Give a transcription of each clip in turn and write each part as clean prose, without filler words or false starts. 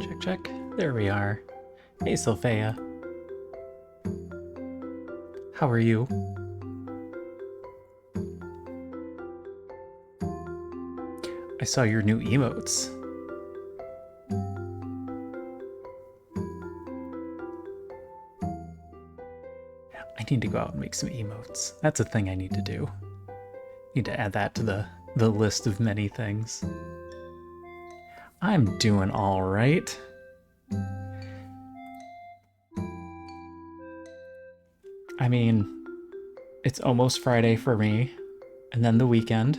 Check, check. There we are. Hey, Sophia. How are you? I saw your new emotes. I need to go out and make some emotes. That's a thing I need to do. Need to add that to the list of many things. I'm doing all right. I mean, it's almost Friday for me, and then the weekend.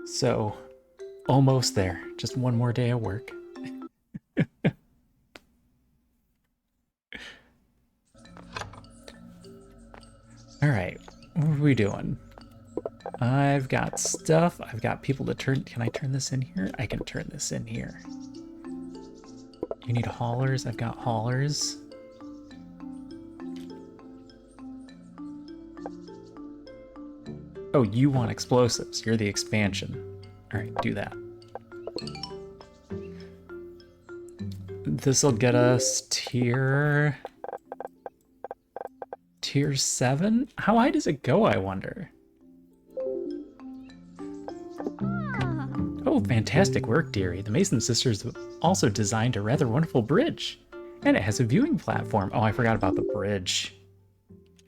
So, almost there. Just one more day of work. Alright, what are we doing? I've got stuff. I've got people to turn. Can I turn this in here? I can turn this in here. You need haulers? I've got haulers. Oh, you want explosives. You're the expansion. Alright, do that. This'll get us tier 7? How high does it go, I wonder? Oh, fantastic work, dearie. The Mason sisters have also designed a rather wonderful bridge. And it has a viewing platform. Oh, I forgot about the bridge.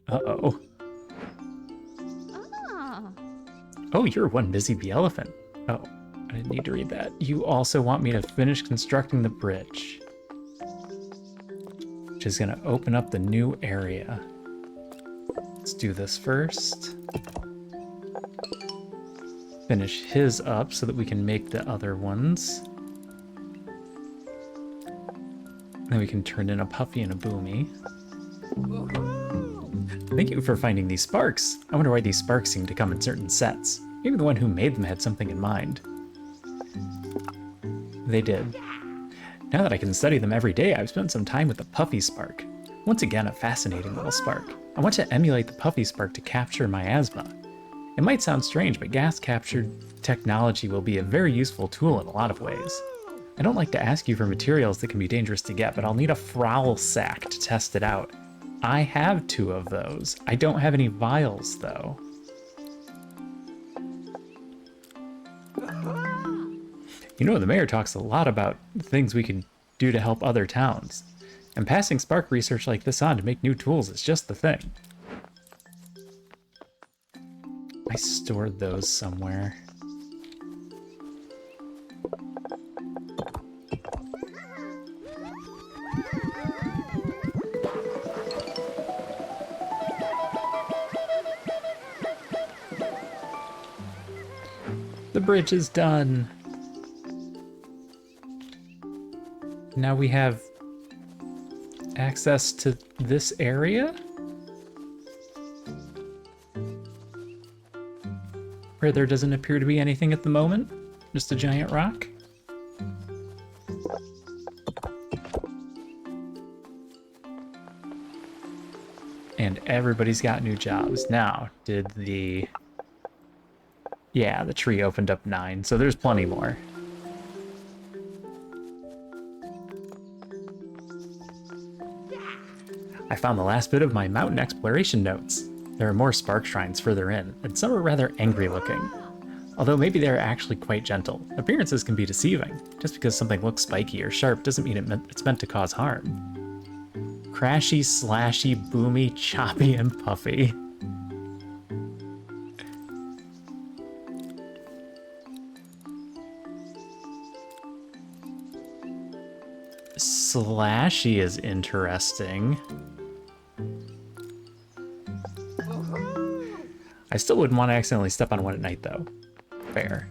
Uh-oh. Oh, you're one busy bee elephant. Oh, I didn't need to read that. You also want me to finish constructing the bridge, which is going to open up the new area. Let's do this first. Finish his up so that we can make the other ones. Then we can turn in a Puffy and a Boomy. Thank you for finding these sparks. I wonder why these sparks seem to come in certain sets. Maybe the one who made them had something in mind. They did. Now that I can study them every day, I've spent some time with the Puffy spark. Once again, a fascinating little spark. I want to emulate the Puffy spark to capture miasma. It might sound strange, but gas capture technology will be a very useful tool in a lot of ways. I don't like to ask you for materials that can be dangerous to get, but I'll need a Frowl sack to test it out. I have 2 of those. I don't have any vials, though. You know, the mayor talks a lot about things we can do to help other towns. And passing Spark research like this on to make new tools is just the thing. I stored those somewhere. The bridge is done. Now we have access to this area? Where there doesn't appear to be anything at the moment? Just a giant rock? And everybody's got new jobs. Now, did the... Yeah, the tree opened up 9, so there's plenty more. I found the last bit of my mountain exploration notes. There are more spark shrines further in, and some are rather angry looking. Although maybe they're actually quite gentle. Appearances can be deceiving. Just because something looks spiky or sharp doesn't mean it's meant to cause harm. Crashy, slashy, boomy, choppy, and puffy. Slashy is interesting. I still wouldn't want to accidentally step on one at night, though. Fair.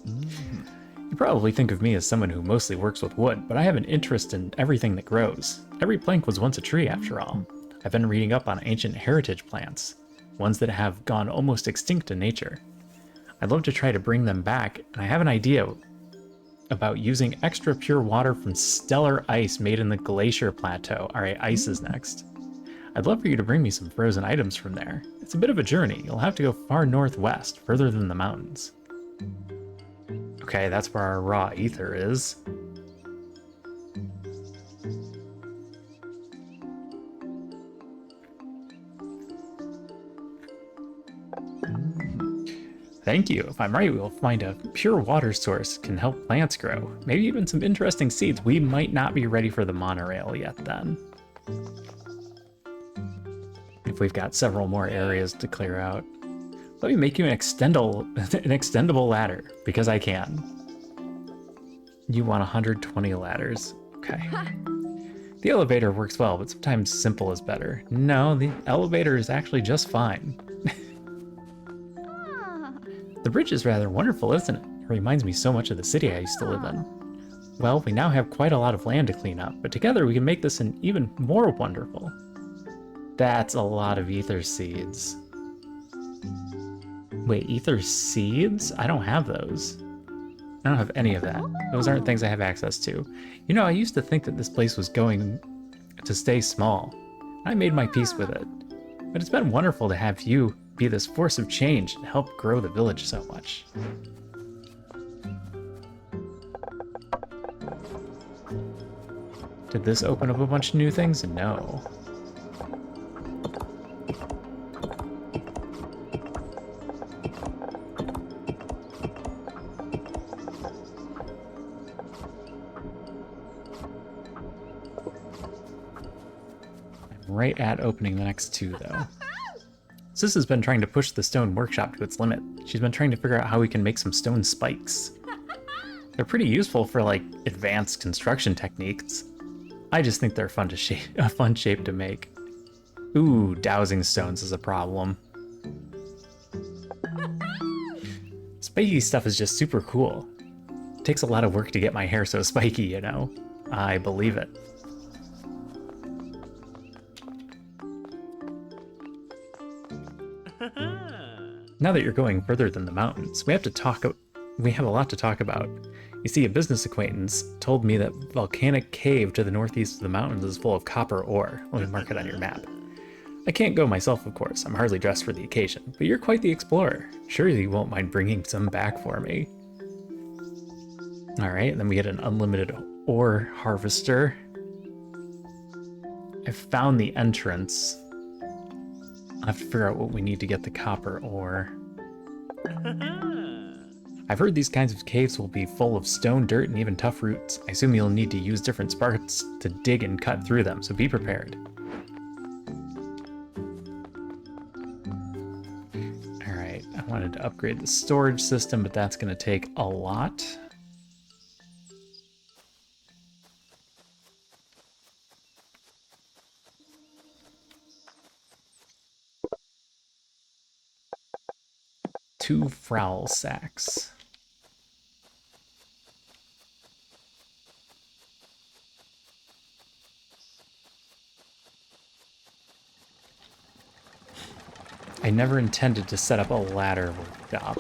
You probably think of me as someone who mostly works with wood, but I have an interest in everything that grows. Every plank was once a tree, after all. I've been reading up on ancient heritage plants, ones that have gone almost extinct in nature. I'd love to try to bring them back, and I have an idea about using extra pure water from stellar ice made in the Glacier Plateau. Alright, ice is next. I'd love for you to bring me some frozen items from there. It's a bit of a journey. You'll have to go far northwest, further than the mountains. Okay, that's where our raw ether is. Thank you. If I'm right, we'll find a pure water source can help plants grow. Maybe even some interesting seeds. We might not be ready for the monorail yet then. If we've got several more areas to clear out. Let me make you an extendable ladder, because I can. You want 120 ladders. Okay. The elevator works well, but sometimes simple is better. No, the elevator is actually just fine. The bridge is rather wonderful, isn't it? It reminds me so much of the city I used to live in. Well, we now have quite a lot of land to clean up, but together we can make this an even more wonderful. That's a lot of ether seeds. Wait, ether seeds? I don't have those. I don't have any of that. Those aren't things I have access to. You know, I used to think that this place was going to stay small. I made my peace with it. But it's been wonderful to have you be this force of change and help grow the village so much. Did this open up a bunch of new things? No. I'm right at opening the next two, though. Sis has been trying to push the stone workshop to its limit. She's been trying to figure out how we can make some stone spikes. They're pretty useful for, like, advanced construction techniques. I just think they're fun to a fun shape to make. Ooh, dowsing stones is a problem. Spiky stuff is just super cool. It takes a lot of work to get my hair so spiky, you know? I believe it. Now that you're going further than the mountains, we have a lot to talk about. You see, a business acquaintance told me that volcanic cave to the northeast of the mountains is full of copper ore. Let me mark it on your map. I can't go myself, of course. I'm hardly dressed for the occasion, but you're quite the explorer. Surely you won't mind bringing some back for me. All right, and then we get an unlimited ore harvester. I found the entrance. I'll have to figure out what we need to get the copper ore. I've heard these kinds of caves will be full of stone, dirt, and even tough roots. I assume you'll need to use different sparks to dig and cut through them, so be prepared. Alright, I wanted to upgrade the storage system, but that's going to take a lot. Two Frowl sacks. I never intended to set up a ladder workshop.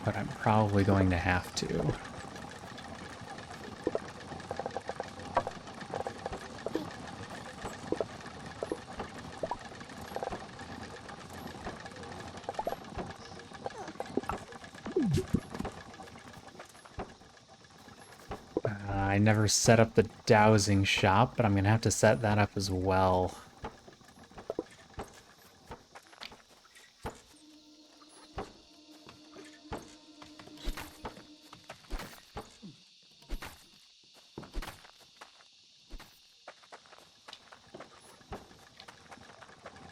But I'm probably going to have to. I never set up the dowsing shop, but I'm gonna have to set that up as well.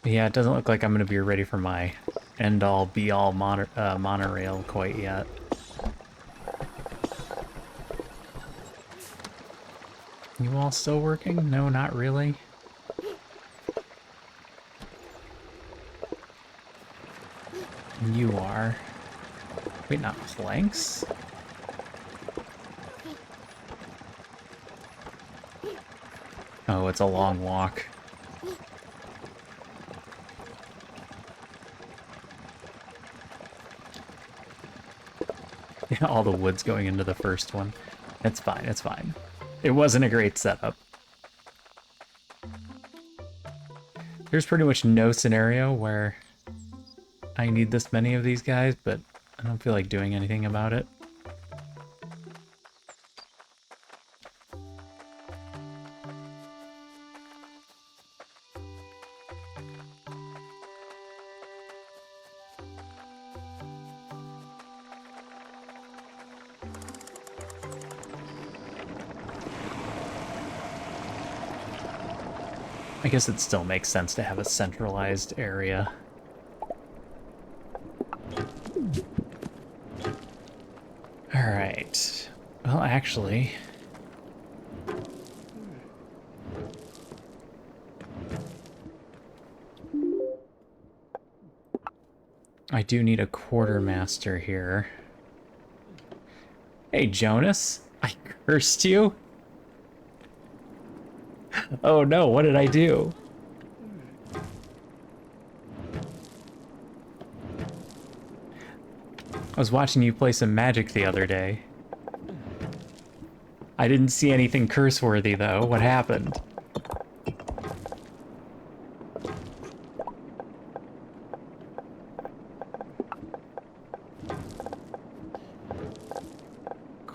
Yeah, it doesn't look like I'm gonna be ready for my end-all be-all monorail quite yet. You all still working? No, not really. You are. Wait, not planks? Oh, it's a long walk. Yeah, all the wood's going into the first one. It's fine, it's fine. It wasn't a great setup. There's pretty much no scenario where I need this many of these guys, but I don't feel like doing anything about it. I guess it still makes sense to have a centralized area. Alright. Well, actually... I do need a quartermaster here. Hey, Jonas. I cursed you? Oh no, what did I do? I was watching you play some Magic the other day. I didn't see anything curse-worthy, though. What happened?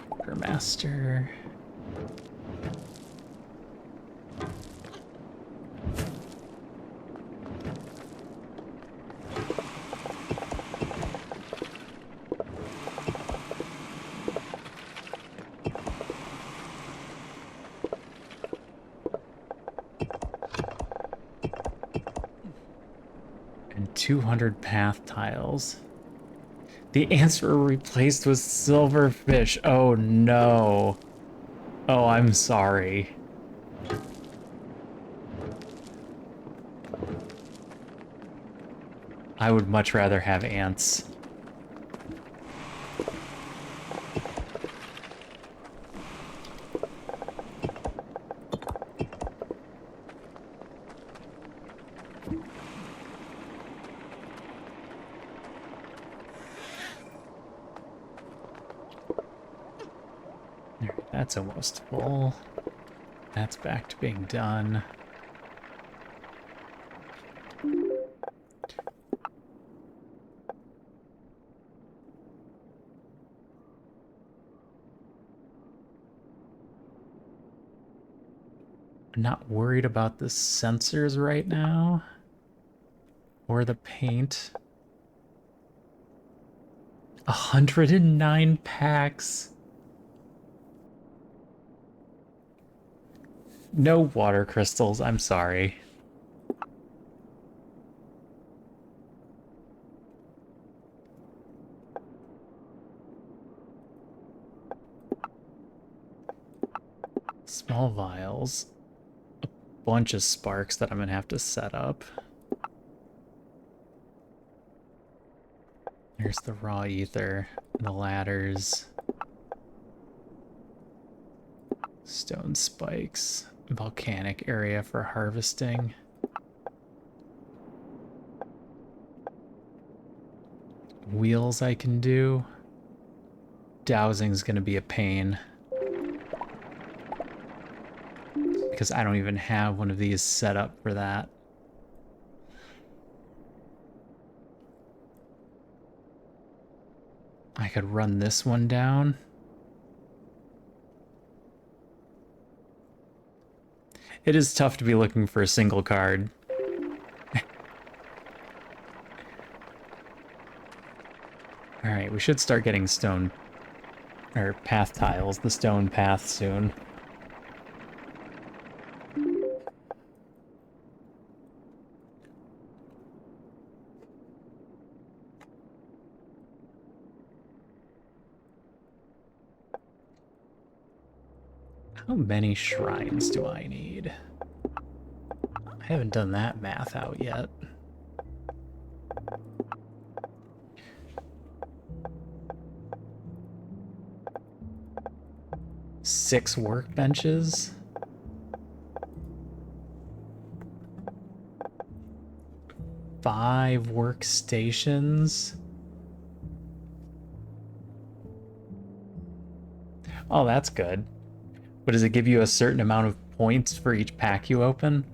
Quartermaster... and 200 path tiles. The answer replaced with silverfish. Oh no. Oh, I'm sorry. I would much rather have ants. That's almost full. That's back to being done. I'm not worried about the sensors right now. Or the paint. 109 packs. No water crystals, I'm sorry. Small vials. A bunch of sparks that I'm gonna have to set up. Here's the raw ether, the ladders. Stone spikes. Volcanic area for harvesting. Wheels I can do. Dowsing's gonna be a pain. Because I don't even have one of these set up for that. I could run this one down. It is tough to be looking for a single card. Alright, we should start getting stone... or path tiles, the stone path soon. How many shrines do I need? I haven't done that math out yet. Six workbenches? Five workstations? Oh, that's good. But does it give you a certain amount of points for each pack you open?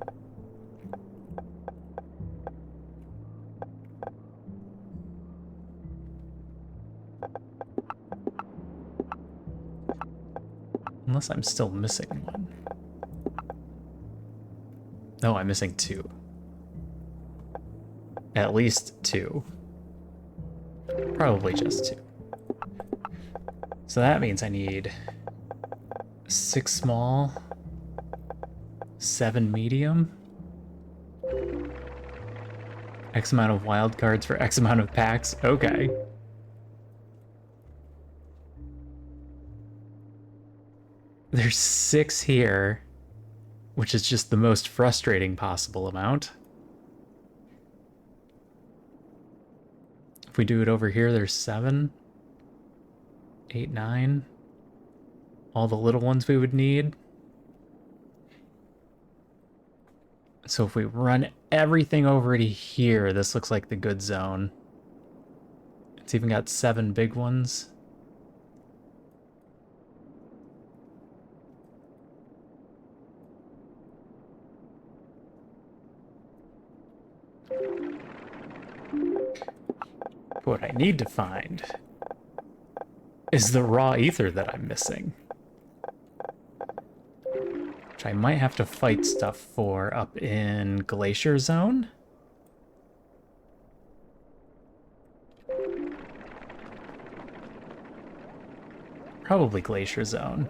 Unless I'm still missing one. No, I'm missing 2. At least 2. Probably just 2. So that means I need 6 small, 7 medium, X amount of wild cards for X amount of packs. Okay. There's 6 here, which is just the most frustrating possible amount. If we do it over here, there's 7, 8, 9. All the little ones we would need. So if we run everything over to here, this looks like the good zone. It's even got 7 big ones. What I need to find is the raw ether that I'm missing. Which I might have to fight stuff for up in Glacier Zone. Probably Glacier Zone.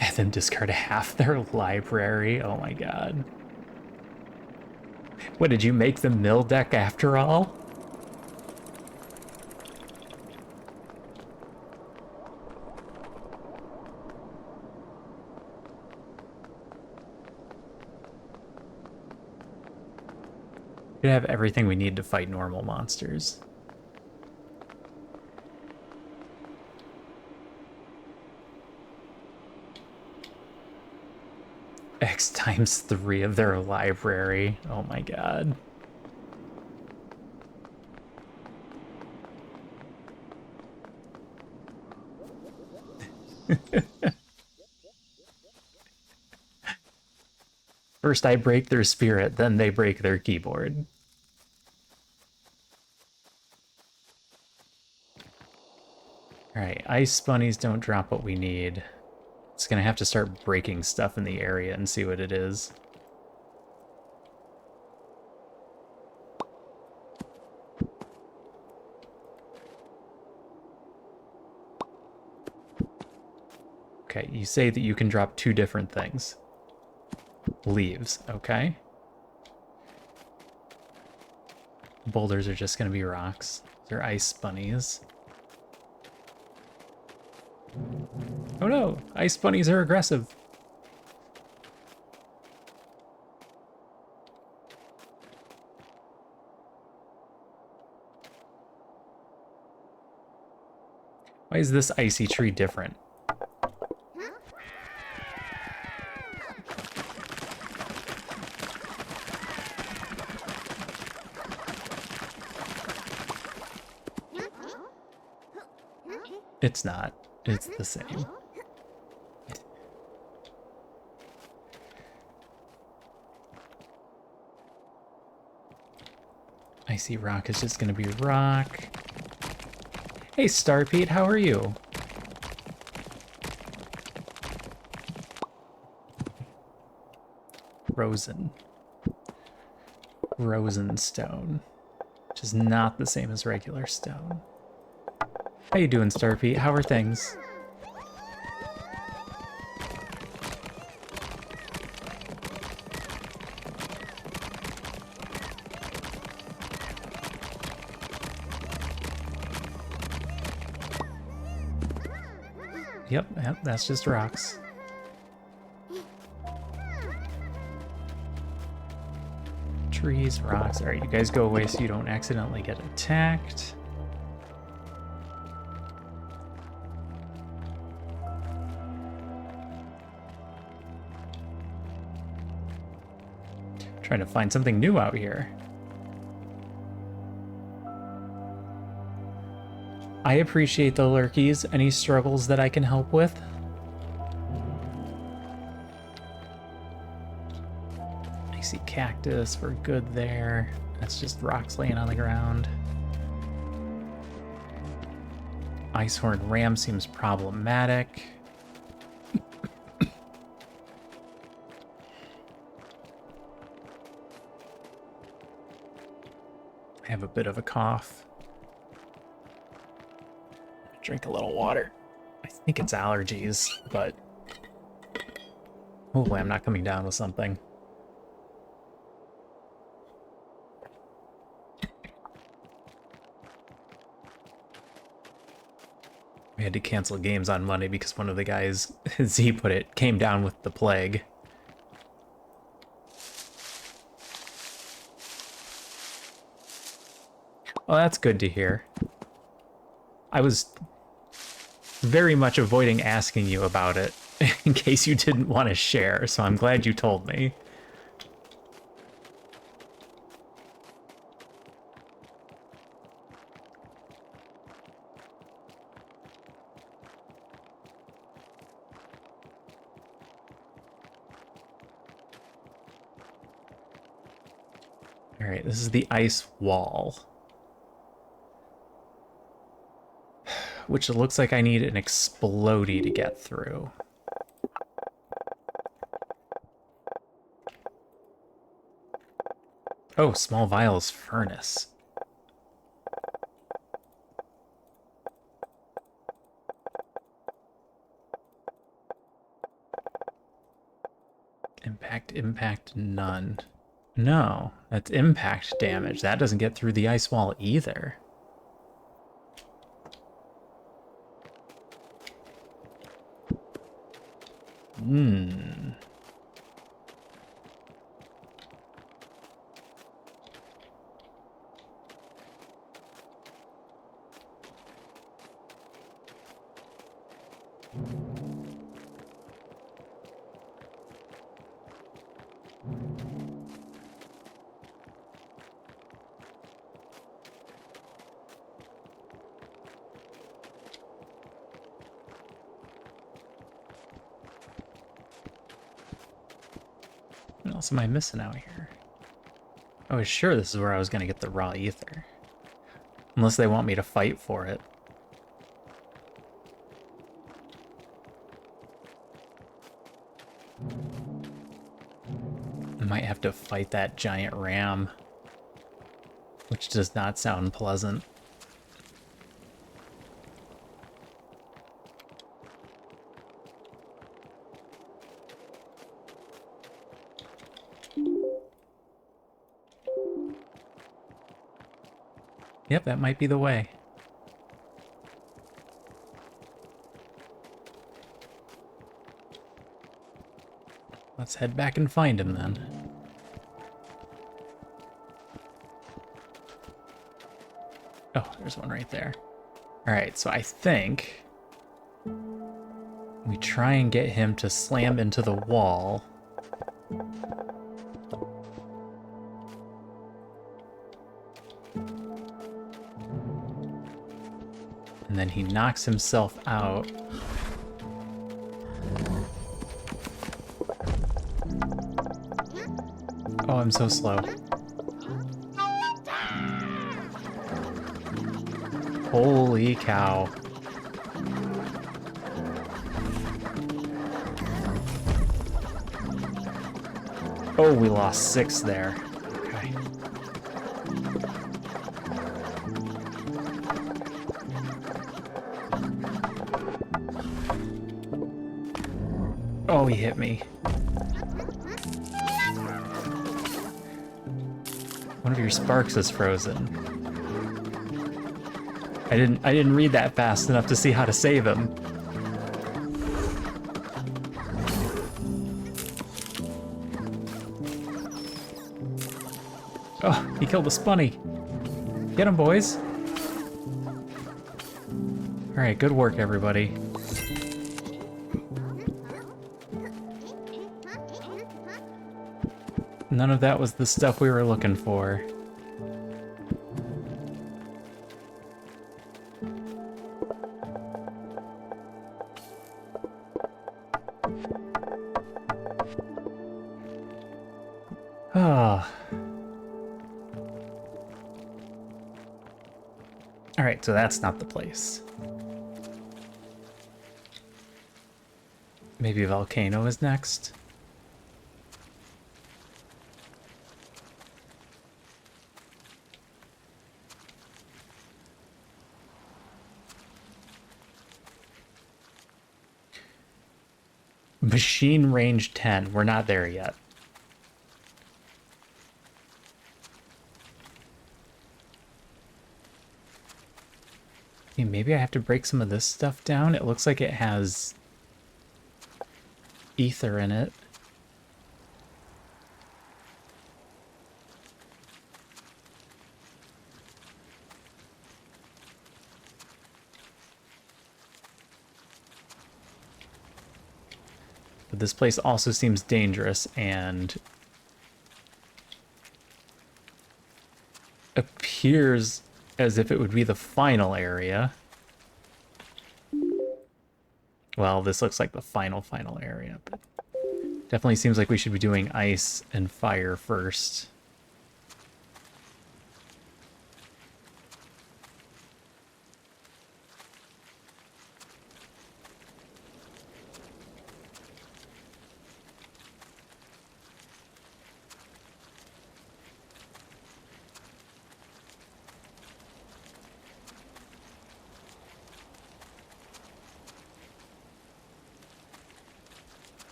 And then discard half their library. Oh my god. What, did you make the mill deck after all? We have everything we need to fight normal monsters. X times 3 of their library. Oh my god. First I break their spirit, then they break their keyboard. Alright, ice bunnies don't drop what we need. It's gonna have to start breaking stuff in the area and see what it is. Okay, you say that you can drop 2 different things. Leaves, okay. Boulders are just gonna be rocks. They're ice bunnies. Oh no! Ice bunnies are aggressive. Why is this icy tree different? It's not. It's the same. Icy rock is just gonna be rock. Hey Star Pete, how are you? Rosenstone, which is not the same as regular stone. How you doing, Star Pete? How are things? Yep, that's just rocks. Trees, rocks. Alright, you guys go away so you don't accidentally get attacked. Trying to find something new out here. I appreciate the lurkies. Any struggles that I can help with? I see cactus. We're good there. That's just rocks laying on the ground. Icehorn Ram seems problematic. I have a bit of a cough. Drink a little water. I think it's allergies, but hopefully I'm not coming down with something. We had to cancel games on Monday because one of the guys, as he put it, came down with the plague. Well, that's good to hear. I was very much avoiding asking you about it in case you didn't want to share, so I'm glad you told me. All right, this is the ice wall, which it looks like I need an explodey to get through. Oh, small vials furnace. Impact, none. No, that's impact damage. That doesn't get through the ice wall either. What else am I missing out here? I was sure this is where I was going to get the raw ether. Unless they want me to fight for it. I might have to fight that giant ram, which does not sound pleasant. Yep, that might be the way. Let's head back and find him then. Oh, there's one right there. Alright, so I think we try and get him to slam into the wall. And then he knocks himself out. Oh, I'm so slow. Holy cow. Oh, we lost 6 there. Okay. Oh, he hit me. One of your sparks is frozen. I didn't read that fast enough to see how to save him. Oh, he killed a spunny. Get him, boys. All right, good work, everybody. None of that was the stuff we were looking for. Ah. All right, so that's not the place. Maybe a volcano is next. Machine range 10. We're not there yet. Hey, maybe I have to break some of this stuff down. It looks like it has ether in it. But this place also seems dangerous and appears as if it would be the final area. Well, this looks like the final area, but definitely seems like we should be doing ice and fire first.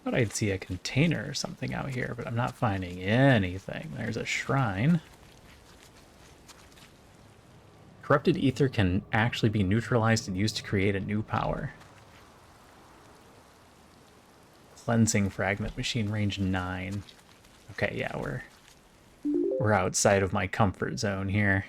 Thought I'd see a container or something out here, but I'm not finding anything. There's a shrine. Corrupted ether can actually be neutralized and used to create a new power. Cleansing fragment, machine range 9. Okay, yeah, we're outside of my comfort zone here.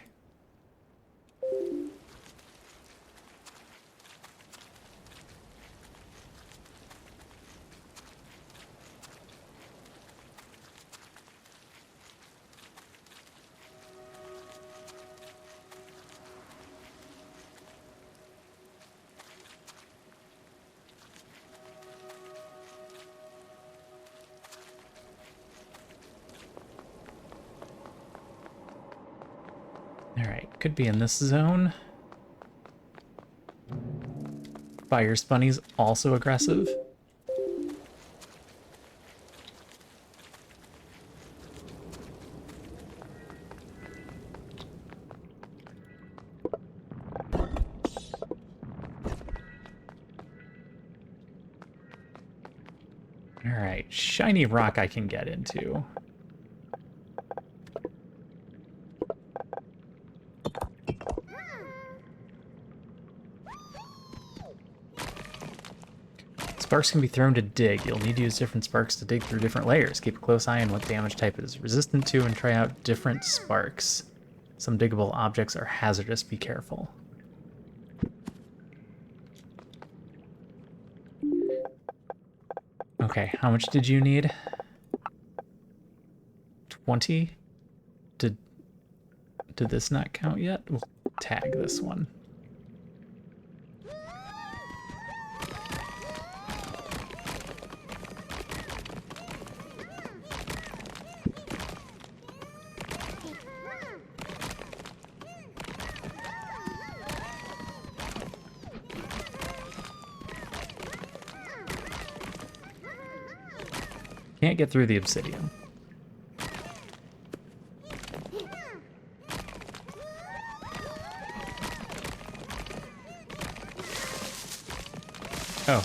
Alright, could be in this zone. Fire Spunny's also aggressive. Alright, shiny rock I can get into. Sparks can be thrown to dig. You'll need to use different sparks to dig through different layers. Keep a close eye on what damage type it is resistant to and try out different sparks. Some diggable objects are hazardous. Be careful. Okay, how much did you need? 20? Did this not count yet? We'll tag this one. Can't get through the obsidian. Oh,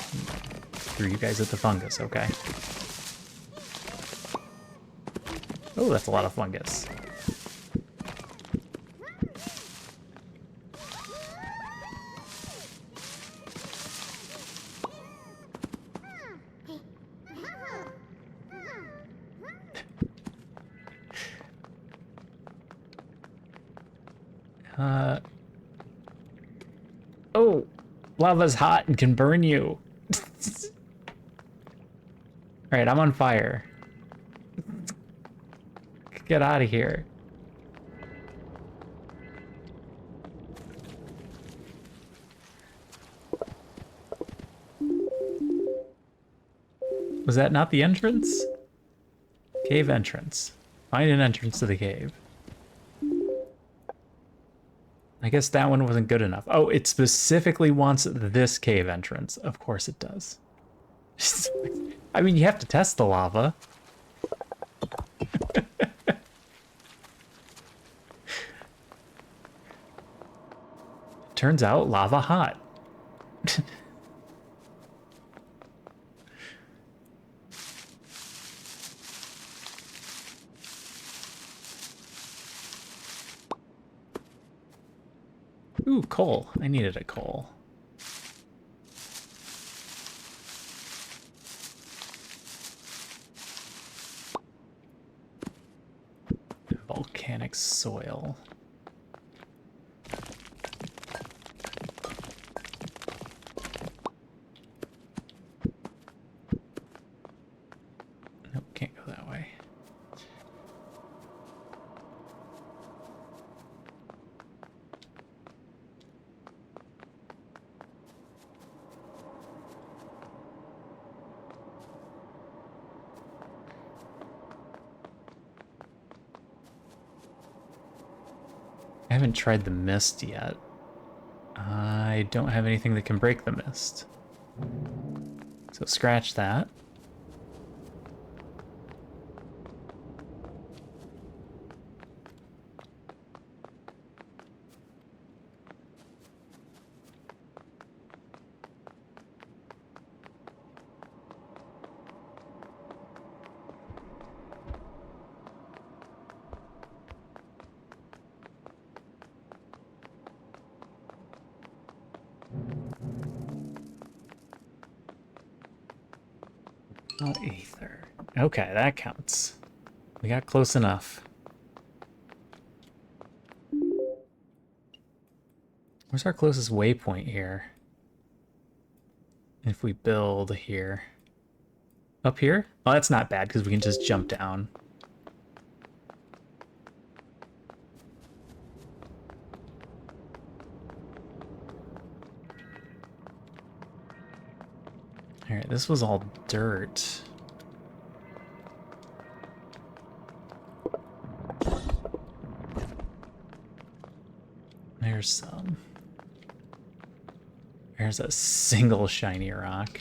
threw you guys at the fungus, okay. Oh, that's a lot of fungus. Oh, lava's hot and can burn you. Alright, I'm on fire. Get out of here. Was that not the entrance? Cave entrance. Find an entrance to the cave. I guess that one wasn't good enough. Oh, it specifically wants this cave entrance. Of course it does. I mean, you have to test the lava. Turns out lava hot. Ooh, coal. I needed a coal. Volcanic soil. Nope, can't go that way. I haven't tried the mist yet. I don't have anything that can break the mist. So scratch that. Not ether. Okay, that counts. We got close enough. Where's our closest waypoint here? If we build here. Up here? Oh, that's not bad because we can just jump down. Alright, this was all dirt. There's some. There's a single shiny rock.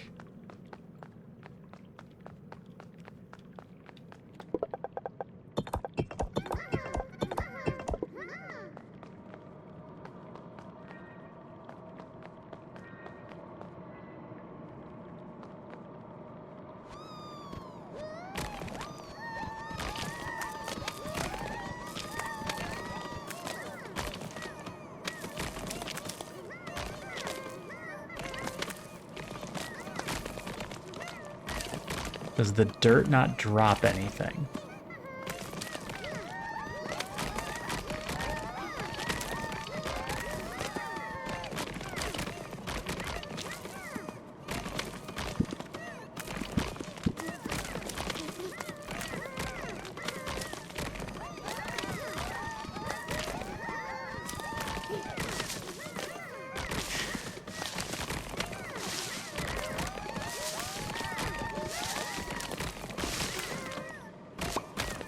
Does the dirt not drop anything?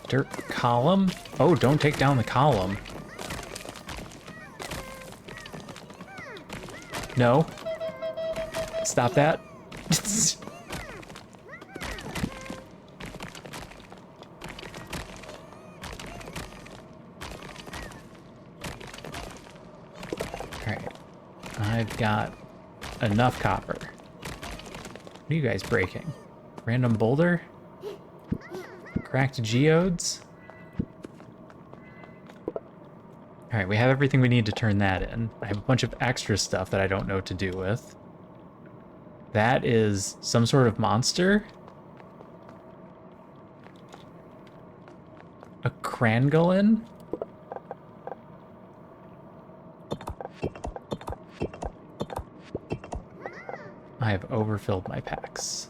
Dirt column? Oh, don't take down the column. No. Stop that. Alright. I've got enough copper. What are you guys breaking? Random boulder? Cracked geodes? Alright, we have everything we need to turn that in. I have a bunch of extra stuff that I don't know what to do with. That is some sort of monster? A crangolin? I have overfilled my packs.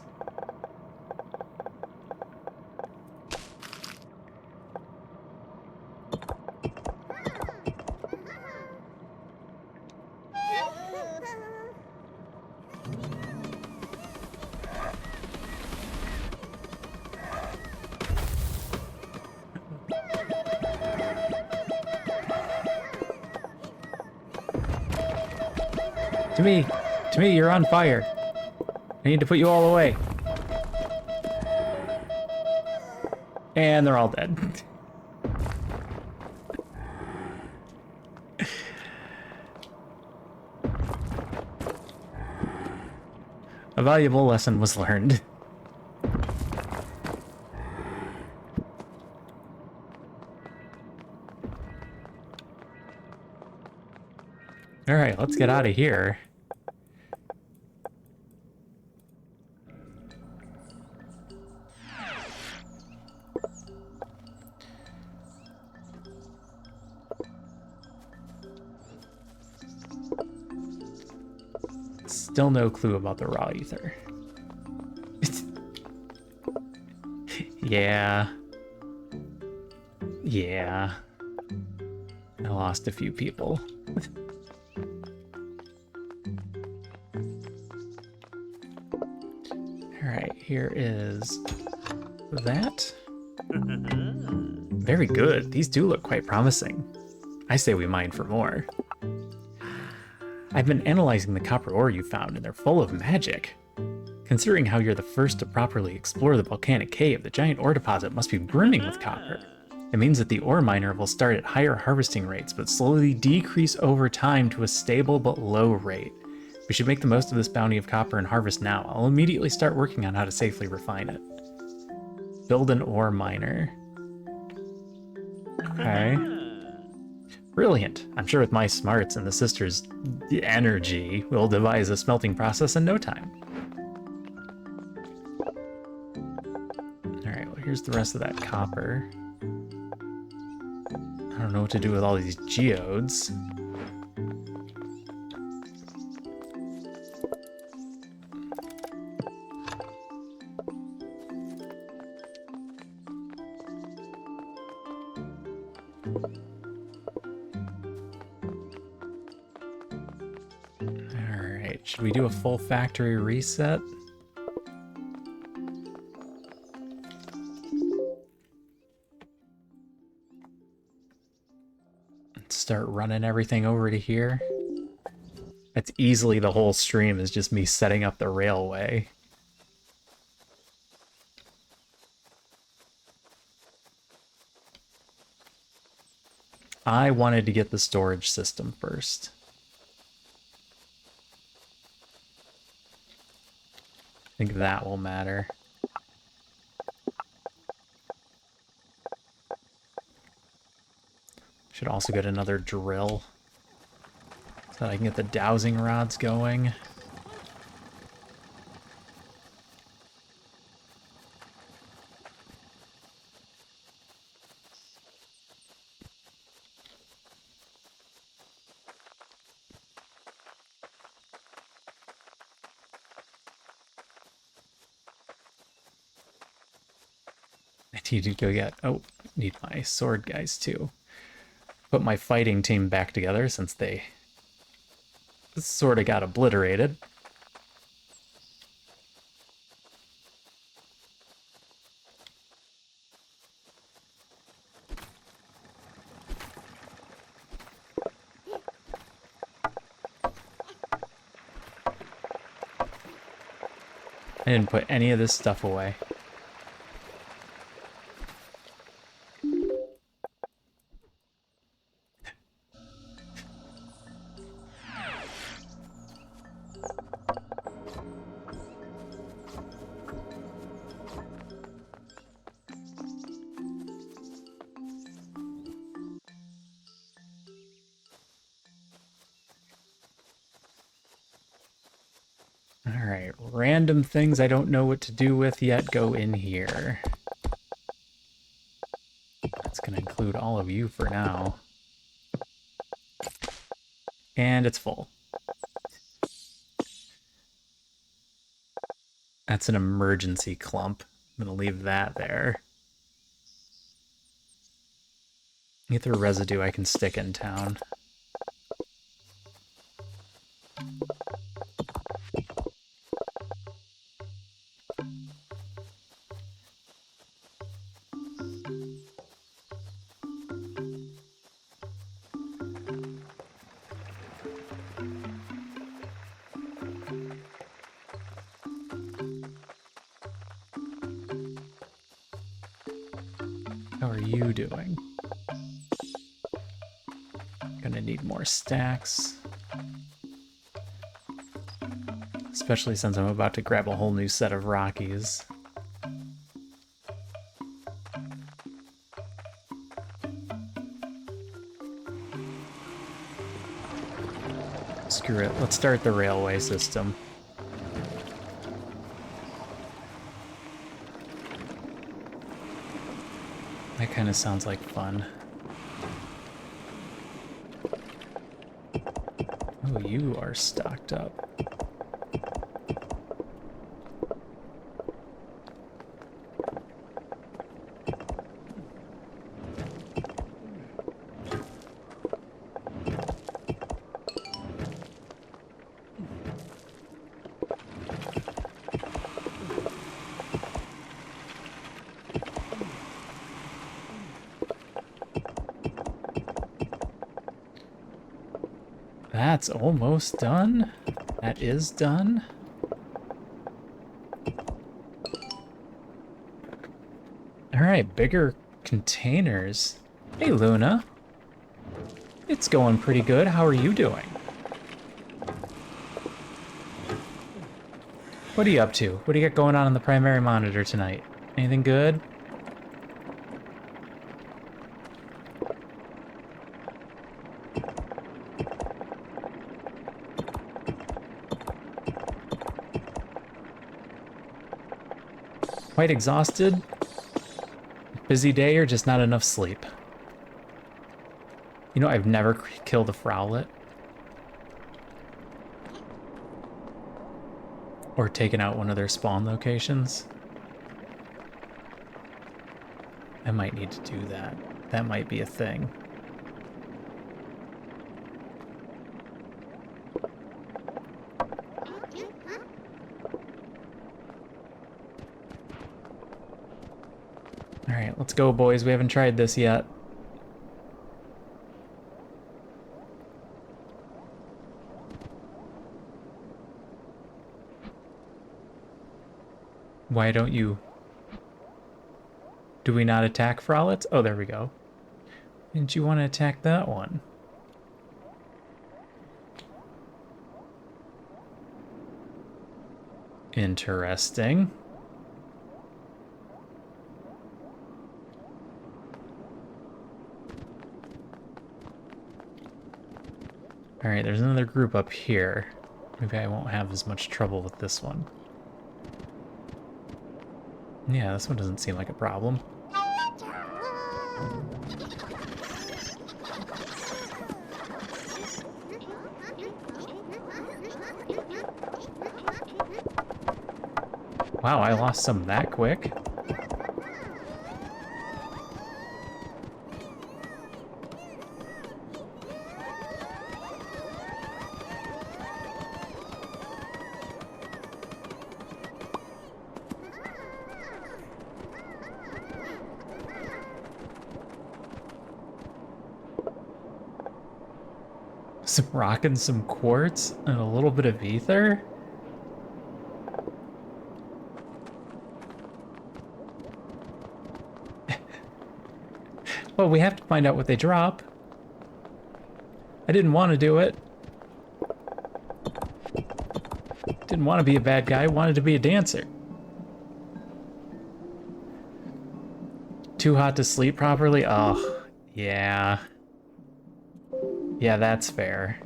To me! To me, you're on fire! I need to put you all away. And they're all dead. A valuable lesson was learned. Alright, let's get out of here. Still no clue about the raw ether. Yeah. Yeah. I lost a few people. Alright, here is that. Very good. These do look quite promising. I say we mine for more. I've been analyzing the copper ore you found, and they're full of magic. Considering how you're the first to properly explore the volcanic cave, the giant ore deposit must be brimming with copper. It means that the ore miner will start at higher harvesting rates, but slowly decrease over time to a stable but low rate. We should make the most of this bounty of copper and harvest now. I'll immediately start working on how to safely refine it. Build an ore miner. Okay. Brilliant. I'm sure with my smarts and the sisters' energy, we'll devise a smelting process in no time. Alright, well here's the rest of that copper. I don't know what to do with all these geodes. Alright, should we do a full factory reset? Start running everything over to here. That's easily the whole stream is just me setting up the railway. I wanted to get the storage system first. I think that will matter. Should also get another drill so that I can get the dowsing rods going. I need to go get, oh, need my sword guys too. Put my fighting team back together since they sort of got obliterated. I didn't put any of this stuff away. Alright, random things I don't know what to do with yet go in here. That's going to include all of you for now. And it's full. That's an emergency clump. I'm going to leave that there. Ether residue I can stick in town. How are you doing? Gonna need more stacks. Especially since I'm about to grab a whole new set of Rockies. Screw it, let's start the railway system. That kind of sounds like fun. Oh, you are stocked up. That's almost done. That is done. Alright, bigger containers. Hey, Luna. It's going pretty good. How are you doing? What are you up to? What do you got going on the primary monitor tonight? Anything good? Quite exhausted? Busy day or just not enough sleep? You know, I've never killed a Frowlet. Or taken out one of their spawn locations. I might need to do that. That might be a thing. Alright, let's go, boys. We haven't tried this yet. Why don't you... Do we not attack Frolets? Oh, there we go. Didn't you want to attack that one? Interesting. Alright, there's another group up here. Maybe I won't have as much trouble with this one. Yeah, this one doesn't seem like a problem. Wow, I lost some that quick. Some rock and some quartz and a little bit of ether. Well, we have to find out what they drop. I didn't want to do it. Didn't want to be a bad guy, I wanted to be a dancer. Too hot to sleep properly? Oh, yeah. Yeah, that's fair.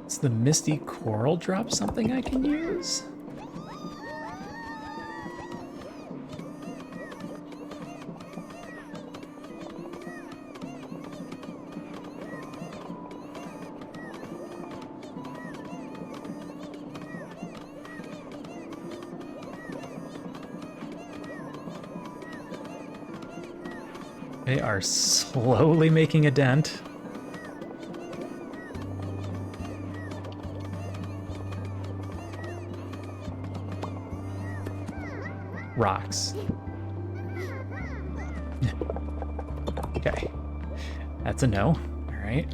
Does the Misty Coral drop something I can use? They are slowly making a dent. Rocks. Okay. That's a no. All right.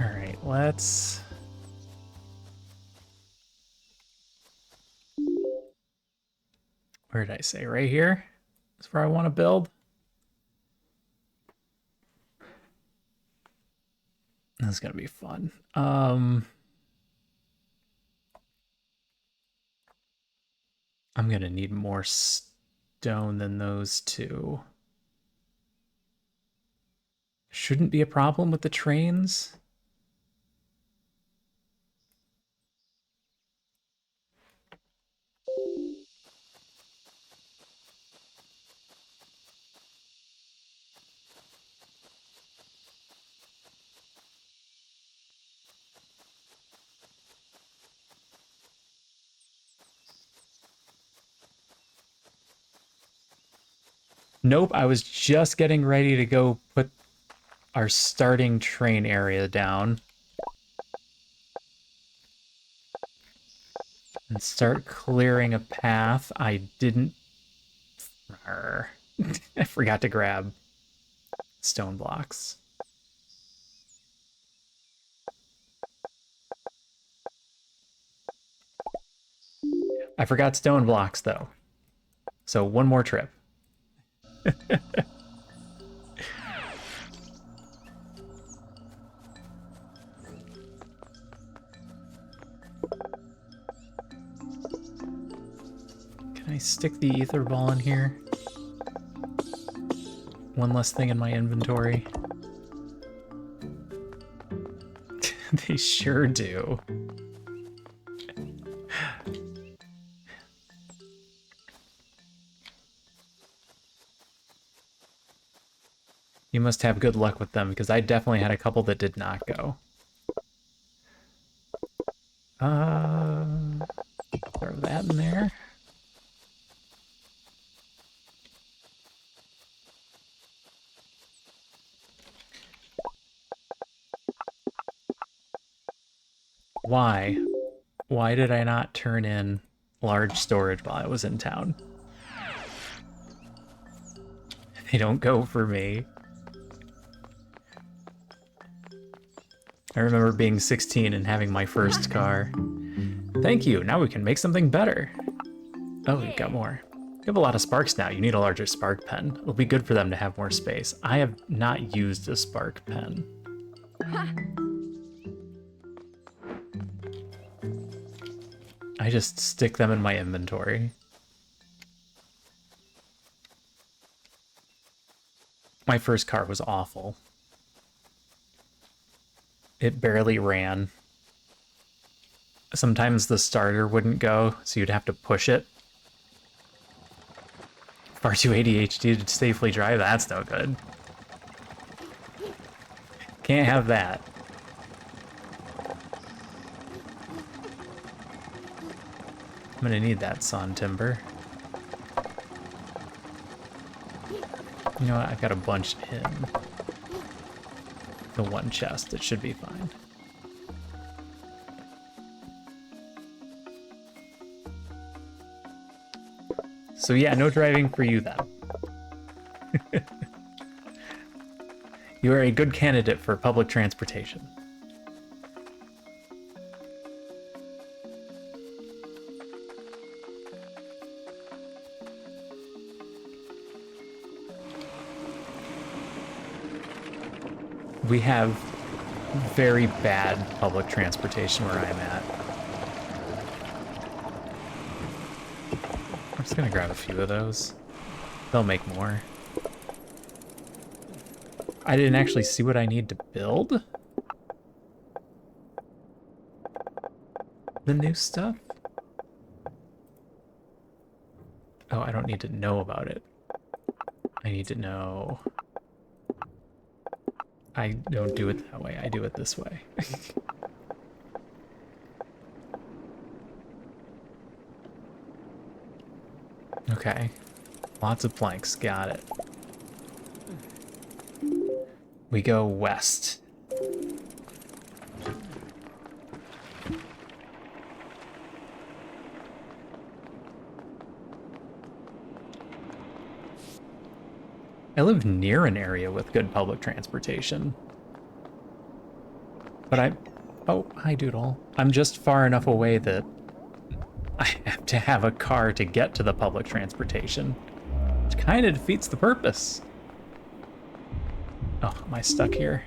All right, let's... Where did I say? Right here? That's where I want to build. This is going to be fun. I'm going to need more stone than those two. Shouldn't be a problem with the trains. Nope, I was just getting ready to go put our starting train area down. And start clearing a path. I didn't... I forgot to grab stone blocks. I forgot stone blocks, though. So one more trip. Can I stick the ether ball in here? One less thing in my inventory. They sure do. You must have good luck with them, because I definitely had a couple that did not go. Throw that in there. Why? Why did I not turn in large storage while I was in town? They don't go for me. I remember being 16 and having my first car. Thank you, now we can make something better. Oh, we've got more. You have a lot of sparks now, you need a larger spark pen. It'll be good for them to have more space. I have not used a spark pen. I just stick them in my inventory. My first car was awful. It barely ran. Sometimes the starter wouldn't go, so you'd have to push it. Far too ADHD to safely drive, that's no good. Can't have that. I'm gonna need that sawn timber. You know what, I've got a bunch in the one chest, it should be fine. So yeah, no driving for you then. You are a good candidate for public transportation. We have very bad public transportation where I'm at. I'm just gonna grab a few of those. They'll make more. I didn't actually see what I need to build. The new stuff? Oh, I don't need to know about it. I need to know... I don't do it that way, I do it this way. Okay. Lots of planks. Got it. We go west. I live near an area with good public transportation. But oh, hi Doodle. I'm just far enough away that I have to have a car to get to the public transportation, which kind of defeats the purpose. Oh, am I stuck here?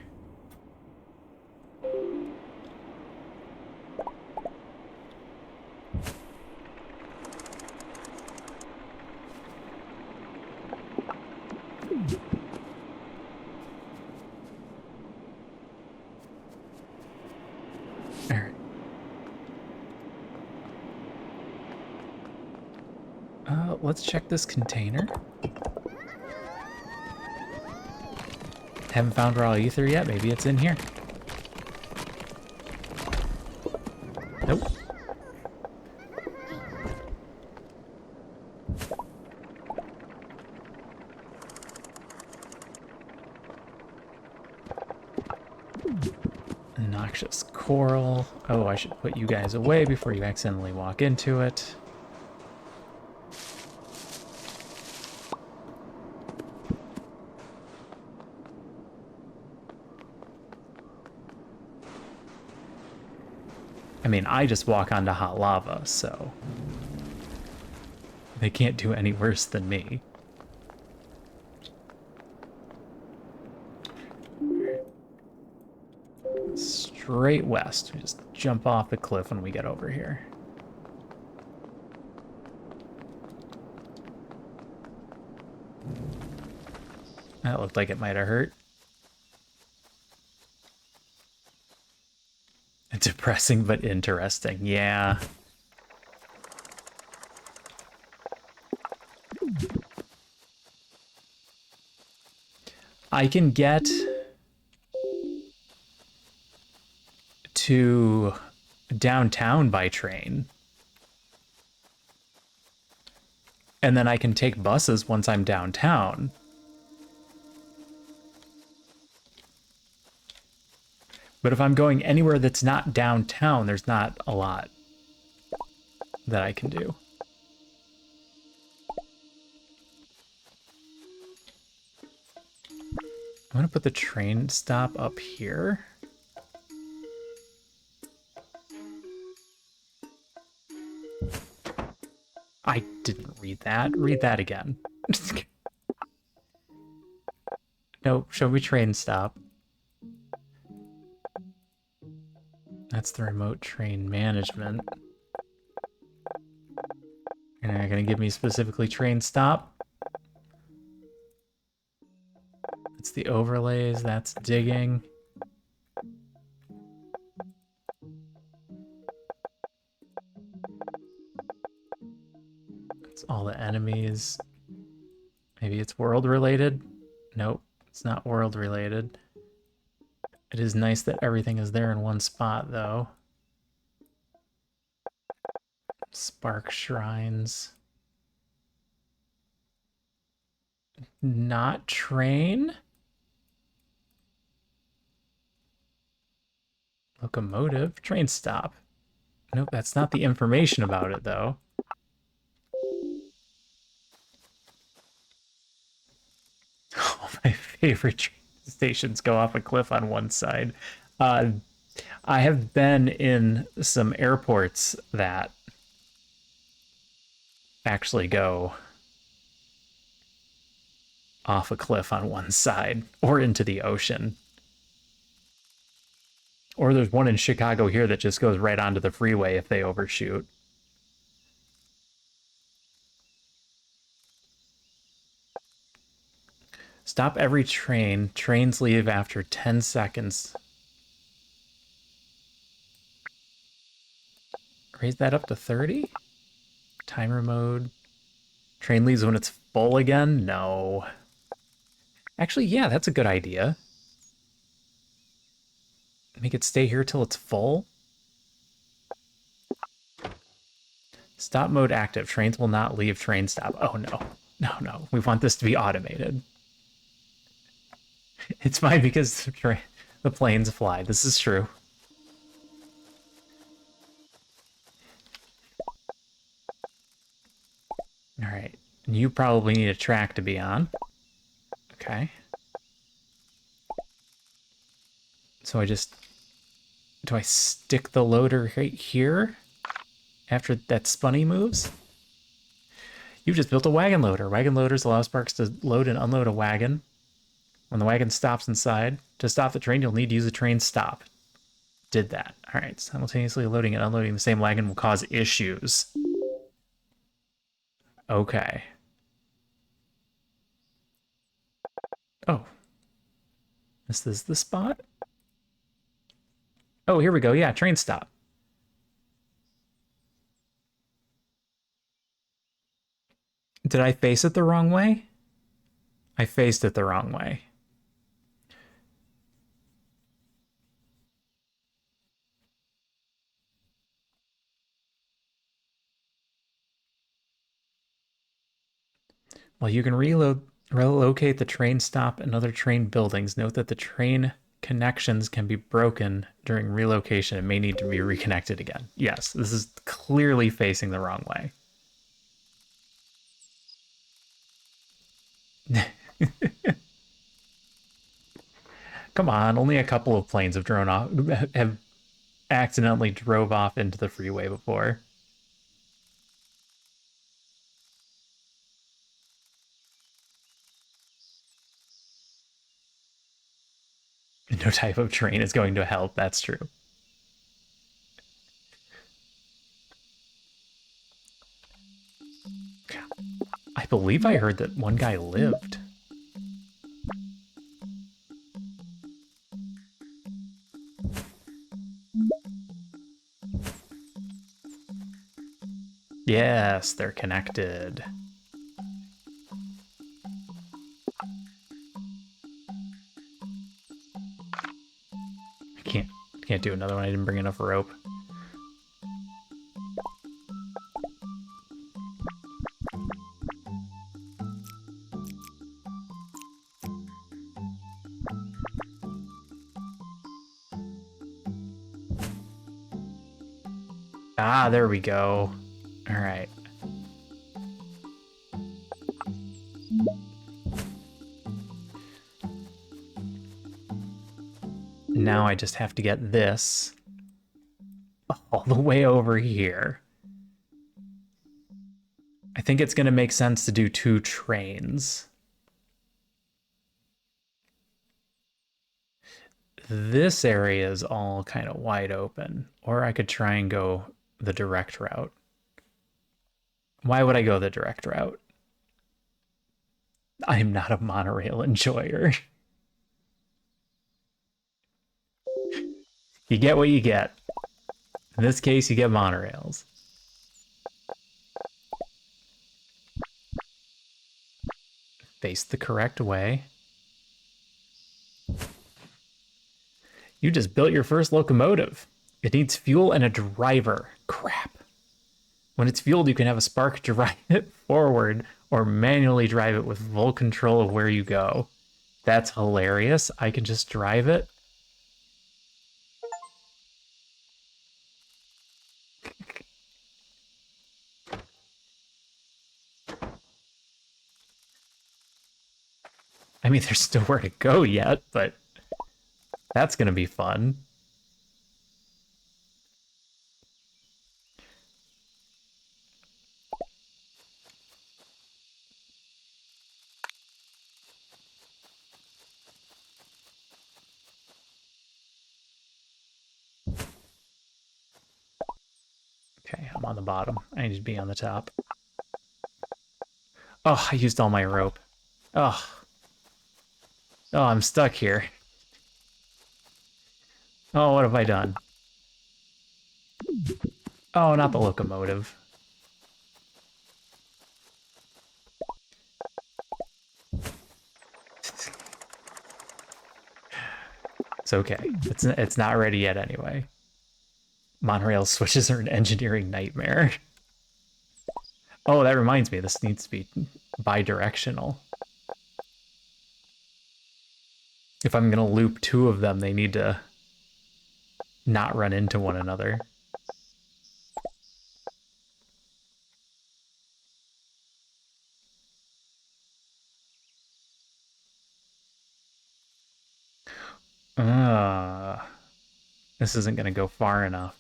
Let's check this container. Haven't found raw ether yet. Maybe it's in here. Nope. Noxious coral. Oh, I should put you guys away before you accidentally walk into it. I mean, I just walk onto hot lava, so they can't do any worse than me. Straight west. We just jump off the cliff when we get over here. That looked like it might have hurt. Depressing but interesting, yeah. I can get to downtown by train. And then I can take buses once I'm downtown. But if I'm going anywhere that's not downtown, there's not a lot that I can do. I'm gonna put the train stop up here. I didn't read that. Read that again. No, show me train stop. That's the remote train management. You're not gonna give me specifically train stop. That's the overlays, that's digging. That's all the enemies. Maybe it's world related? Nope, it's not world related. It is nice that everything is there in one spot, though. Spark shrines. Not train? Locomotive? Train stop. Nope, that's not the information about it, though. Oh, my favorite train stations go off a cliff on one side. I have been in some airports that actually go off a cliff on one side or into the ocean. Or there's one in Chicago here that just goes right onto the freeway if they overshoot. Stop every train. Trains leave after 10 seconds. Raise that up to 30? Timer mode. Train leaves when it's full again? No. Actually, yeah, that's a good idea. Make it stay here till it's full. Stop mode active. Trains will not leave train stop. Oh no. No, no. We want this to be automated. It's fine because the planes fly. This is true. All right. You probably need a track to be on. Okay. So do I stick the loader right here after that spunny moves? You've just built a wagon loader. Wagon loaders allow Sparks to load and unload a wagon. When the wagon stops inside, to stop the train, you'll need to use a train stop. Did that. All right. Simultaneously loading and unloading the same wagon will cause issues. Okay. Oh. Is this the spot? Oh, here we go. Yeah, train stop. Did I face it the wrong way? I faced it the wrong way. Well, you can relocate the train stop and other train buildings. Note that the train connections can be broken during relocation and may need to be reconnected again. Yes, this is clearly facing the wrong way. Come on, only a couple of planes have accidentally drove off into the freeway before. No type of train is going to help, that's true. I believe I heard that one guy lived. Yes, they're connected. Can't do another one. I didn't bring enough rope. Ah, there we go. All right. Now I just have to get this all the way over here. I think it's going to make sense to do 2 trains. This area is all kind of wide open, or I could try and go the direct route. Why would I go the direct route? I am not a monorail enjoyer. You get what you get. In this case, you get monorails. Face the correct way. You just built your first locomotive. It needs fuel and a driver. Crap. When it's fueled, you can have a spark drive it forward or manually drive it with full control of where you go. That's hilarious. I can just drive it. I mean, there's still where to go yet, but that's going to be fun. Okay, I'm on the bottom. I need to be on the top. Oh, I used all my rope. Oh. Oh, I'm stuck here. Oh, what have I done? Oh, not the locomotive. It's okay. It's not ready yet anyway. Monorail switches are an engineering nightmare. Oh, that reminds me, this needs to be bi-directional. If I'm gonna loop two of them, they need to not run into one another. Uh, this isn't gonna go far enough.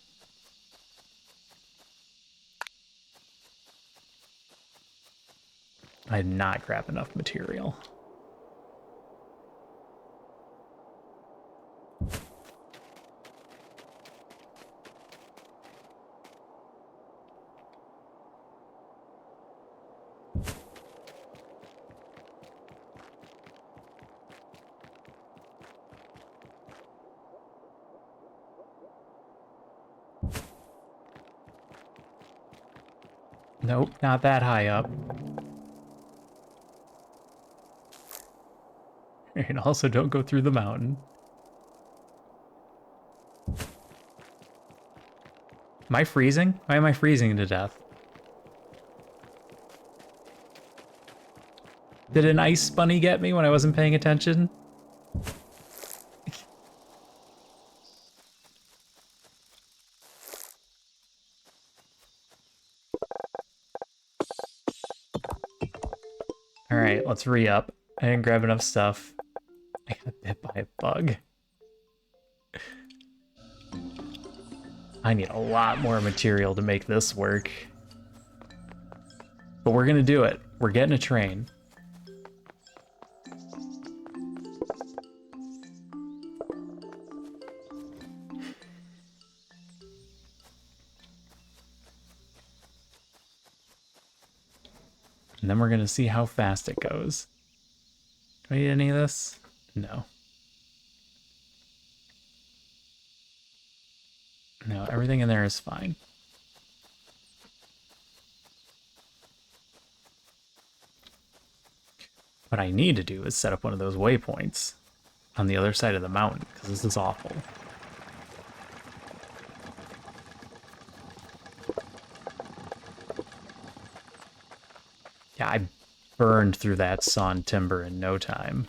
I did not grab enough material. Nope, not that high up. And also don't go through the mountain. Am I freezing? Why am I freezing to death? Did an ice bunny get me when I wasn't paying attention? Alright, let's re-up. I didn't grab enough stuff. I got bit by a bug. I need a lot more material to make this work. But we're gonna do it. We're getting a train. And then we're gonna see how fast it goes. Do I need any of this? No. No, everything in there is fine. What I need to do is set up one of those waypoints on the other side of the mountain, because this is awful. Yeah, I burned through that sawn timber in no time.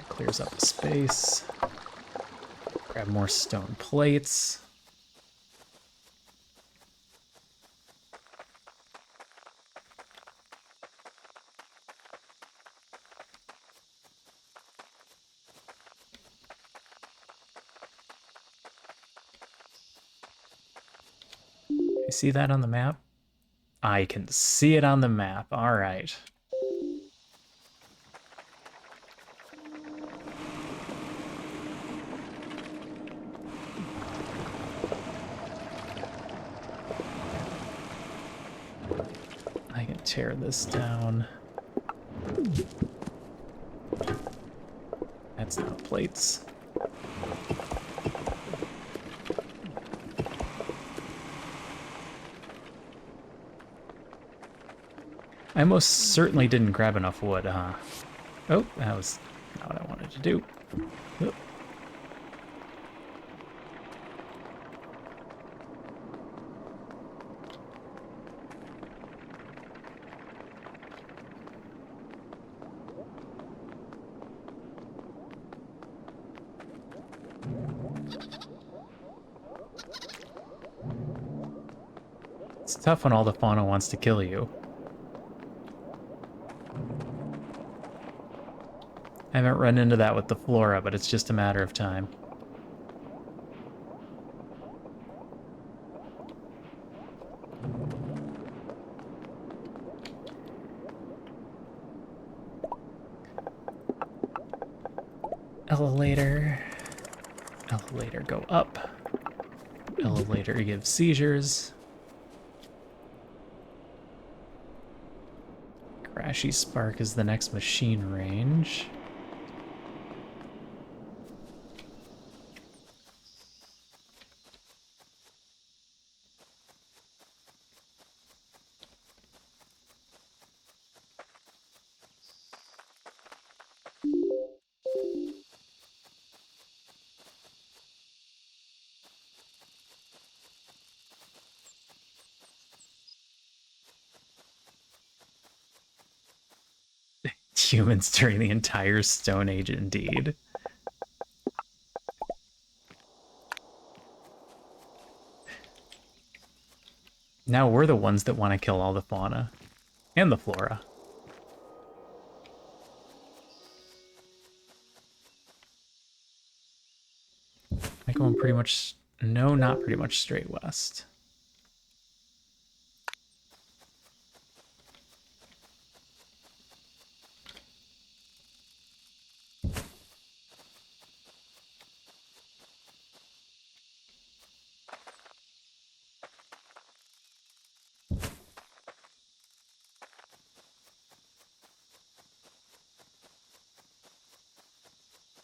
Clears up the space. Grab more stone plates. You see that on the map? I can see it on the map. All right. I can tear this down. That's not plates. I most certainly didn't grab enough wood, huh? Oh, that was not what I wanted to do. Oh. It's tough when all the fauna wants to kill you. I haven't run into that with the flora, but it's just a matter of time. Elevator. Elevator go up. Elevator gives seizures. Crashy Spark is the next machine range. humans during the entire Stone Age, indeed. Now we're the ones that want to kill all the fauna and the flora. Am I going pretty much... No, not pretty much straight west.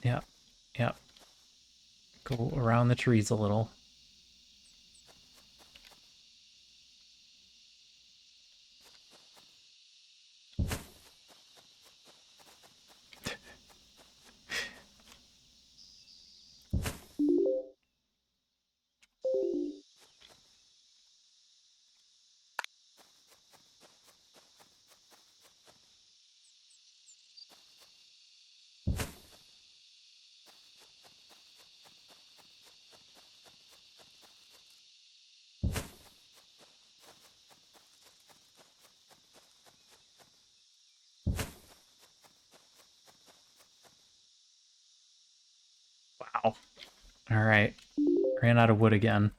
Yep, yep. Go around the trees a little. Wow. All right. Ran out of wood again.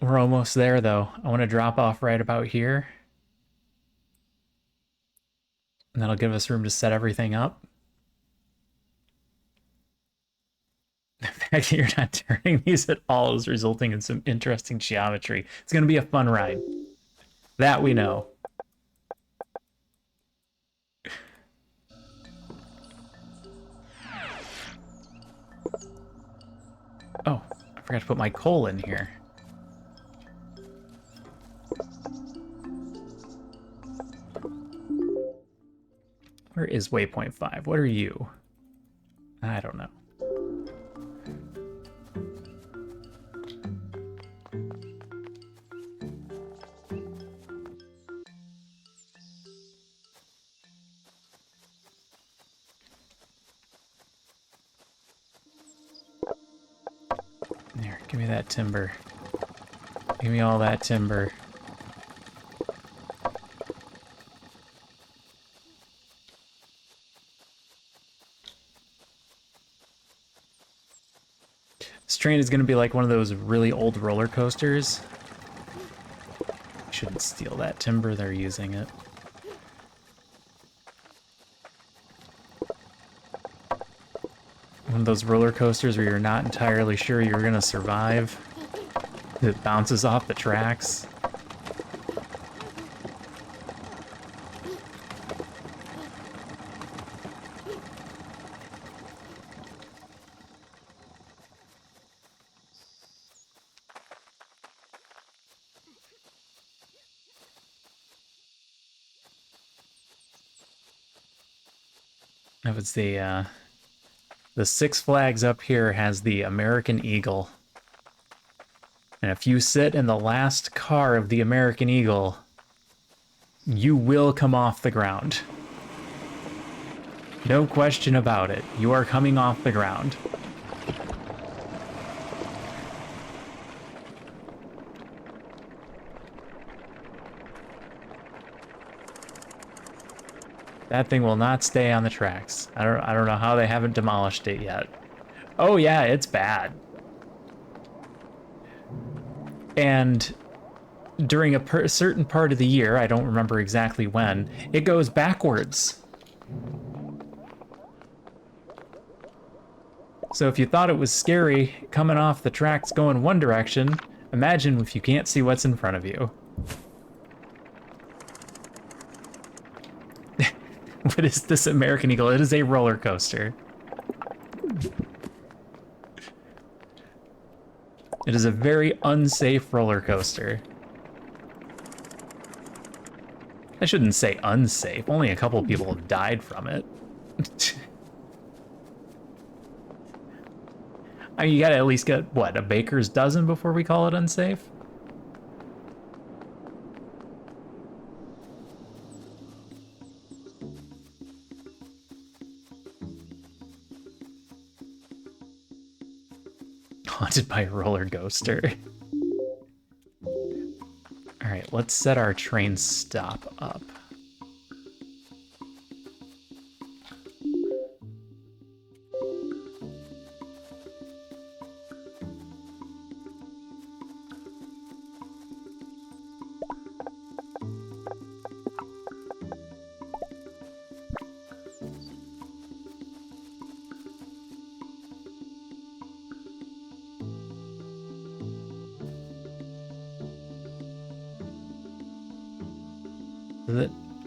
We're almost there, though. I want to drop off right about here. And that'll give us room to set everything up. The fact that you're not turning these at all is resulting in some interesting geometry. It's going to be a fun ride. That we know. Oh, I forgot to put my coal in here. Where is waypoint 5? What are you? I don't know. There, give me that timber. Give me all that timber. This train is going to be like one of those really old roller coasters. I shouldn't steal that timber, they're using it. One of those roller coasters where you're not entirely sure you're going to survive. It bounces off the tracks. If it's the Six Flags up here has the American Eagle. And if you sit in the last car of the American Eagle, you will come off the ground. No question about it. You are coming off the ground. That thing will not stay on the tracks. I don't know how they haven't demolished it yet. Oh yeah, it's bad. And during a certain part of the year, I don't remember exactly when, it goes backwards. So if you thought it was scary coming off the tracks going one direction, imagine if you can't see what's in front of you. What is this American Eagle? It is a roller coaster. It is a very unsafe roller coaster. I shouldn't say unsafe. Only a couple people have died from it. I mean, you gotta at least get, what, a baker's dozen before we call it unsafe? haunted by a roller coaster. All right, let's set our train stop up.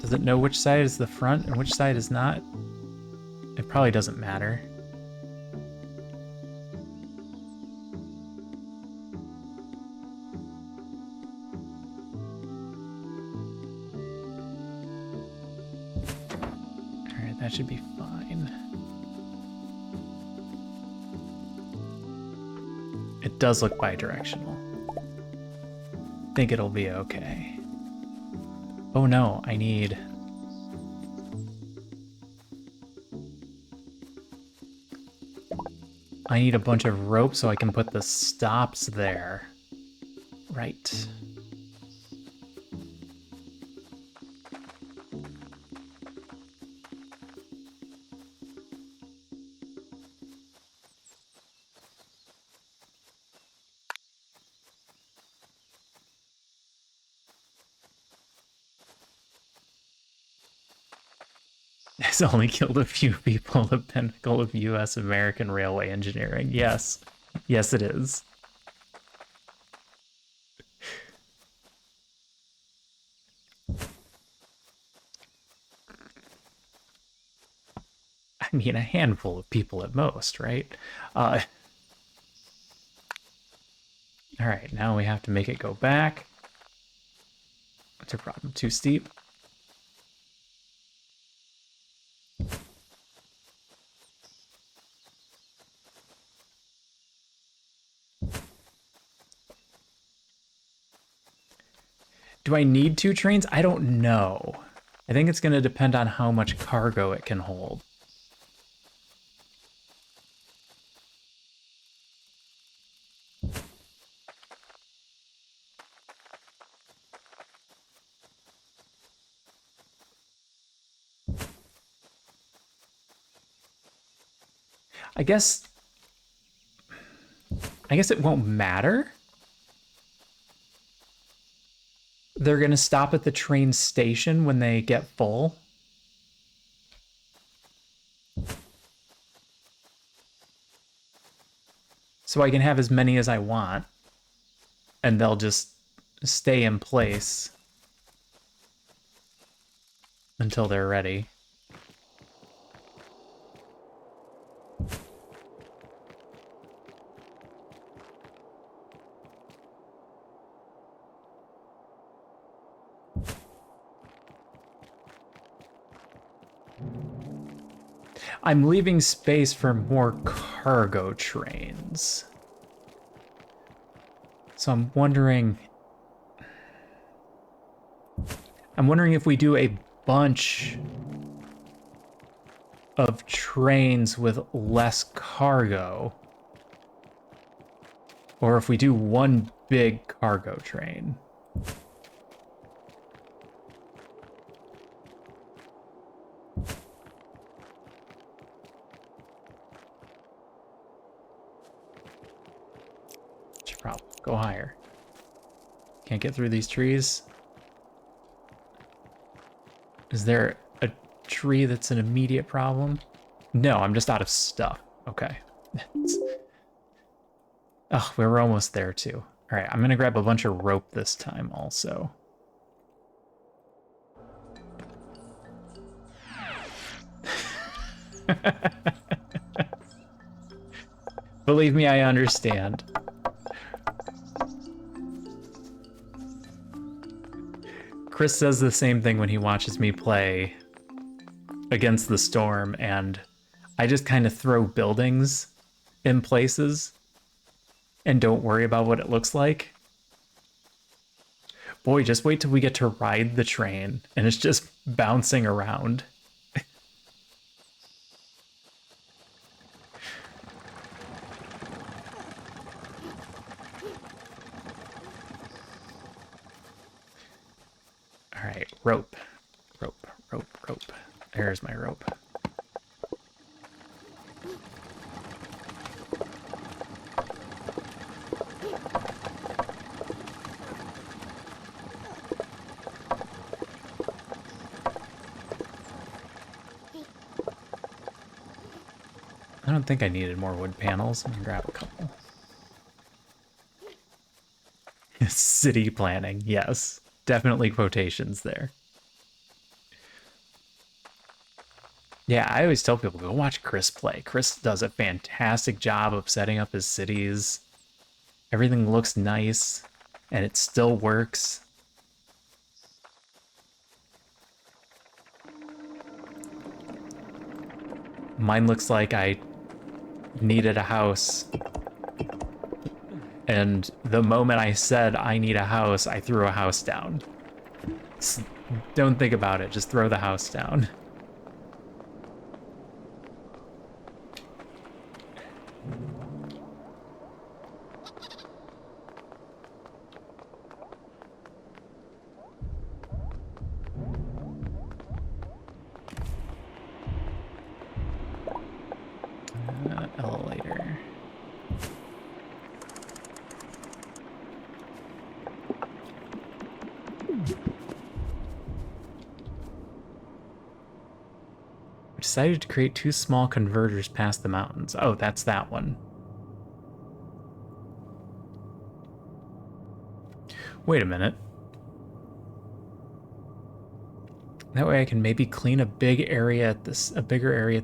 Does it know which side is the front and which side is not? It probably doesn't matter. Alright, that should be fine. It does look bi-directional. Think it'll be okay. Oh no, I need... a bunch of rope so I can put the stops there. Right. It's only killed a few people, the pinnacle of U.S. American railway engineering. Yes. Yes, it is. I mean, a handful of people at most, right? All right, now we have to make it go back. What's your problem? Too steep? Do I need 2 trains? I don't know. I think it's going to depend on how much cargo it can hold. I guess it won't matter. They're going to stop at the train station when they get full. So I can have as many as I want. And they'll just stay in place until they're ready. I'm leaving space for more cargo trains. So I'm wondering if we do a bunch of trains with less cargo, or if we do one big cargo train. Problem. Go higher. Can't get through these trees. Is there a tree that's an immediate problem? No, I'm just out of stuff. Okay. Oh, we were almost there too. All right, I'm gonna grab a bunch of rope this time also. Believe me, I understand. Chris says the same thing when he watches me play Against the Storm, and I just kind of throw buildings in places and don't worry about what it looks like. Boy, just wait till we get to ride the train and it's just bouncing around. Rope. Rope, rope, rope. There's my rope. I don't think I needed more wood panels. I'm gonna grab a couple. City planning, yes. Definitely quotations there. Yeah, I always tell people, go watch Chris play. Chris does a fantastic job of setting up his cities. Everything looks nice, and it still works. Mine looks like I needed a house. And the moment I said I need a house, I threw a house down. Don't think about it, just throw the house down. Elevator. Decided to create 2 small converters past the mountains. Oh, that's that one. Wait a minute. That way I can maybe clean a bigger area at the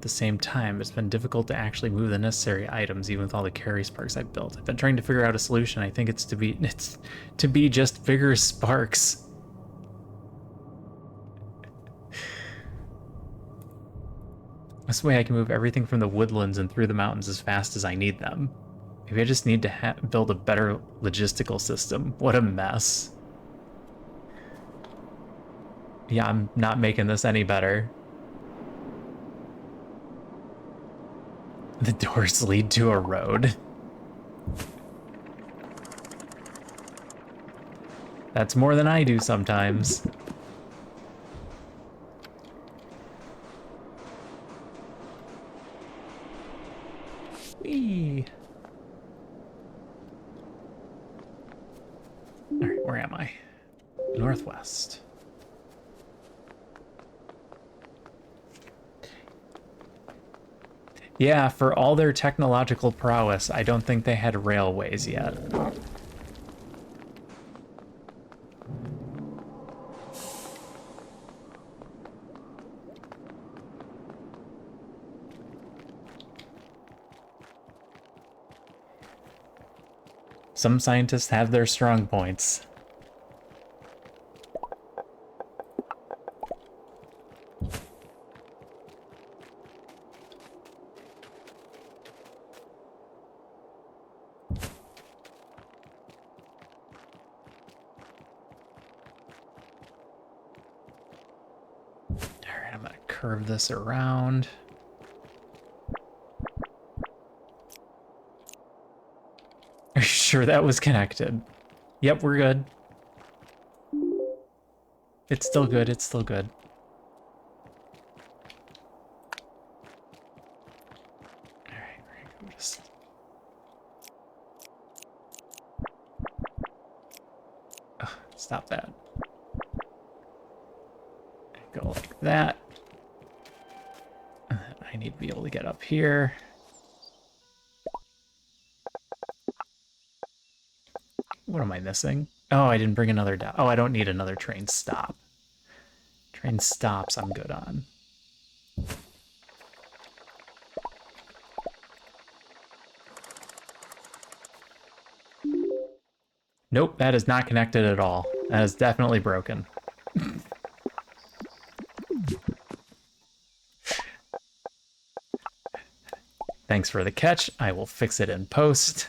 same time. It's been difficult to actually move the necessary items, even with all the carry sparks I built. I've been trying to figure out a solution. I think it's to be just bigger sparks. This way I can move everything from the woodlands and through the mountains as fast as I need them. Maybe I just need to build a better logistical system. What a mess. Yeah, I'm not making this any better. The doors lead to a road. That's more than I do sometimes. Whee! Alright, where am I? Northwest. Yeah, for all their technological prowess, I don't think they had railways yet. Some scientists have their strong points. Alright, I'm gonna curve this around. Are you sure that was connected? Yep, we're good. It's still good, it's still good. Alright, we're gonna just... Ugh, stop that. Go like that. I need to be able to get up here. What am I missing? Oh, I didn't bring another down. Oh, I don't need another train stop. Train stops I'm good on. Nope, that is not connected at all. That is definitely broken. Thanks for the catch. I will fix it in post.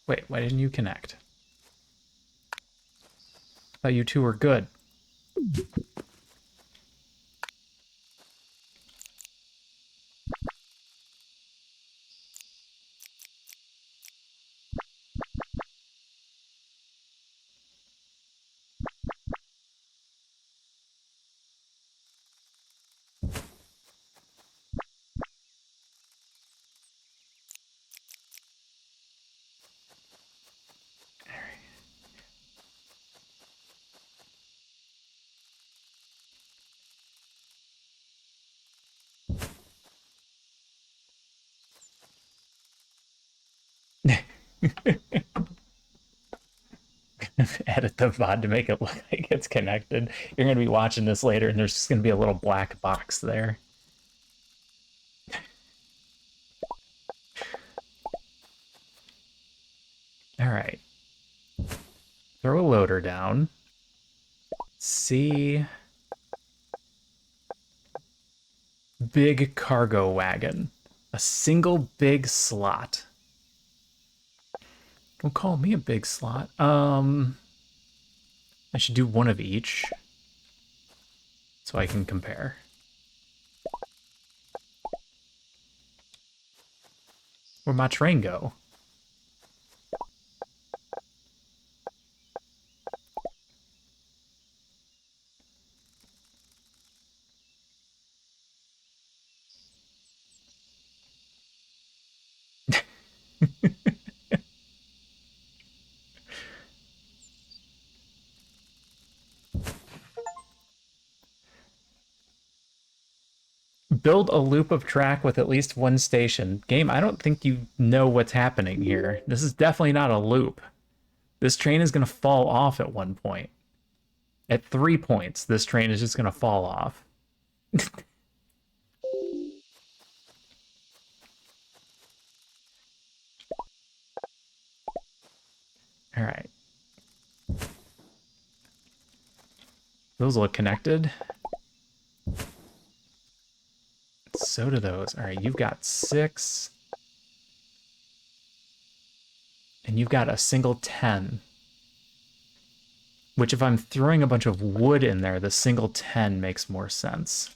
Wait, why didn't you connect? I thought you two were good. Edit the VOD to make it look like it's connected. You're going to be watching this later, and there's just going to be a little black box there. All right. Throw a loader down. See. Big cargo wagon. A single big slot. Don't call me a big slot. I should do one of each so I can compare. Where'd my train go? Build a loop of track with at least one station. Game, I don't think you know what's happening here. This is definitely not a loop. This train is going to fall off at one point. At 3 points, this train is just going to fall off. All right. Those look connected. So do those. All right, you've got 6. And you've got a single 10. Which, if I'm throwing a bunch of wood in there, the single 10 makes more sense.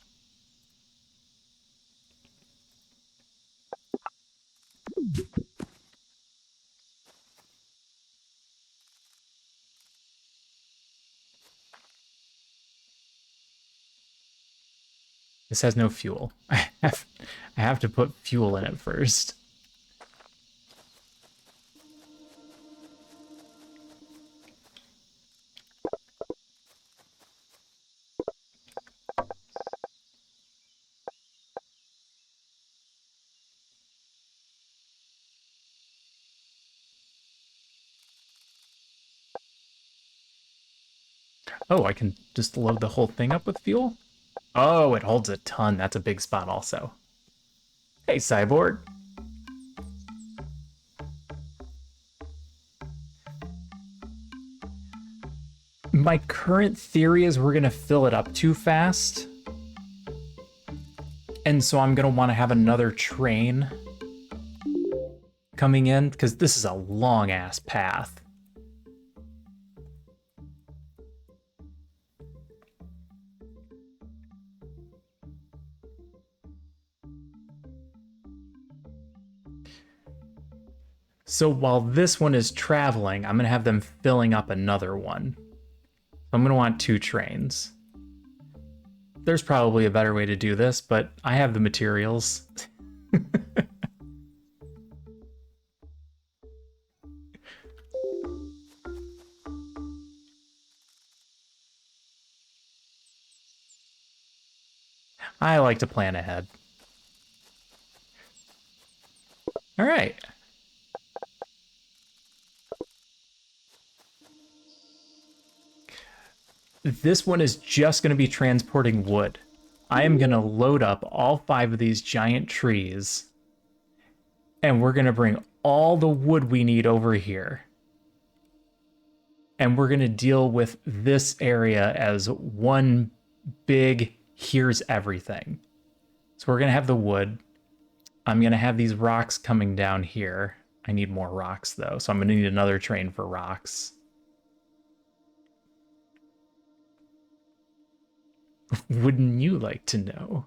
This has no fuel. I have to put fuel in it first. Oh, I can just load the whole thing up with fuel? Oh, it holds a ton. That's a big spot also. Hey, Cyborg. My current theory is we're going to fill it up too fast. And so I'm going to want to have another train coming in, because this is a long-ass path. So while this one is traveling, I'm going to have them filling up another one. I'm going to want 2 trains. There's probably a better way to do this, but I have the materials. I like to plan ahead. All right. This one is just going to be transporting wood. I am going to load up all 5 of these giant trees, and we're going to bring all the wood we need over here. And we're going to deal with this area as one big, here's everything. So we're going to have the wood. I'm going to have these rocks coming down here. I need more rocks, though, so I'm going to need another train for rocks. Wouldn't you like to know?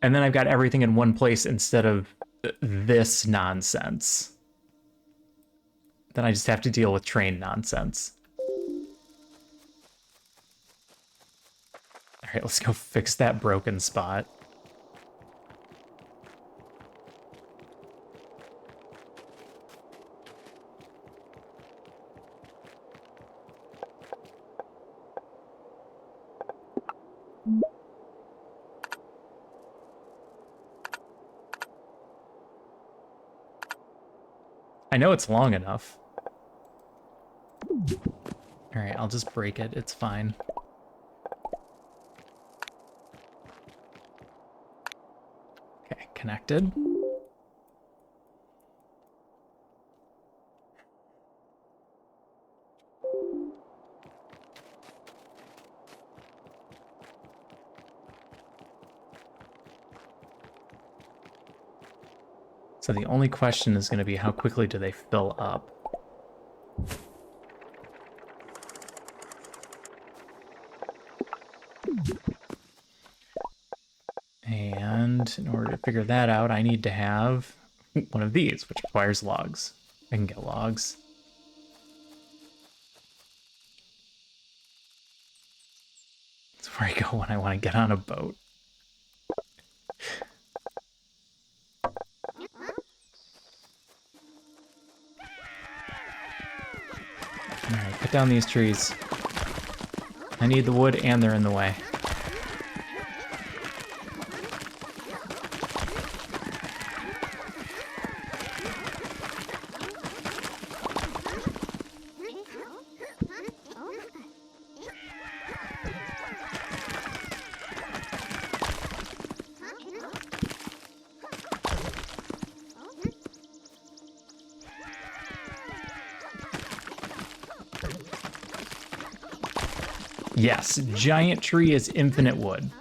And then I've got everything in one place instead of this nonsense. Then I just have to deal with train nonsense. All right, let's go fix that broken spot. I know it's long enough. All right, I'll just break it. It's fine. Okay, connected. So the only question is going to be how quickly do they fill up? And in order to figure that out, I need to have one of these, which requires logs. I can get logs. That's where I go when I want to get on a boat. Alright, cut down these trees. I need the wood and they're in the way. Yes, giant tree is infinite wood.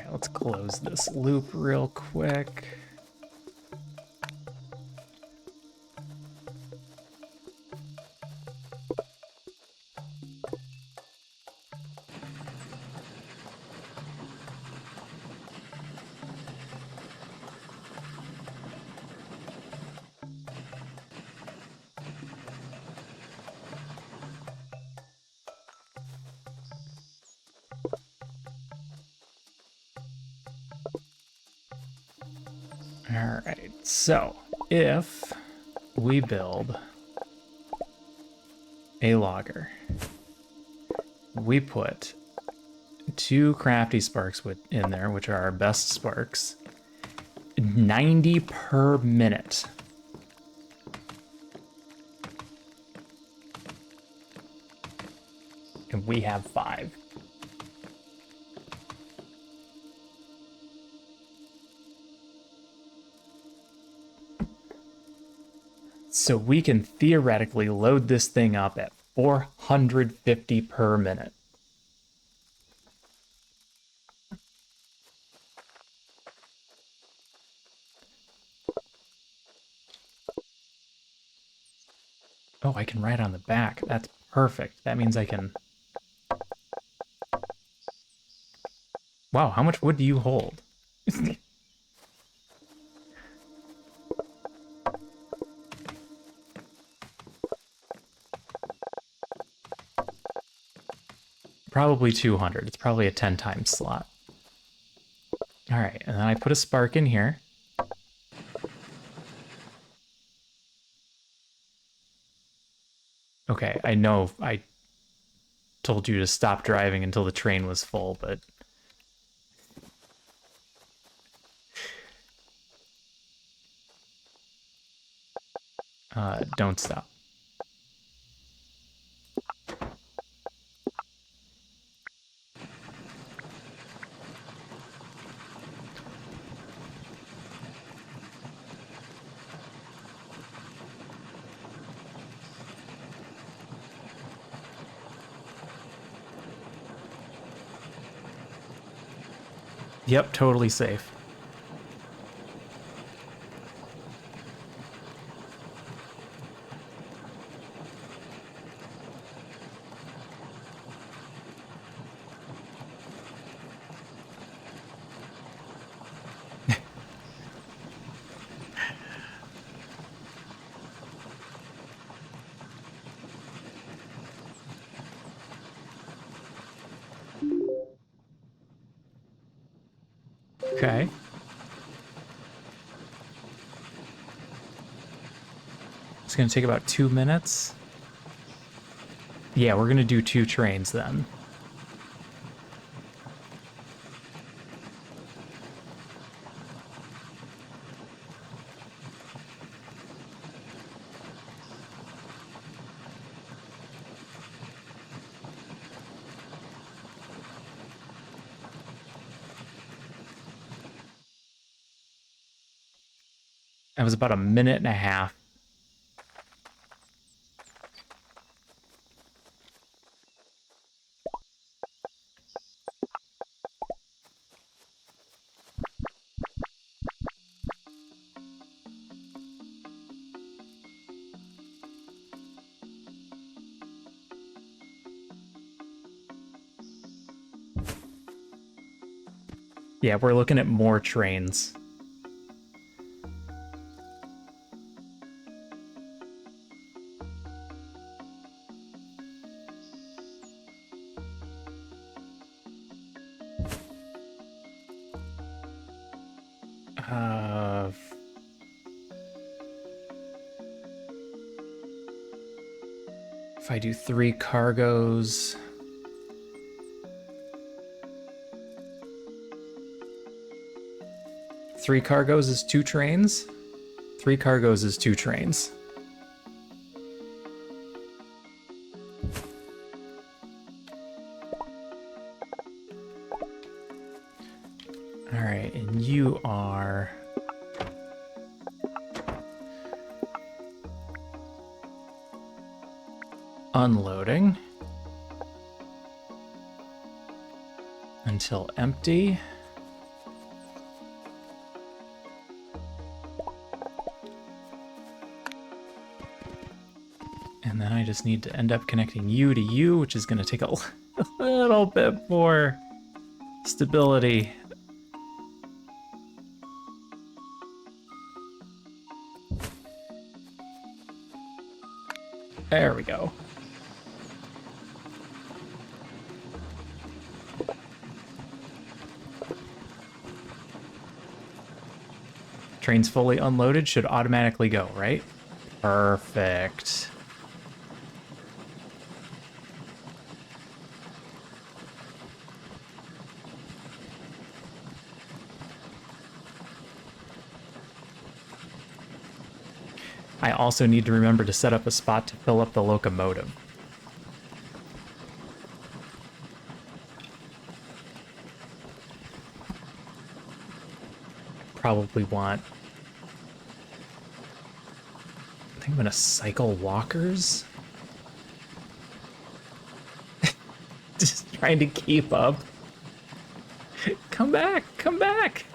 Let's close this loop real quick. All right, so if we build a logger, we put 2 crafty sparks in there, which are our best sparks, 90 per minute. And we have 5. So we can theoretically load this thing up at 450 per minute. Oh, I can write on the back. That's perfect. That means I can... Wow, how much wood do you hold? Probably 200. It's probably a 10 times slot. All right, and then I put a spark in here. Okay, I know I told you to stop driving until the train was full, but... Don't stop. Yep, totally safe. Okay. It's gonna take about 2 minutes. Yeah, we're gonna do 2 trains then. That was about a minute and a half. Yeah, we're looking at more trains. Uh, if I do 3 cargos... 3 cargos is 2 trains? 3 cargos is 2 trains. Alright, and you are... unloading. Until empty. And then I just need to end up connecting you to you, which is going to take a little bit more stability. There we go. Train's fully unloaded, should automatically go, right? Perfect. I also need to remember to set up a spot to fill up the locomotive. Probably want... I think I'm gonna cycle walkers. Just trying to keep up. Come back, come back.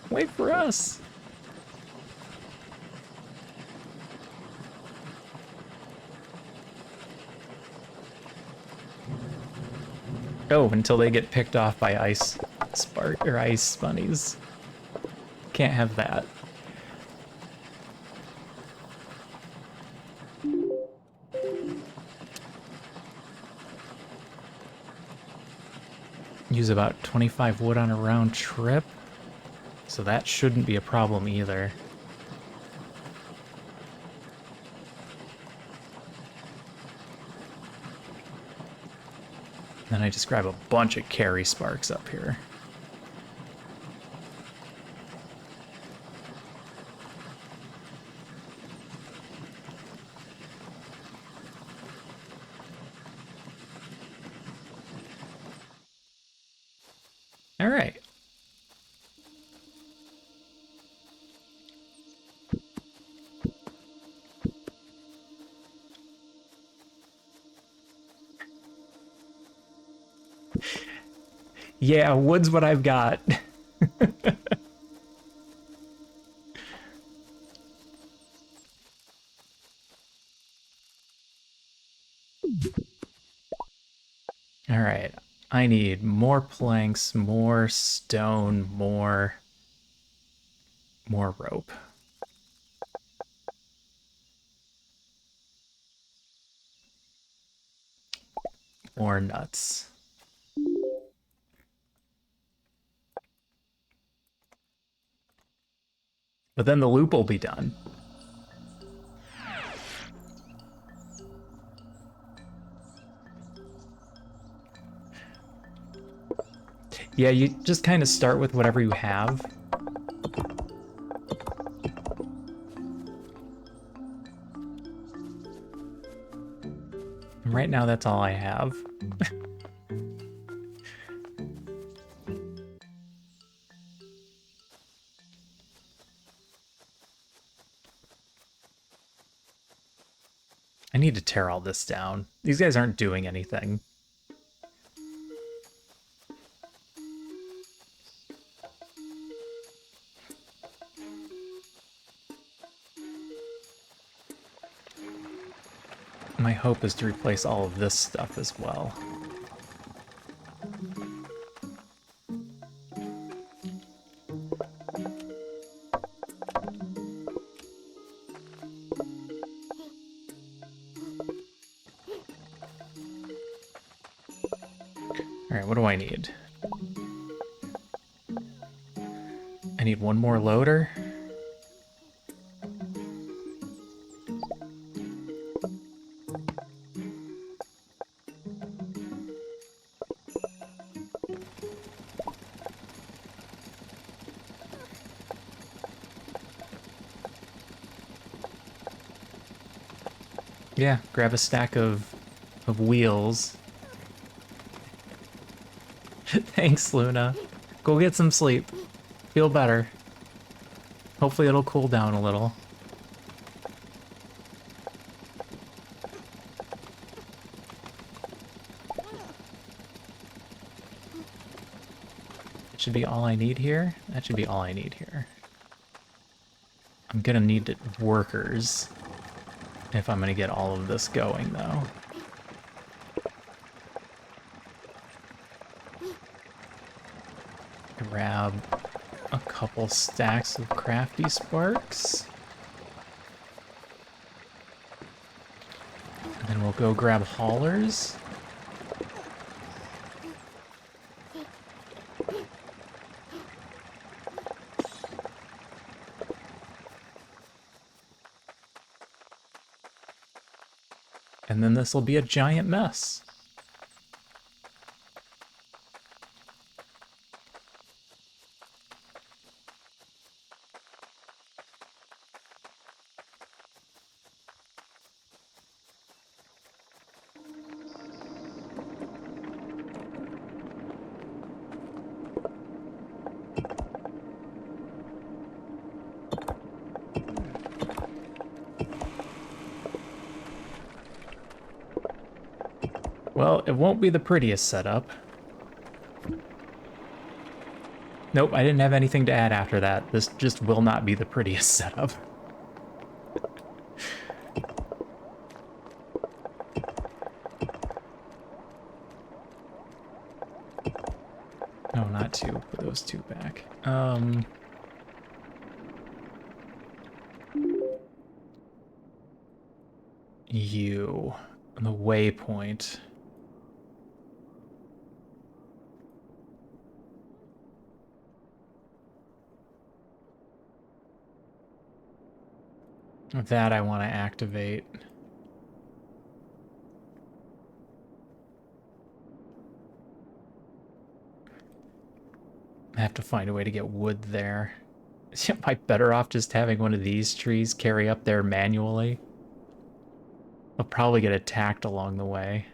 Wait for us. Oh, until they get picked off by ice spark or ice bunnies. Can't have that. Use about 25 wood on a round trip, so that shouldn't be a problem either. Then I just grab a bunch of carry sparks up here. All right. Yeah, wood's what I've got. All right. I need more planks, more stone, more rope. More nuts. But then the loop will be done. Yeah, you just kind of start with whatever you have. And right now, that's all I have. I need to tear all this down. These guys aren't doing anything. My hope is to replace all of this stuff as well. All right, what do I need? I need one more loader. Yeah, grab a stack of wheels. Thanks, Luna. Go get some sleep. Feel better. Hopefully it'll cool down a little. That should be all I need here. That should be all I need here. I'm gonna need workers if I'm gonna get all of this going, though. Grab a couple stacks of crafty sparks. And then we'll go grab haulers. And then this will be a giant mess. Well, it won't be the prettiest setup. Nope, I didn't have anything to add after that. This just will not be the prettiest setup. No, not two. Put those two back. You. On the waypoint. That I want to activate. I have to find a way to get wood there. Am I better off just having one of these trees carry up there manually? I'll probably get attacked along the way.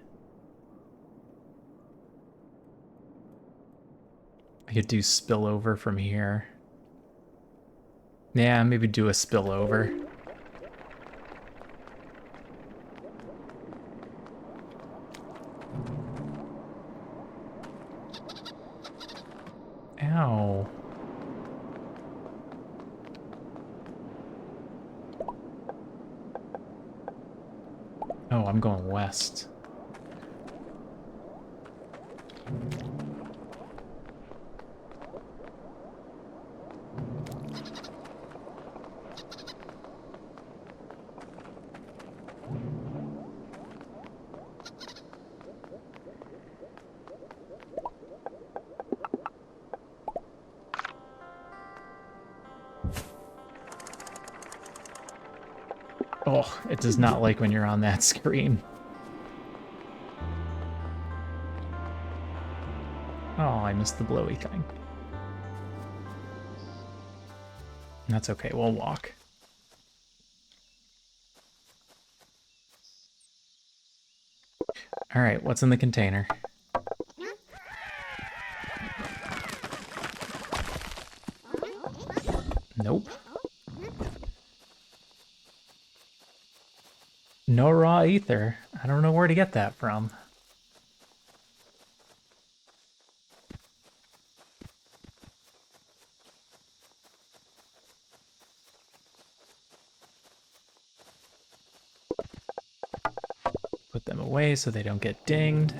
I could do spillover from here. Yeah, maybe do a spillover. Ow. Oh, I'm going west. Oh, it does not like when you're on that screen. Oh, I missed the blowy thing. That's okay, we'll walk. All right, what's in the container? Nope. No raw ether. I don't know where to get that from. Put them away so they don't get dinged.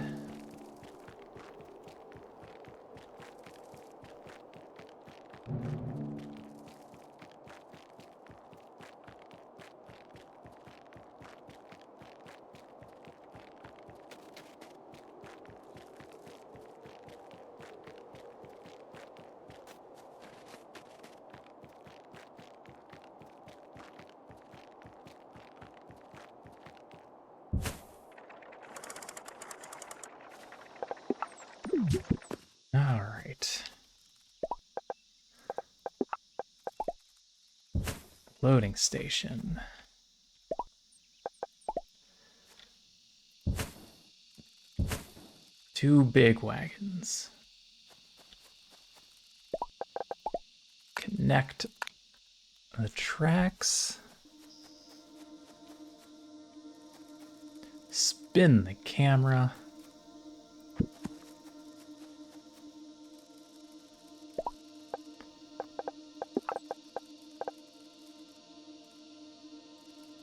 All right. Loading station. Two big wagons. Connect the tracks. Spin the camera.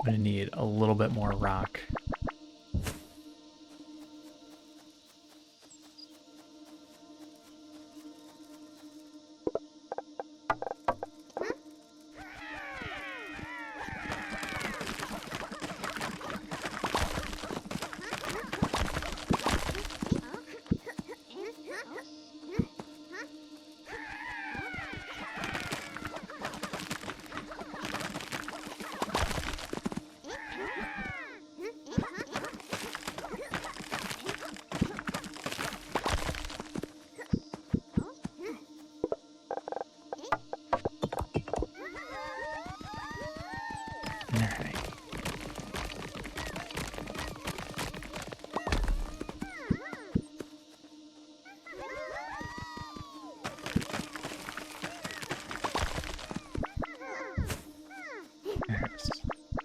I'm gonna need a little bit more rock.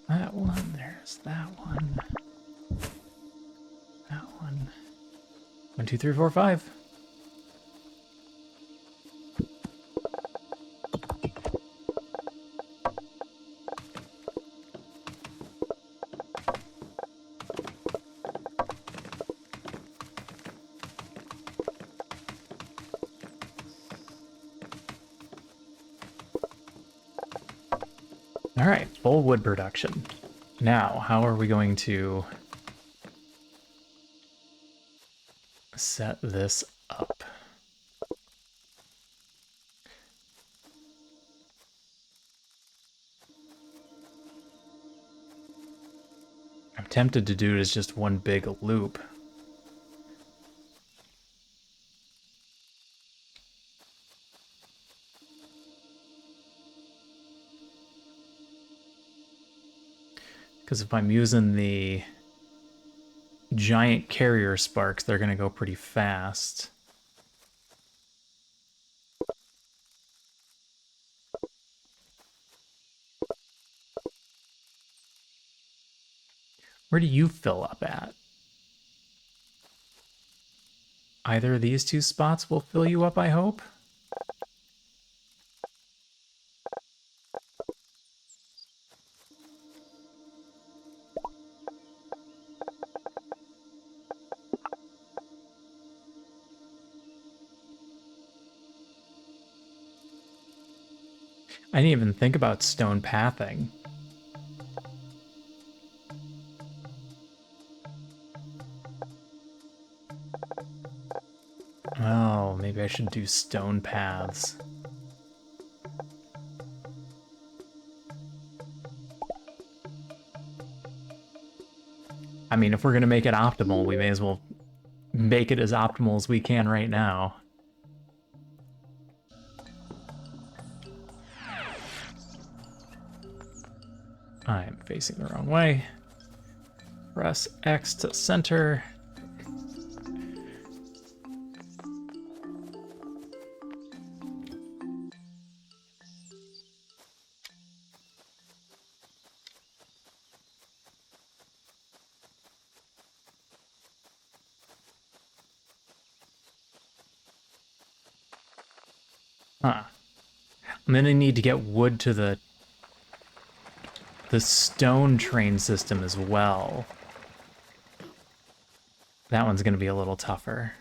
That one, there's that one. That one. 1, 2, 3, 4, 5. All right, full wood production. Now, how are we going to set this up? I'm tempted to do it as just one big loop. Because if I'm using the giant carrier sparks, they're going to go pretty fast. Where do you fill up at? Either of these two spots will fill you up, I hope. I didn't even think about stone pathing. Oh, maybe I should do stone paths. I mean, if we're going to make it optimal, we may as well make it as optimal as we can right now. I'm facing the wrong way. Press X to center. Huh. I'm gonna need to get wood to the stone train system as well. That one's gonna be a little tougher.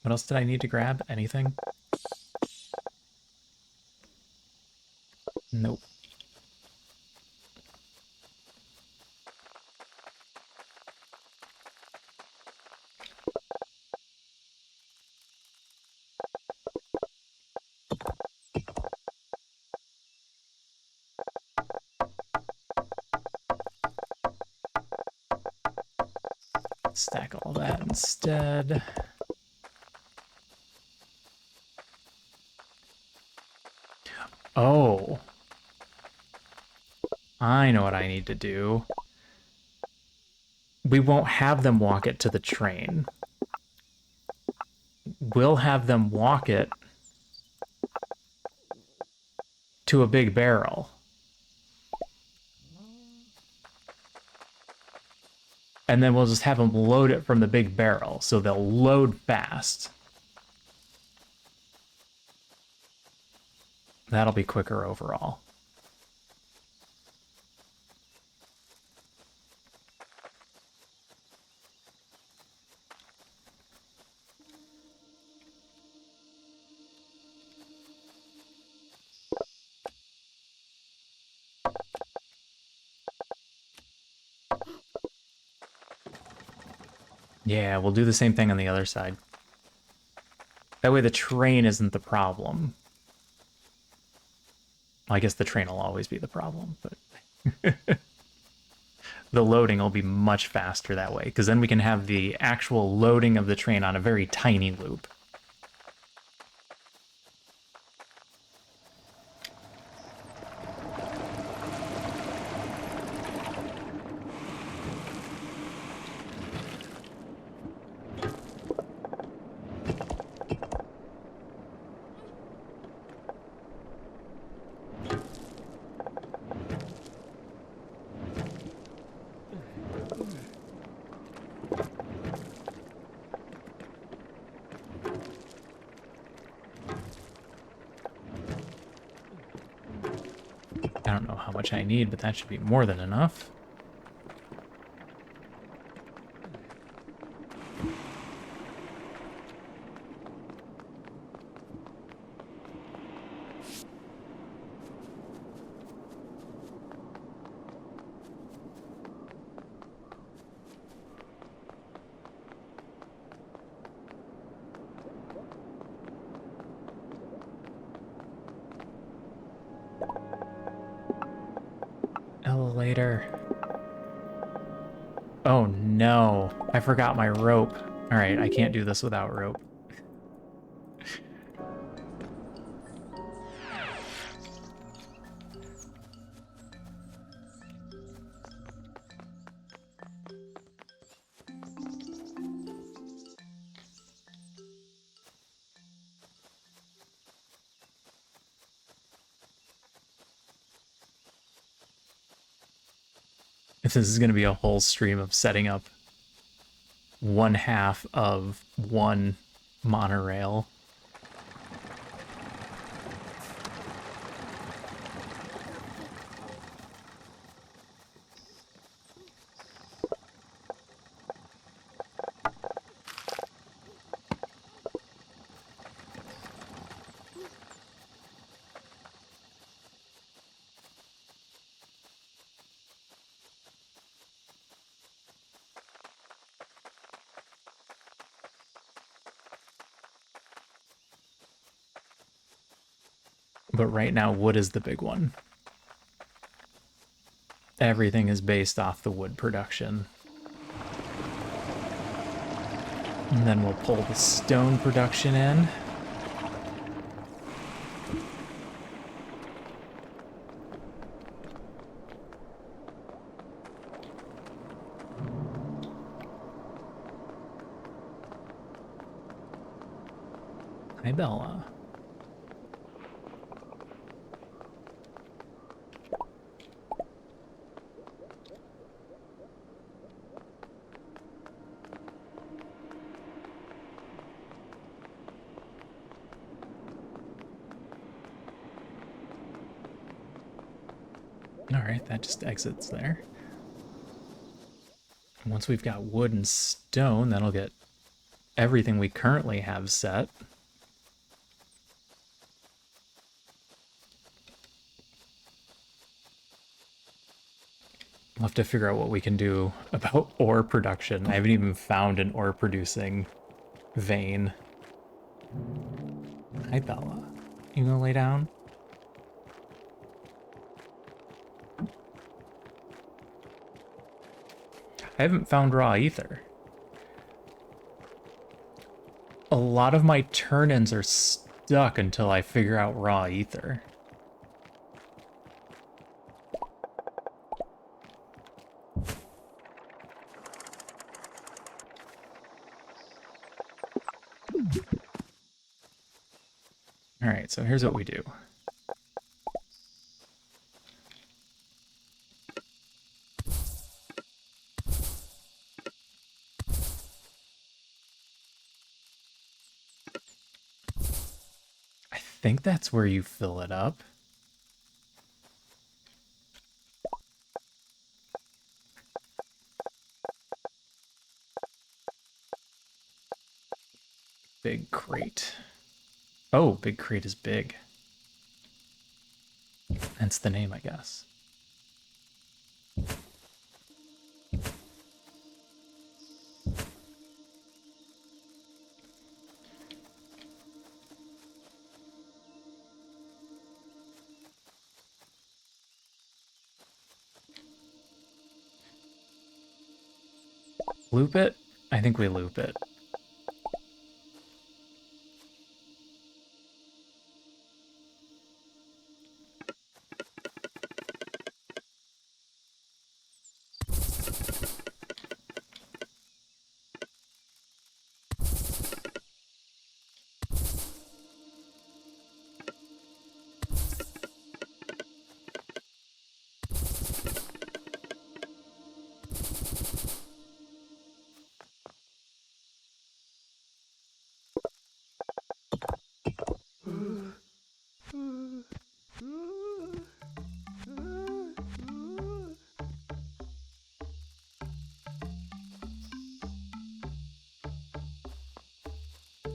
What else did I need to grab? Anything? Nope. Stack all that instead. Oh. I know what I need to do. We won't have them walk it to the train. We'll have them walk it to a big barrel. And then we'll just have them load it from the big barrel, so they'll load fast. That'll be quicker overall. Yeah, we'll do the same thing on the other side. That way the train isn't the problem. Well, I guess the train will always be the problem, but the loading will be much faster that way, because then we can have the actual loading of the train on a very tiny loop. I don't know how much I need, but that should be more than enough. Elevator. Oh no, I forgot my rope. All right, I can't do this without rope. if this is going to be a whole stream of setting up one half of one monorail. But right now, wood is the big one. Everything is based off the wood production. And then we'll pull the stone production in. Hi, Bella. Alright, that just exits there. Once we've got wood and stone, that'll get everything we currently have set. We'll have to figure out what we can do about ore production. I haven't even found an ore producing vein. Hi, Bella. You gonna lay down? I haven't found raw ether. A lot of my turn-ins are stuck until I figure out raw ether. Alright, so here's what we do. I think that's where you fill it up. Big crate. Oh, big crate is big. Hence the name, I guess. Loop it? I think we loop it.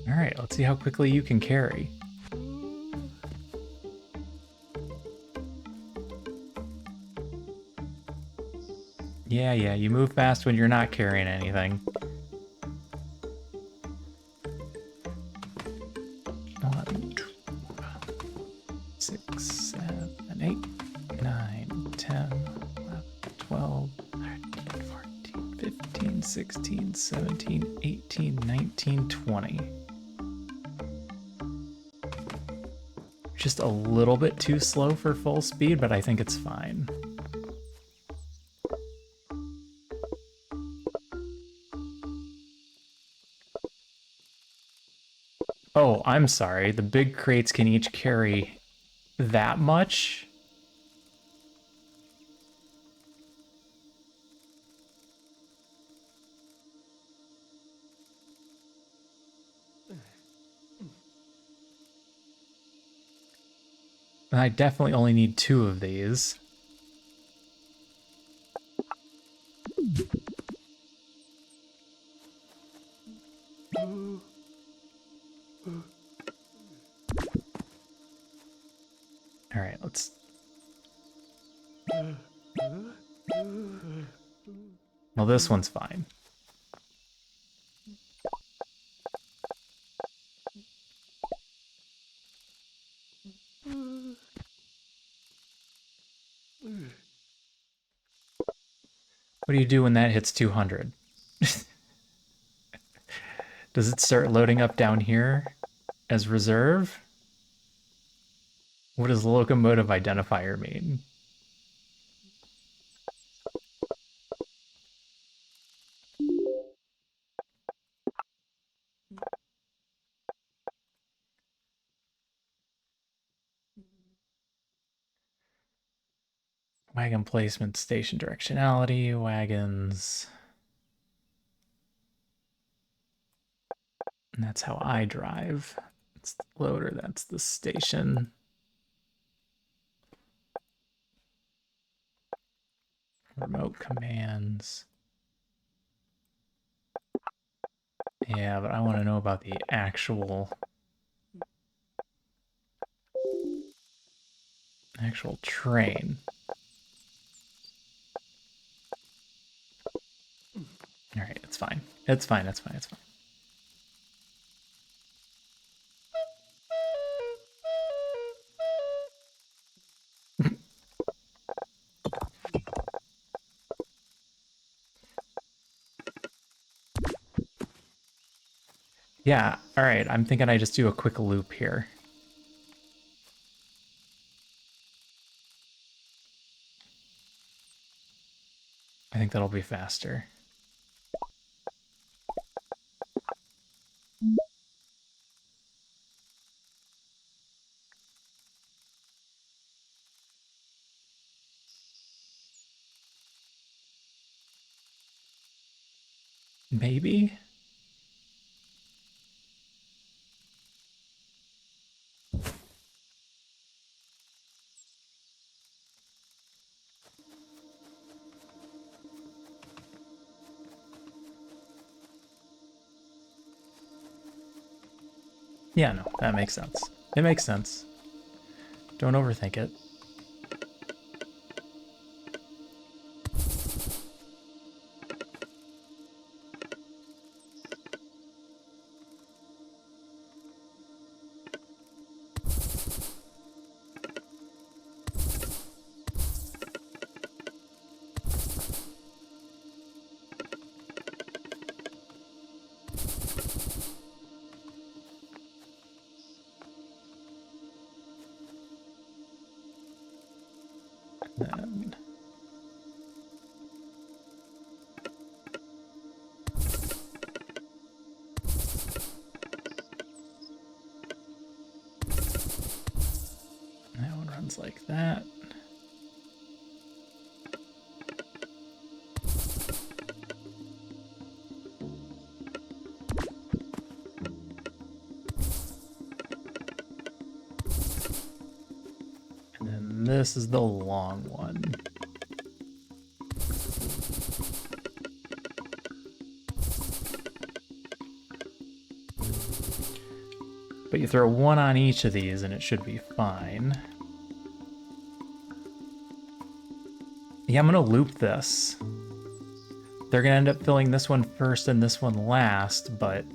Alright, let's see how quickly you can carry. Yeah, you move fast when you're not carrying anything. 1, 2, 6, 7, 8, 9, 10, 11, 12, 13, 14, 15, 16, 17, 18, 19, 20. Just a little bit too slow for full speed, but I think it's fine. Oh, I'm sorry. The big crates can each carry that much? I definitely only need 2 of these. All right, let's... Well, this one's fine. What do you do when that hits 200? Does it start loading up down here as reserve? What does the locomotive identifier mean? Wagon placement, station directionality, wagons. And that's how I drive. It's the loader, that's the station. Remote commands. Yeah, but I want to know about the actual train. All right, it's fine. It's fine. It's fine. It's fine. Yeah, all right. I'm thinking I just do a quick loop here. I think that'll be faster. Maybe? Yeah, no, that makes sense. It makes sense. Don't overthink it. Then... that one runs like that. And then this is the long one. But you throw one on each of these and it should be fine. Yeah, I'm gonna loop this. They're gonna end up filling this one first and this one last, but...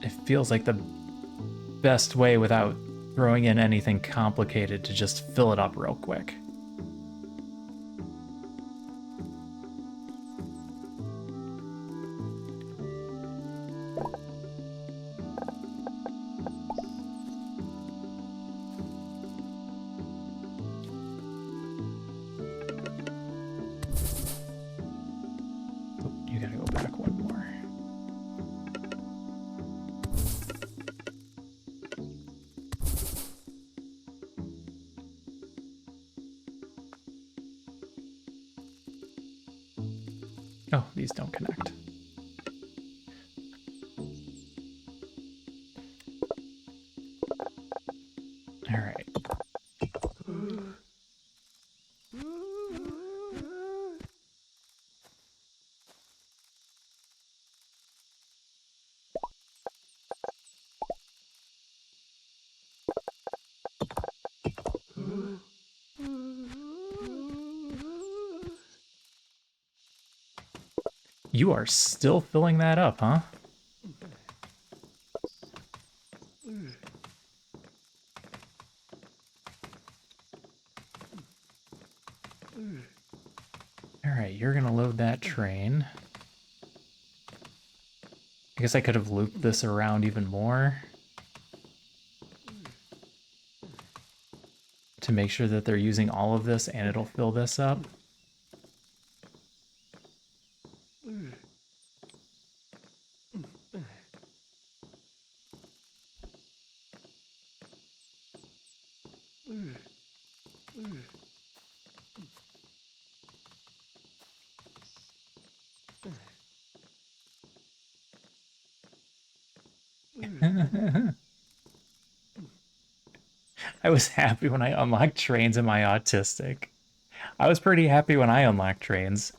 it feels like the best way without throwing in anything complicated to just fill it up real quick. You gotta go back one more. Oh, these don't connect. All right. You are still filling that up, huh? All right, you're gonna load that train. I guess I could have looped this around even more to make sure that they're using all of this and it'll fill this up. I was happy when I unlocked trains. Am I autistic? I was pretty happy when I unlocked trains.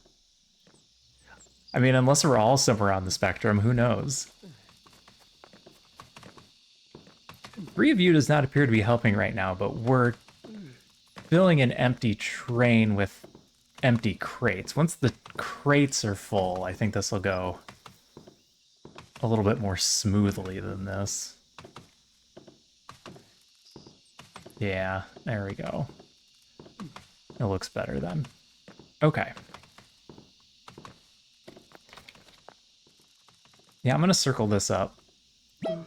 I mean, unless we're all somewhere on the spectrum, who knows? 3 of you does not appear to be helping right now, but we're filling an empty train with empty crates. Once the crates are full, I think this will go a little bit more smoothly than this. Yeah, there we go. It looks better then. Okay. Yeah, I'm gonna circle this up. I'm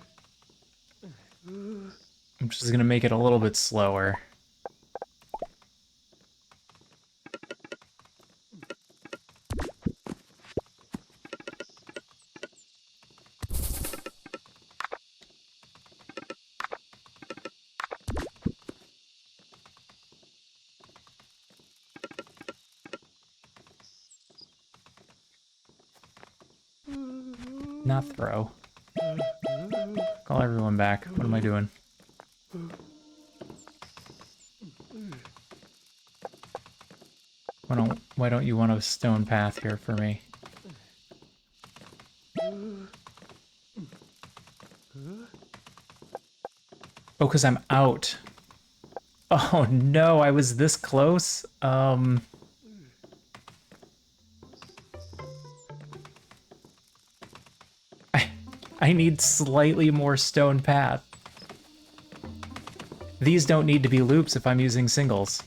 just gonna make it a little bit slower. Not throw. Call everyone back. What am I doing? Why don't you want a stone path here for me? Oh, because I'm out. Oh no, I was this close. I need slightly more stone path. These don't need to be loops if I'm using singles.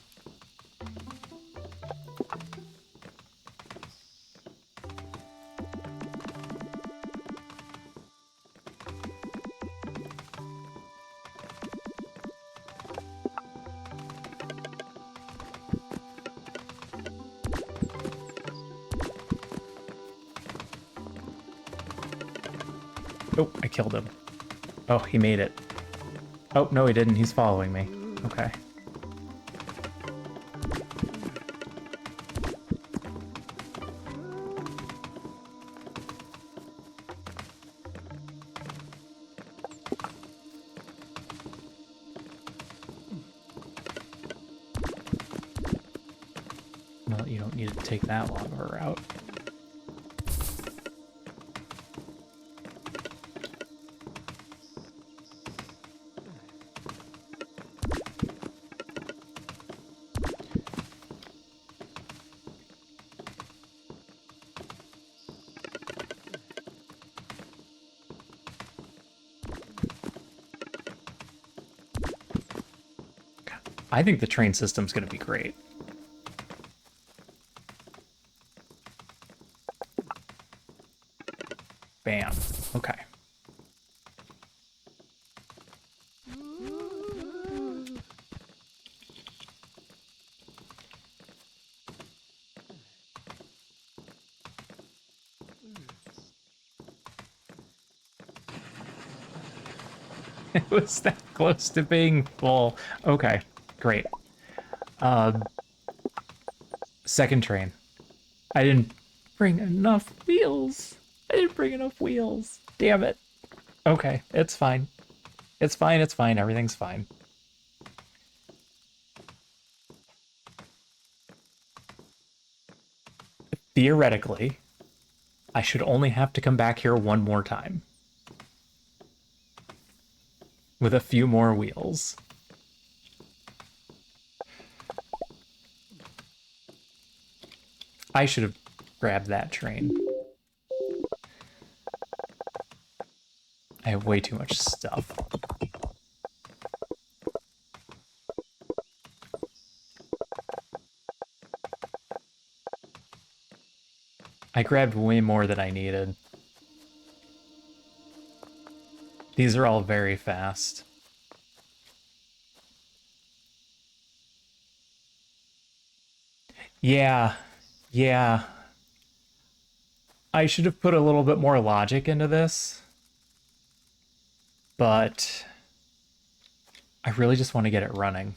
Oh, I killed him. Oh, he made it. Oh, no, he didn't. He's following me. Okay. Well, you don't need to take that long of a route. I think the train system's going to be great. Bam. Okay. It was that close to being full. Okay, great. Second train. I didn't bring enough wheels. I didn't bring enough wheels. Damn it. Okay, it's fine. It's fine, it's fine. Everything's fine. Theoretically, I should only have to come back here one more time. With a few more wheels. I should have grabbed that train. I have way too much stuff. I grabbed way more than I needed. These are all very fast. Yeah, yeah. I should have put a little bit more logic into this, but I really just want to get it running.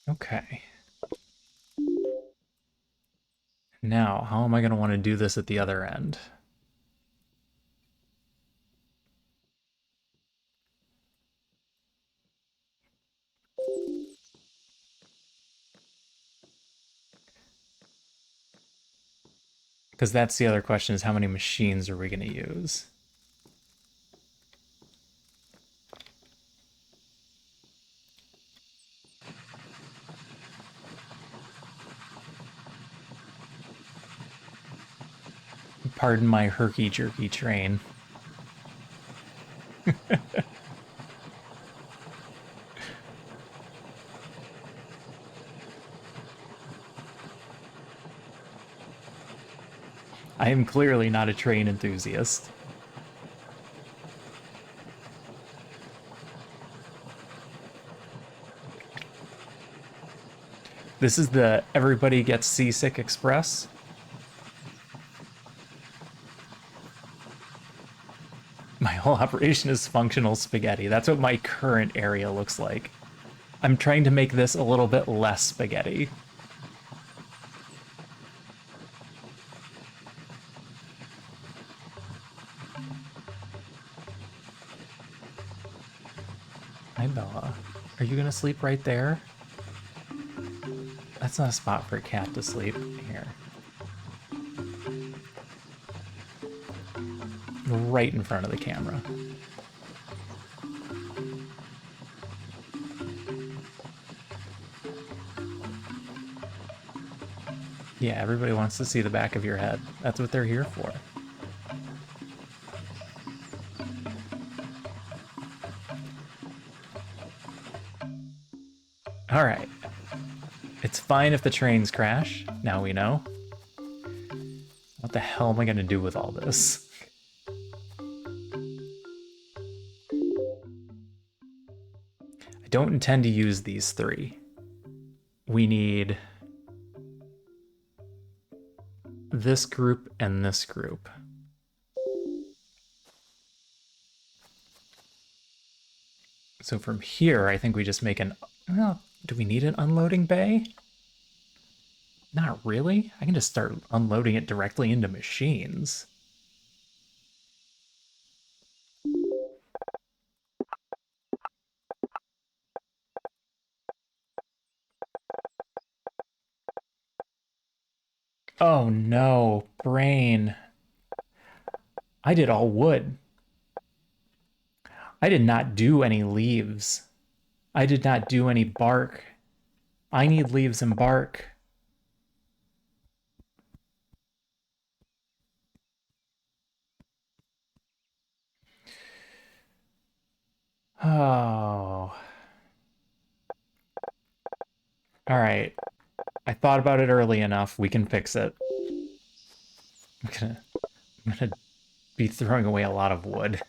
Okay. Now, how am I going to want to do this at the other end? Because that's the other question, is how many machines are we going to use? Pardon my herky-jerky train. I am clearly not a train enthusiast. This is the Everybody Gets Seasick Express. My whole operation is functional spaghetti. That's what my current area looks like. I'm trying to make this a little bit less spaghetti. Hi, Bella. Are you gonna sleep right there? That's not a spot for a cat to sleep. Here. Right in front of the camera. Yeah, everybody wants to see the back of your head. That's what they're here for. All right. It's fine if the trains crash. Now we know. What the hell am I going to do with all this? I don't intend to use these three. We need this group and this group. So from here, I think we just make an... Well, do we need an unloading bay? Not really. I can just start unloading it directly into machines. Oh no, brain. I did all wood. I did not do any leaves. I did not do any bark. I need leaves and bark. Oh. All right. I thought about it early enough. We can fix it. I'm gonna be throwing away a lot of wood.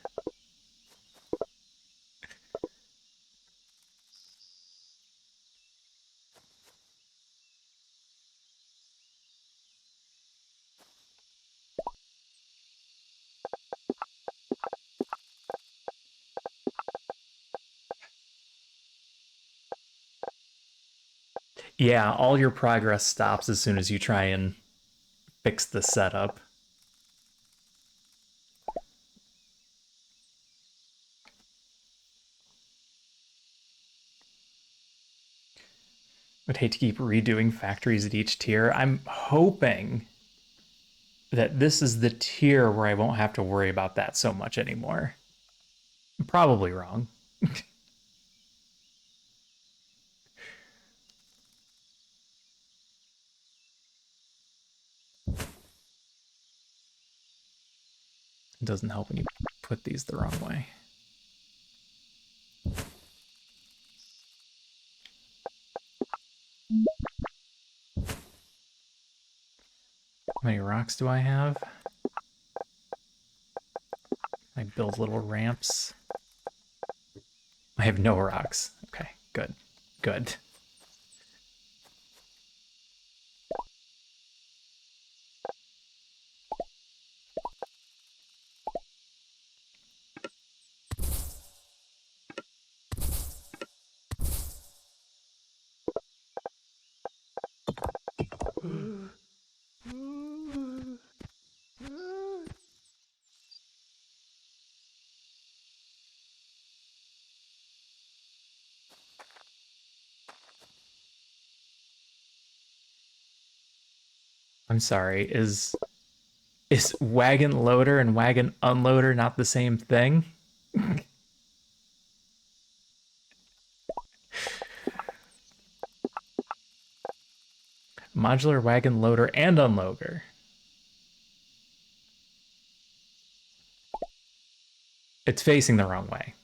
Yeah, all your progress stops as soon as you try and fix the setup. I'd hate to keep redoing factories at each tier. I'm hoping that this is the tier where I won't have to worry about that so much anymore. I'm probably wrong. It doesn't help when you put these the wrong way. How many rocks do I have? I build little ramps. I have no rocks. Okay, good. Good. I'm sorry. Is wagon loader and wagon unloader not the same thing? Modular wagon loader and unloader. It's facing the wrong way.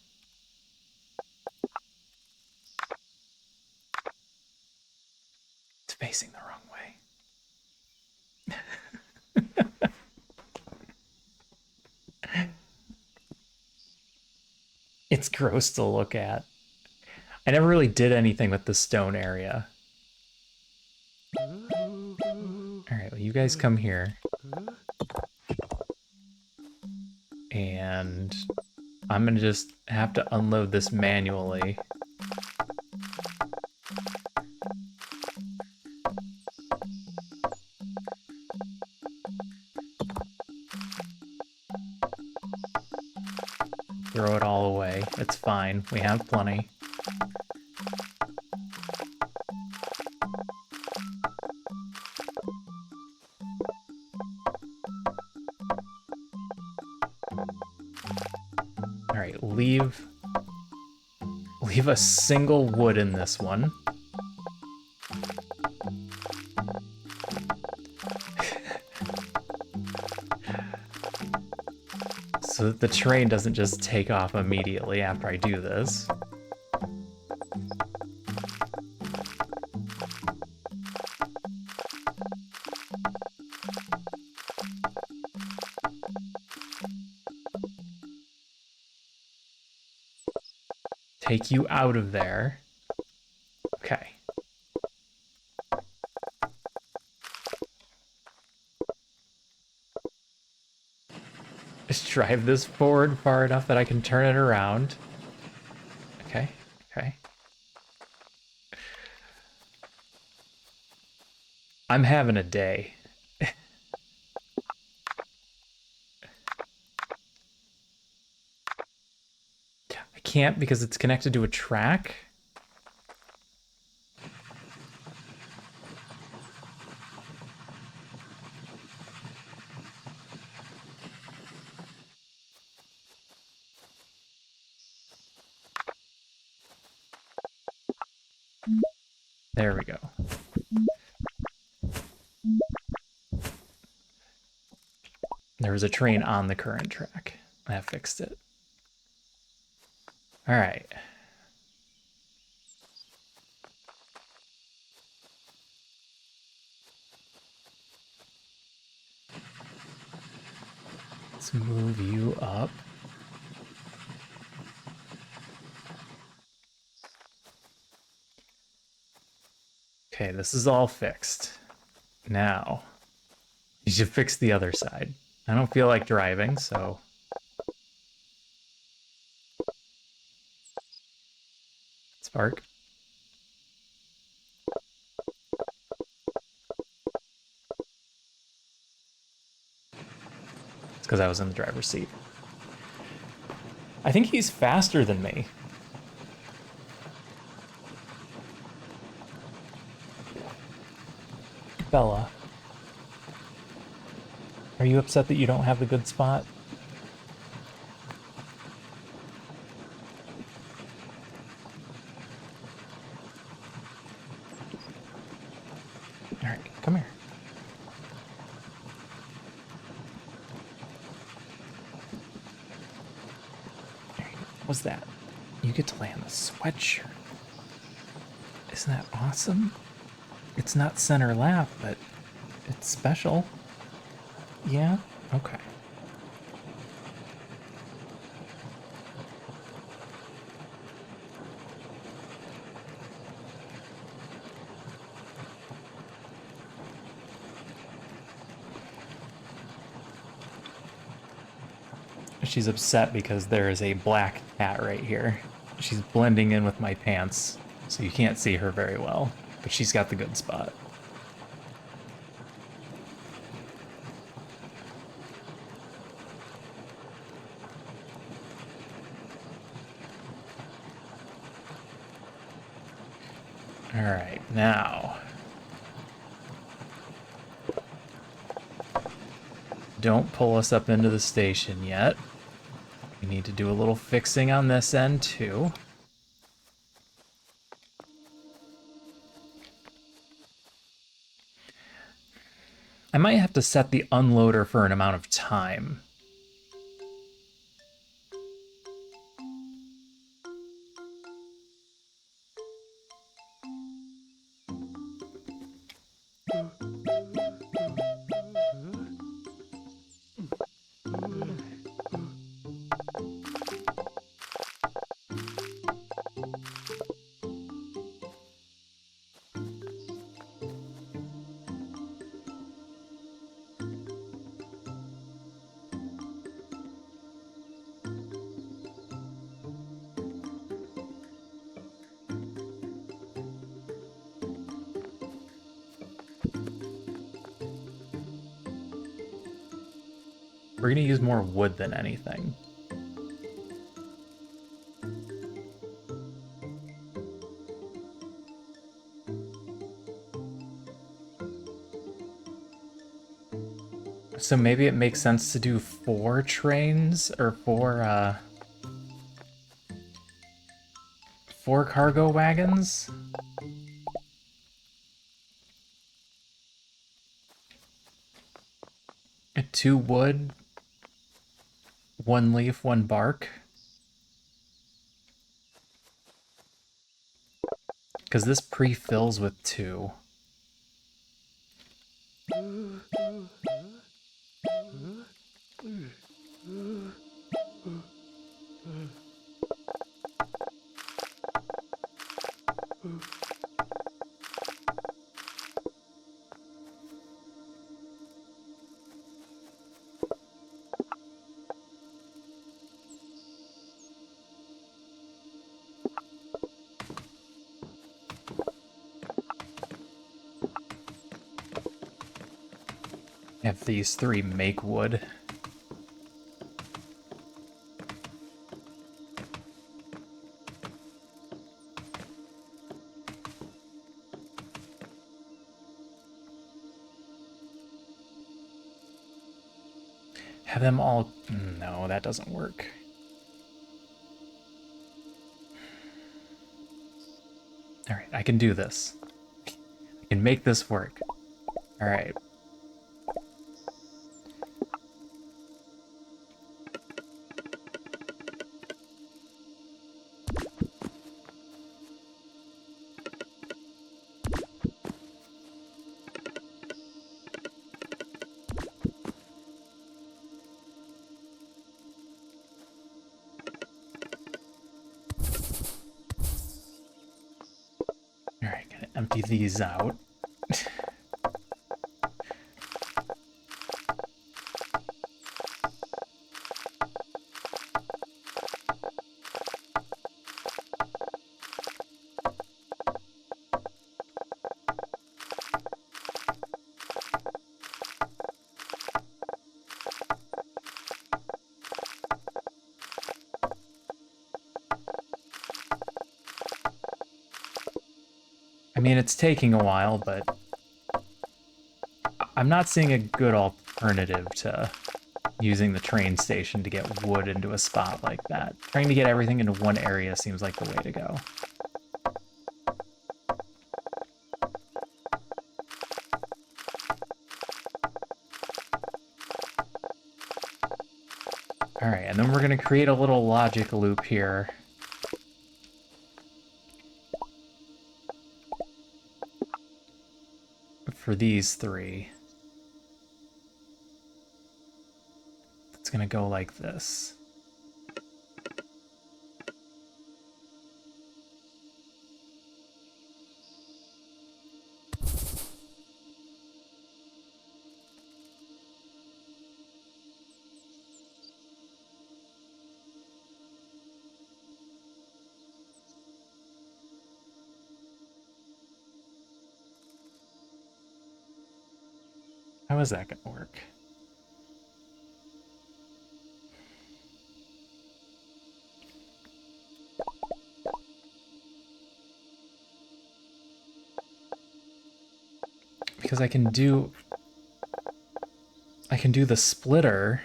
It's facing the wrong way. It's gross to look at. I never really did anything with the stone area. Alright, well, you guys come here. And I'm gonna just have to unload this manually. Throw it all away. It's fine. We have plenty. Alright, leave a single wood in this one. So that the train doesn't just take off immediately after I do this. Take you out of there. Okay. Just drive this forward far enough that I can turn it around. Okay, okay. I'm having a day. I can't because it's connected to a track. There we go. There was a train on the current track. That fixed it. All right. Let's move you up. Okay, this is all fixed. Now, you should fix the other side. I don't feel like driving, so... Spark. because I was in the driver's seat. I think he's faster than me. Bella, are you upset that you don't have the good spot? All right, come here. What's that? You get to lay on the sweatshirt. Isn't that awesome? It's not center lap, but it's special. Yeah? Okay. She's upset because there is a black cat right here. She's blending in with my pants, so you can't see her very well, but she's got the good spot. All right, now. Don't pull us up into the station yet. We need to do a little fixing on this end too. I might have to set the unloader for an amount of time. We're gonna use more wood than anything. So maybe it makes sense to do 4 trains or 4 cargo wagons. And 2 wood, 1 leaf, 1 bark. Because this pre-fills with 2. Have these 3 make wood. Have them all... No, that doesn't work. Alright, I can do this. I can make this work. Alright. Alright, gonna empty these out. I mean, it's taking a while, but I'm not seeing a good alternative to using the train station to get wood into a spot like that. Trying to get everything into one area seems like the way to go. All right, and then we're gonna create a little logic loop here. For these three. It's gonna go like this. How is that gonna work? Because I can do the splitter.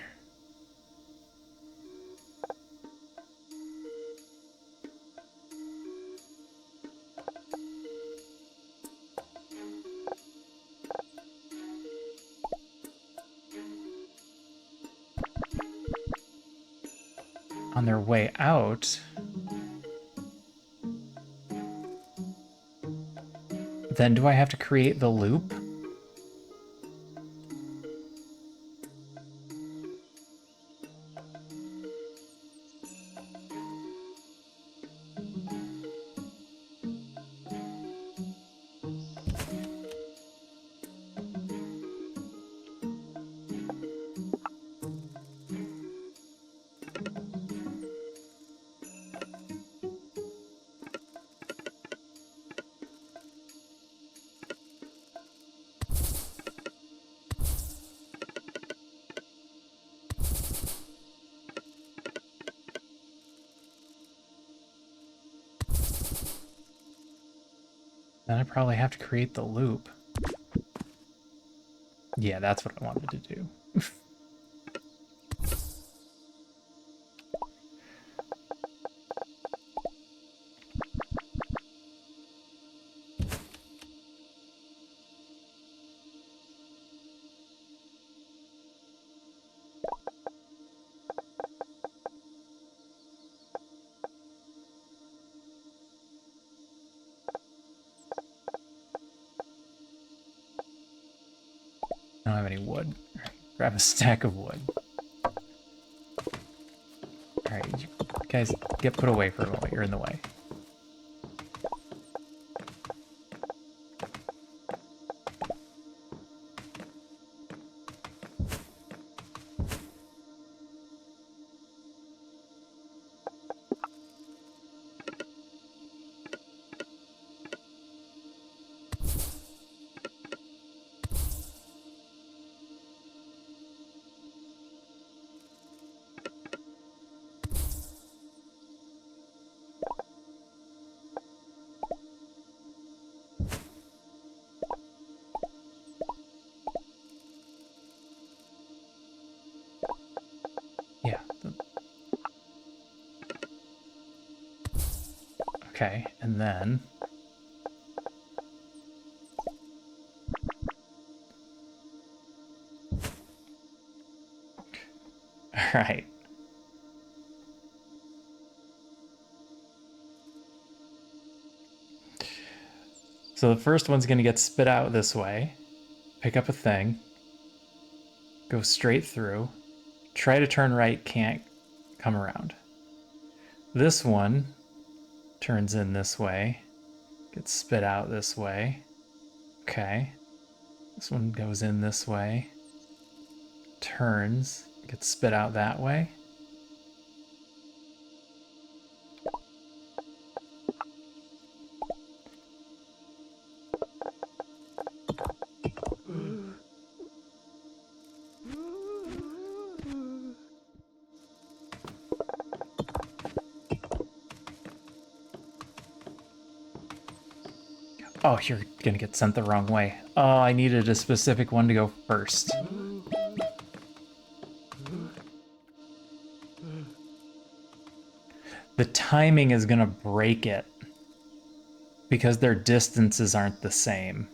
On their way out. Then do I have to create the loop? Then I probably have to create the loop. Yeah, that's what I wanted to do. I don't have any wood. All right, grab a stack of wood. Alright, you guys get put away for a moment. You're in the way. Yeah. Okay, and then... Alright. So the first one's going to get spit out this way. Pick up a thing. Go straight through. Try to turn right, can't come around. This one turns in this way. Gets spit out this way. Okay. This one goes in this way. Turns. Gets spit out that way. Oh, you're gonna get sent the wrong way. Oh, I needed a specific one to go first. The timing is gonna break it because their distances aren't the same.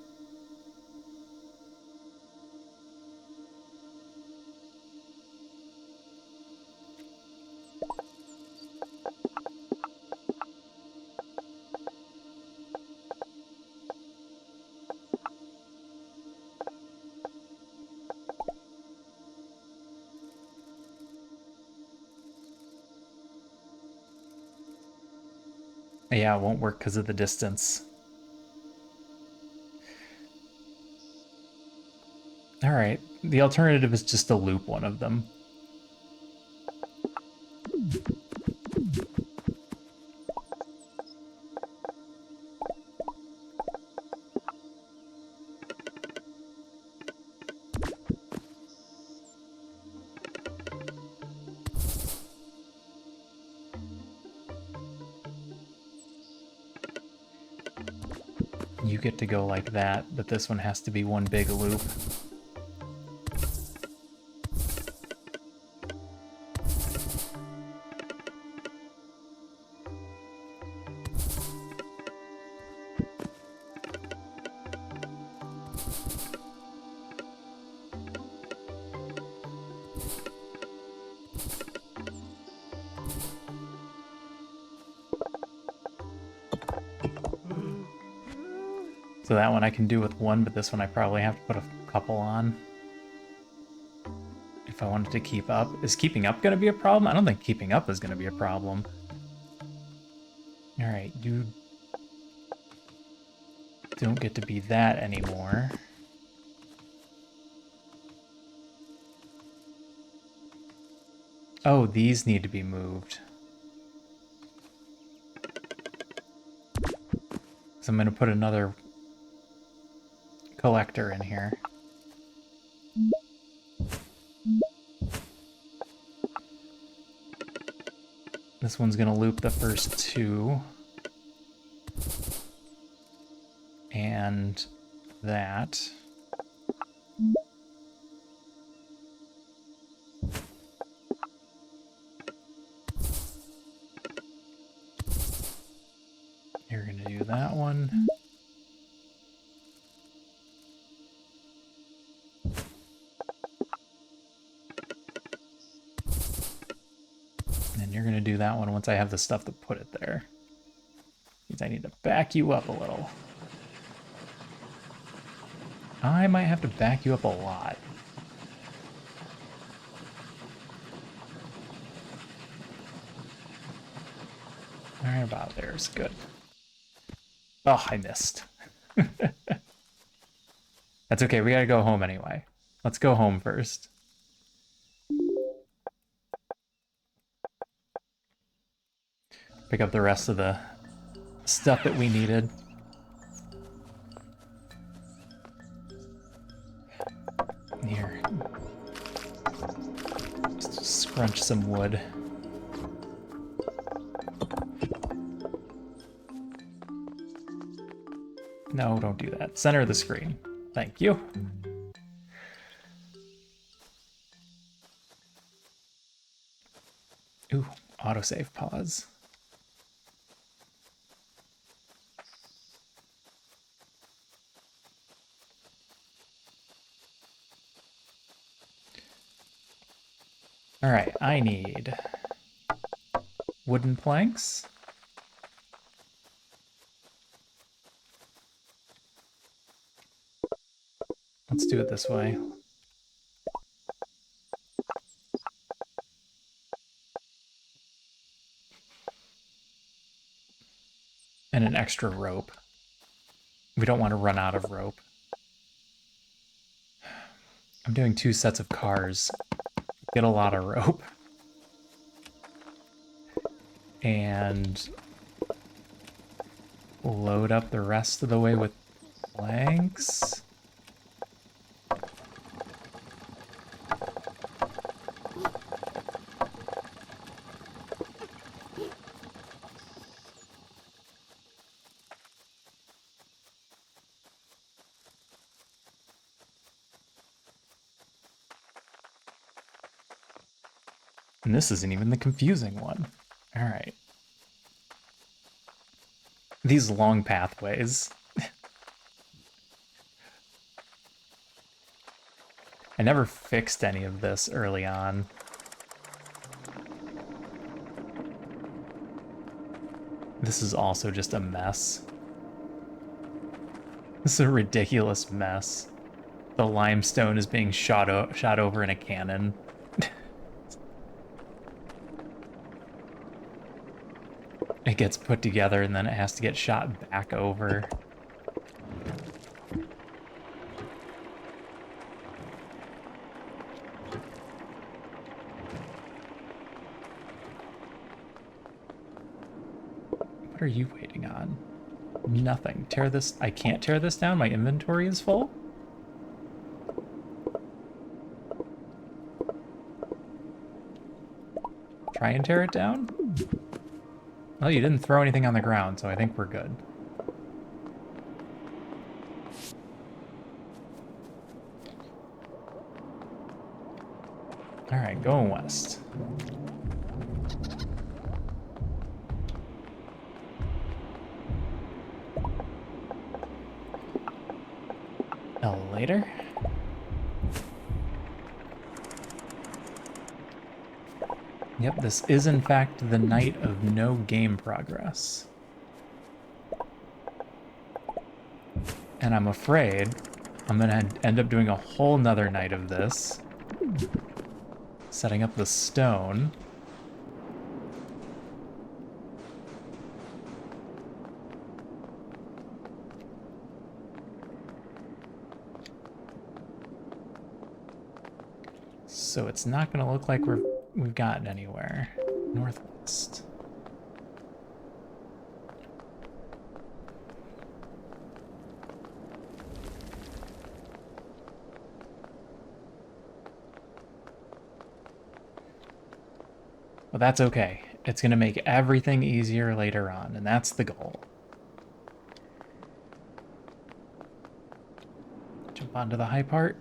Yeah, it won't work because of the distance. All right, the alternative is just to loop one of them. You get to go like that, but this one has to be one big loop. So that one I can do with one, but this one I probably have to put a couple on. If I wanted to keep up. Is keeping up going to be a problem? I don't think keeping up is going to be a problem. Alright, you don't get to be that anymore. Oh, these need to be moved. So I'm going to put another collector in here. This one's going to loop the first two. And that. You're going to do that one. And you're going to do that one once I have the stuff to put it there. Means I need to back you up a little. I might have to back you up a lot. Alright, about there's good. Oh, I missed. That's okay, we gotta go home anyway. Let's go home first. Pick up the rest of the stuff that we needed. Here. Just scrunch some wood. No, don't do that. Center of the screen. Thank you. Ooh, autosave pause. All right, I need wooden planks. Let's do it this way. And an extra rope. We don't want to run out of rope. I'm doing 2 sets of cars. Get a lot of rope. And load up the rest of the way with planks. And this isn't even the confusing one. All right. These long pathways. I never fixed any of this early on. This is also just a mess. This is a ridiculous mess. The limestone is being shot over in a cannon. It gets put together and then it has to get shot back over. What are you waiting on? Nothing. Tear this. I can't tear this down. My inventory is full. Try and tear it down? Well, you didn't throw anything on the ground, so I think we're good. Alright, going west. Elevator. Yep, this is in fact the night of no game progress. And I'm afraid I'm gonna end up doing a whole nother night of this. Setting up the stone. So it's not gonna look like we've gotten anywhere. Northwest. Well, that's okay. It's gonna make everything easier later on, and that's the goal. Jump onto the high part.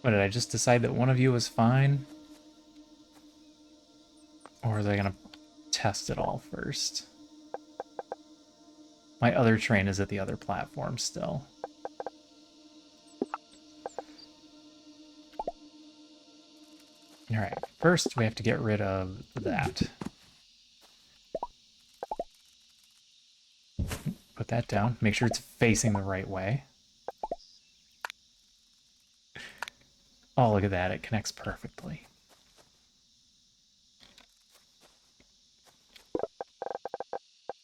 What, did I just decide that one of you was fine? Or was I gonna test it all first? My other train is at the other platform still. Alright, first we have to get rid of that. Put that down. Make sure it's facing the right way. Oh, look at that. It connects perfectly.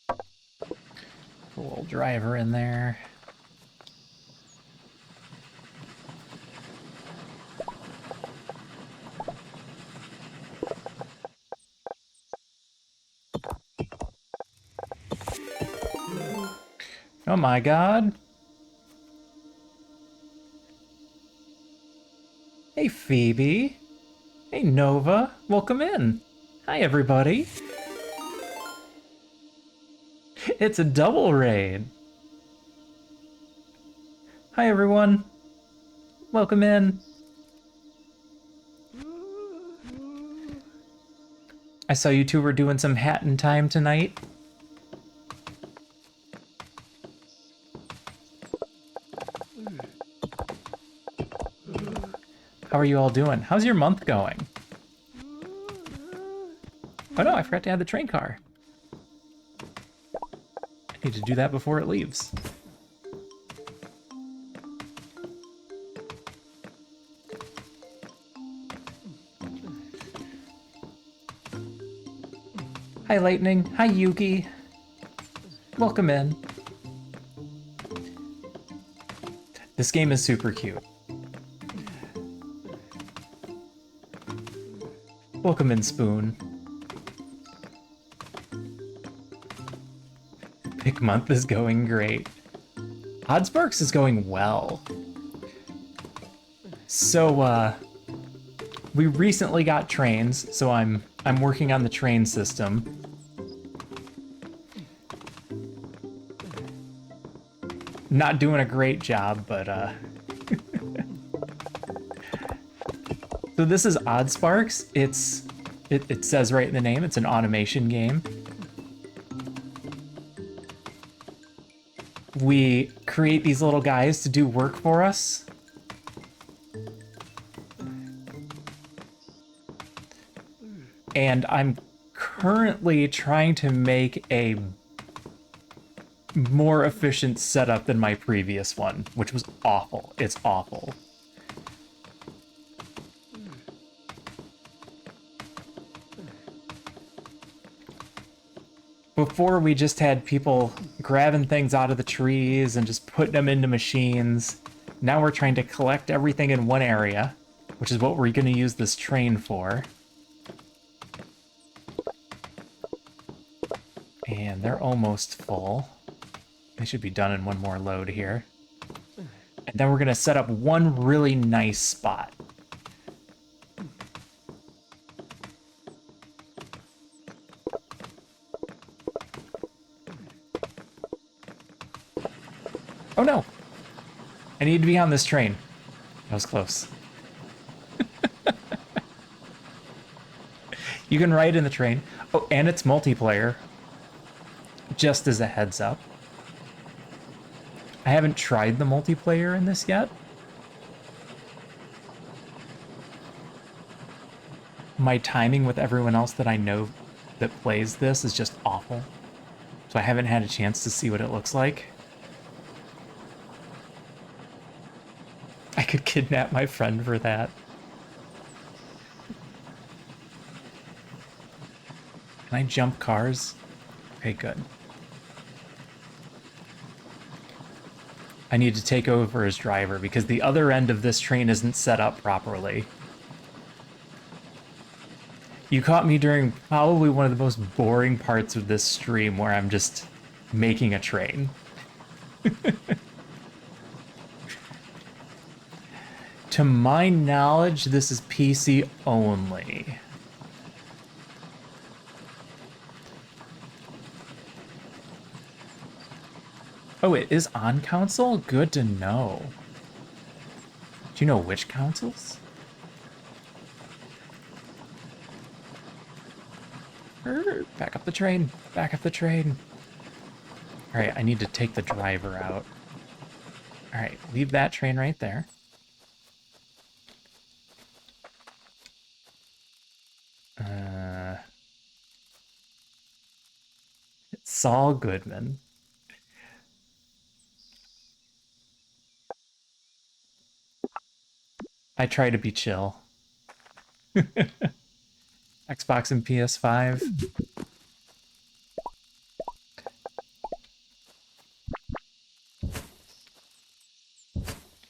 Put a little driver in there. Oh my god. Hey, Phoebe. Hey, Nova. Welcome in. Hi, everybody. It's a double raid. Hi, everyone. Welcome in. I saw you two were doing some hatting time tonight. How are you all doing? How's your month going? Oh no, I forgot to add the train car. I need to do that before it leaves. Hi, Lightning. Hi, Yuki. Welcome in. This game is super cute. Welcome in, Spoon. Pick month is going great. Oddsparks is going well. So, we recently got trains, so I'm working on the train system. Not doing a great job, but so this is Oddsparks. It says right in the name, it's an automation game. We create these little guys to do work for us. And I'm currently trying to make a more efficient setup than my previous one, which was awful. It's awful. Before, we just had people grabbing things out of the trees and just putting them into machines. Now we're trying to collect everything in one area, which is what we're going to use this train for. And they're almost full. They should be done in one more load here. And then we're going to set up one really nice spot. Oh no! I need to be on this train. That was close. You can ride in the train. Oh, and it's multiplayer. Just as a heads up. I haven't tried the multiplayer in this yet. My timing with everyone else that I know that plays this is just awful. So I haven't had a chance to see what it looks like. I could kidnap my friend for that. Can I jump cars? Okay, good. I need to take over as driver because the other end of this train isn't set up properly. You caught me during probably one of the most boring parts of this stream where I'm just making a train. To my knowledge, this is PC only. Oh, it is on console? Good to know. Do you know which consoles? Back up the train. Back up the train. Alright, I need to take the driver out. Alright, leave that train right there. It's Saul Goodman. I try to be chill. Xbox and PS5.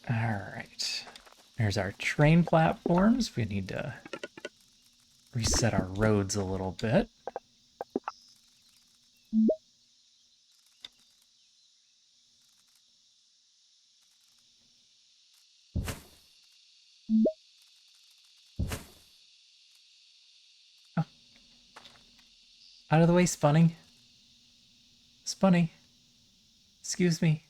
Alright. There's our train platforms. We need to reset our roads a little bit. Oh. Out of the way, Spunny. Spunny. Excuse me.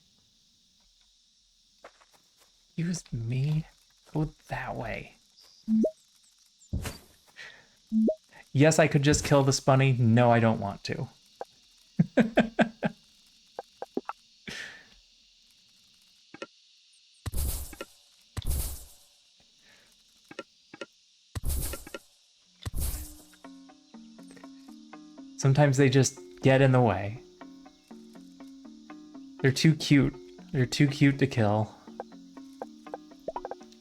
Excuse me. Go that way. Yes, I could just kill the Spunny. No, I don't want to. Sometimes they just get in the way. They're too cute. They're too cute to kill.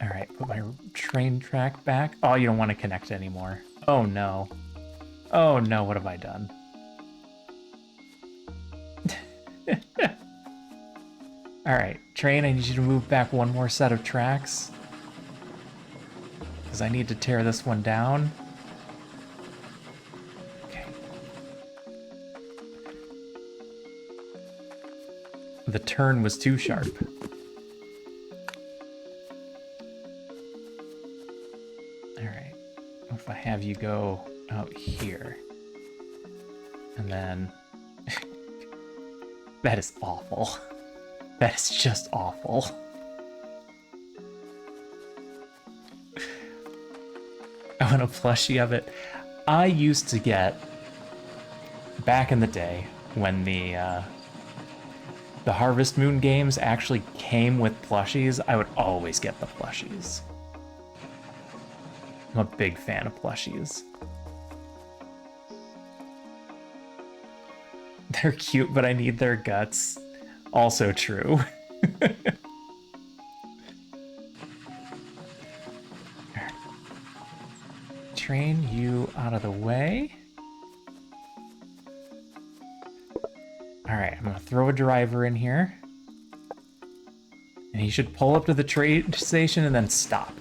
Alright, put my train track back. Oh, you don't want to connect anymore. Oh no. Oh no, what have I done? Alright, train, I need you to move back one more set of tracks. Because I need to tear this one down. Okay. The turn was too sharp. Alright. If I have you go out here. And then... That is awful. That is just awful. I want a plushie of it. I used to get, back in the day, when the Harvest Moon games actually came with plushies, I would always get the plushies. I'm a big fan of plushies. They're cute, but I need their guts. Also true. Train you out of the way. Alright, I'm gonna throw a driver in here. And he should pull up to the train station and then stop.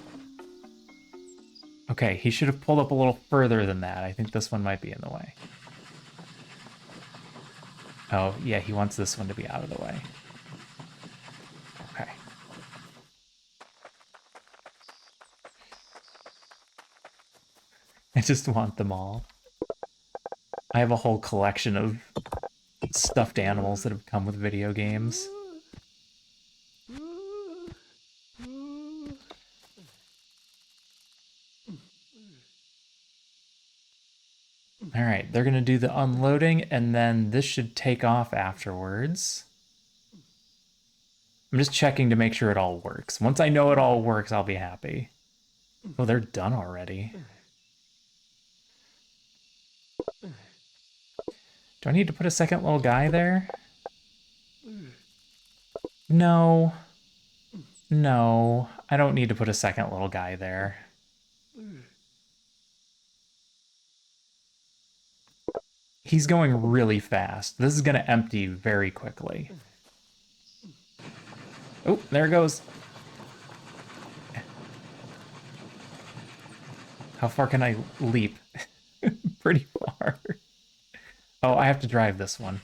Okay, he should have pulled up a little further than that. I think this one might be in the way. Oh, yeah, he wants this one to be out of the way. Okay. I just want them all. I have a whole collection of stuffed animals that have come with video games. Alright, they're gonna do the unloading, and then this should take off afterwards. I'm just checking to make sure it all works. Once I know it all works, I'll be happy. Oh, they're done already. Do I need to put a second little guy there? No. No, I don't need to put a second little guy there. He's going really fast. This is going to empty very quickly. Oh, there it goes. How far can I leap? Pretty far. Oh, I have to drive this one.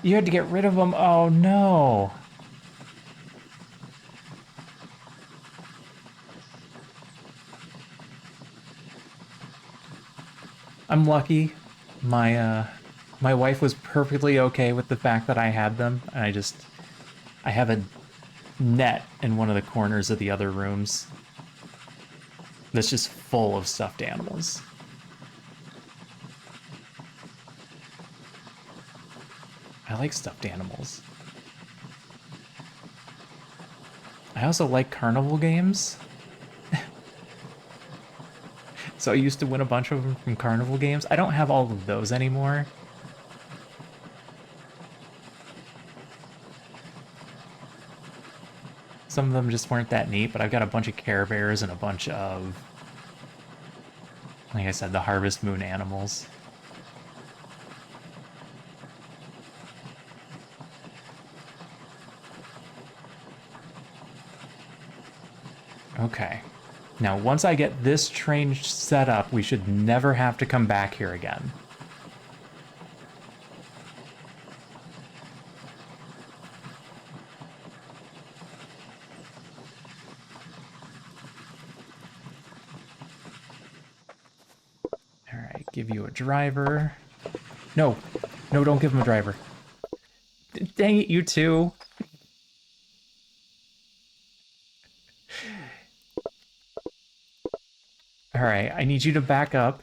You had to get rid of them? Oh, no. I'm lucky. My wife was perfectly okay with the fact that I had them, and I have a net in one of the corners of the other rooms that's just full of stuffed animals. I like stuffed animals. I also like carnival games. So I used to win a bunch of them from carnival games. I don't have all of those anymore. Some of them just weren't that neat, but I've got a bunch of Care Bears and a bunch of, like I said, the Harvest Moon animals. Okay. Now, once I get this train set up, we should never have to come back here again. All right, give you a driver. No, no, don't give him a driver. Dang it, you two. All right, I need you to back up.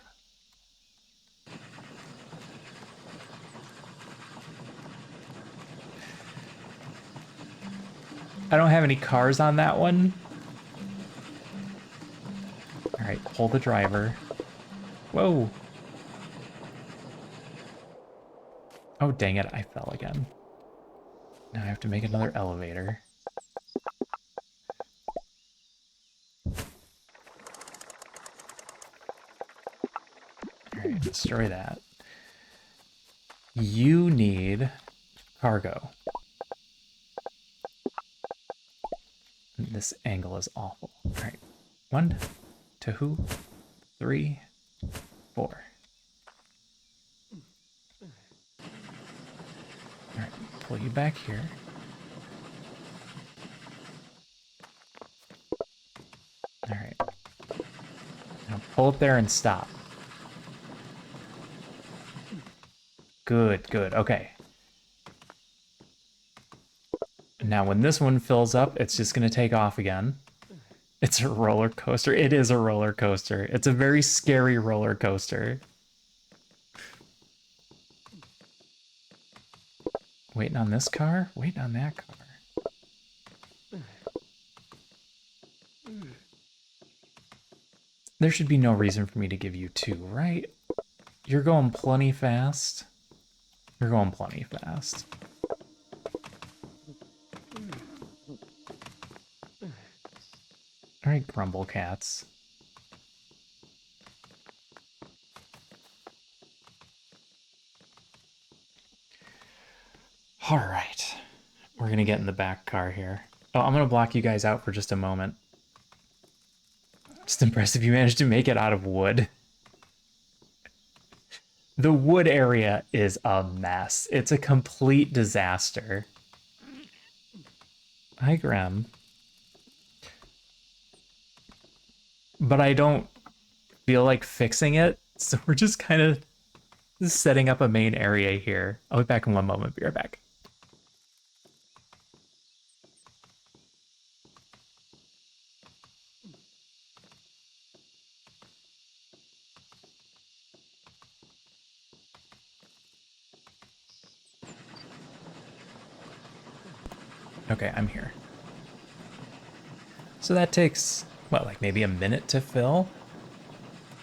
I don't have any cars on that one. All right, pull the driver. Whoa. Oh, dang it, I fell again. Now I have to make another elevator. Alright, destroy that. You need cargo. This angle is awful. Alright, 1, 2, 3, 4. pull you back here. All right. Now pull up there and stop. Good, good. Okay. Now when this one fills up, it's just going to take off again. It's a roller coaster. It is a roller coaster. It's a very scary roller coaster. Waiting on this car? Waiting on that car. There should be no reason for me to give you 2, right? You're going plenty fast. You're going plenty fast. Alright, Grumble Cats. Alright. We're gonna get in the back car here. Oh, I'm gonna block you guys out for just a moment. Just impressive you managed to make it out of wood. The wood area is a mess. It's a complete disaster. Hi, Graham. But I don't feel like fixing it, so we're just kind of setting up a main area here. I'll be back in one moment. Be right back. Okay, I'm here. So that takes, what, like maybe a minute to fill?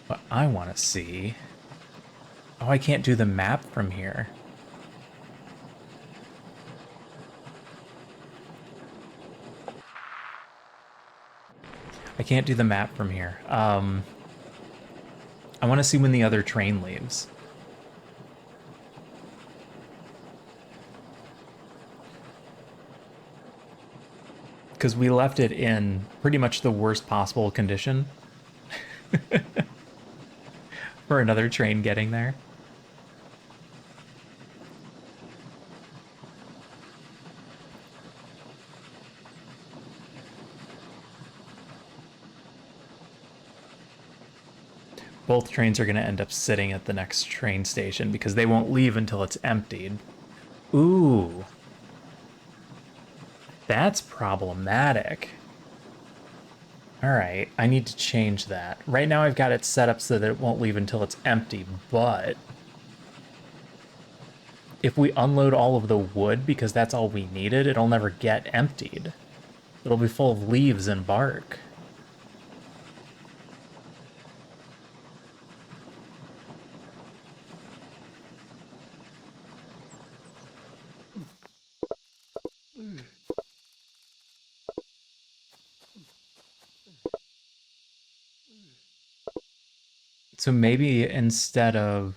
What I want to see... Oh, I can't do the map from here. I can't do the map from here. I want to see when the other train leaves. Because we left it in pretty much the worst possible condition for another train getting there. Both trains are going to end up sitting at the next train station because they won't leave until it's emptied. Ooh. That's problematic. Alright, I need to change that. Right now I've got it set up so that it won't leave until it's empty, but... if we unload all of the wood because that's all we needed, it'll never get emptied. It'll be full of leaves and bark. So maybe instead of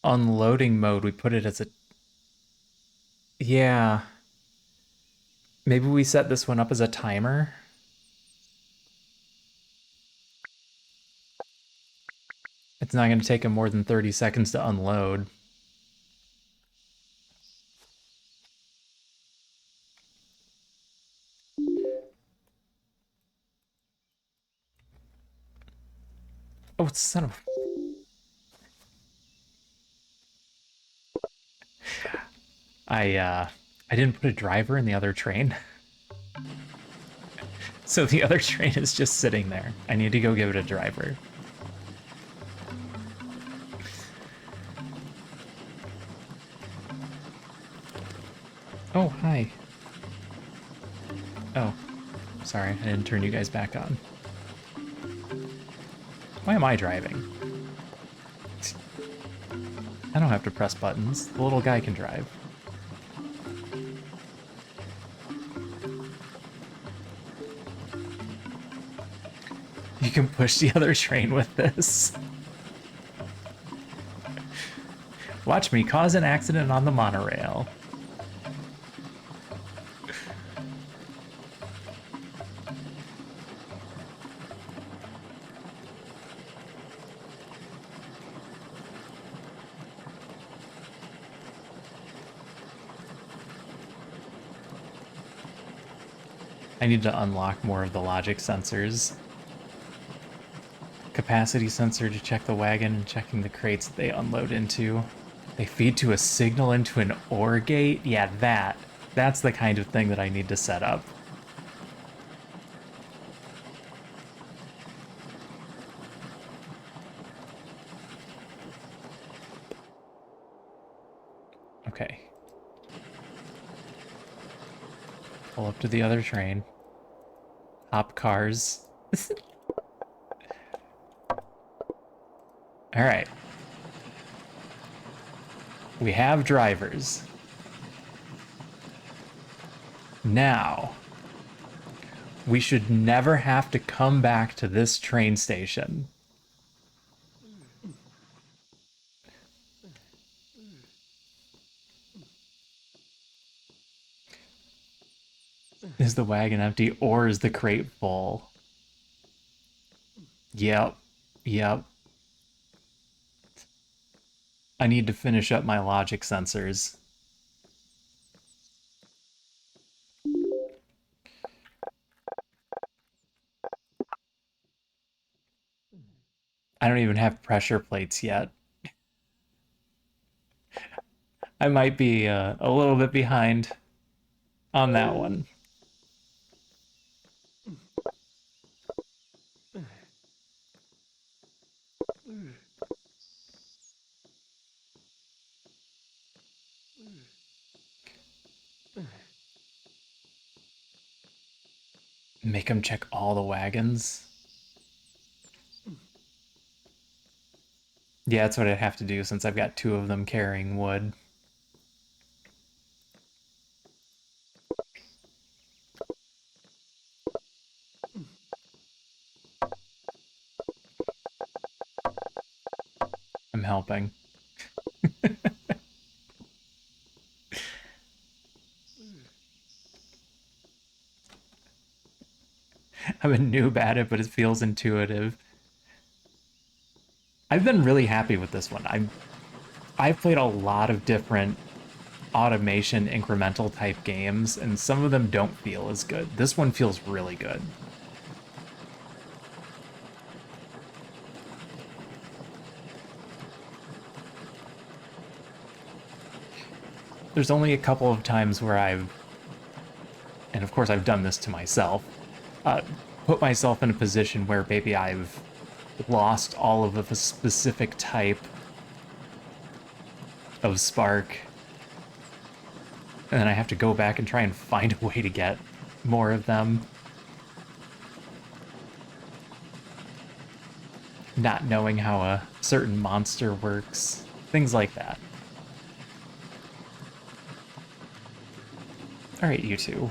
unloading mode, we put it as a... Yeah. Maybe we set this one up as a timer. It's not going to take him more than 30 seconds to unload. Oh, son of... I didn't put a driver in the other train. So the other train is just sitting there. I need to go give it a driver. Oh, hi. Oh, sorry, I didn't turn you guys back on. Why am I driving? I don't have to press buttons. The little guy can drive. You can push the other train with this. Watch me cause an accident on the monorail. I need to unlock more of the logic sensors. Capacity sensor to check the wagon and checking the crates they unload into. They feed to a signal into an OR gate? Yeah, that's the kind of thing that I need to set up. Okay. Pull up to the other train. Hop cars. All right. We have drivers. Now, we should never have to come back to this train station. Is the wagon empty or is the crate full? Yep. Yep. I need to finish up my logic sensors. I don't even have pressure plates yet. I might be a little bit behind on that one. Make them check all the wagons. Yeah, that's what I'd have to do since I've got two of them carrying wood. I'm helping. I'm a noob at it, but it feels intuitive. I've been really happy with this one. I've played a lot of different automation incremental type games, and some of them don't feel as good. This one feels really good. There's only a couple of times where and of course I've done this to myself, uh, put myself in a position where maybe I've lost all of a specific type of spark, and then I have to go back and try and find a way to get more of them. Not knowing how a certain monster works, things like that. Alright, you two.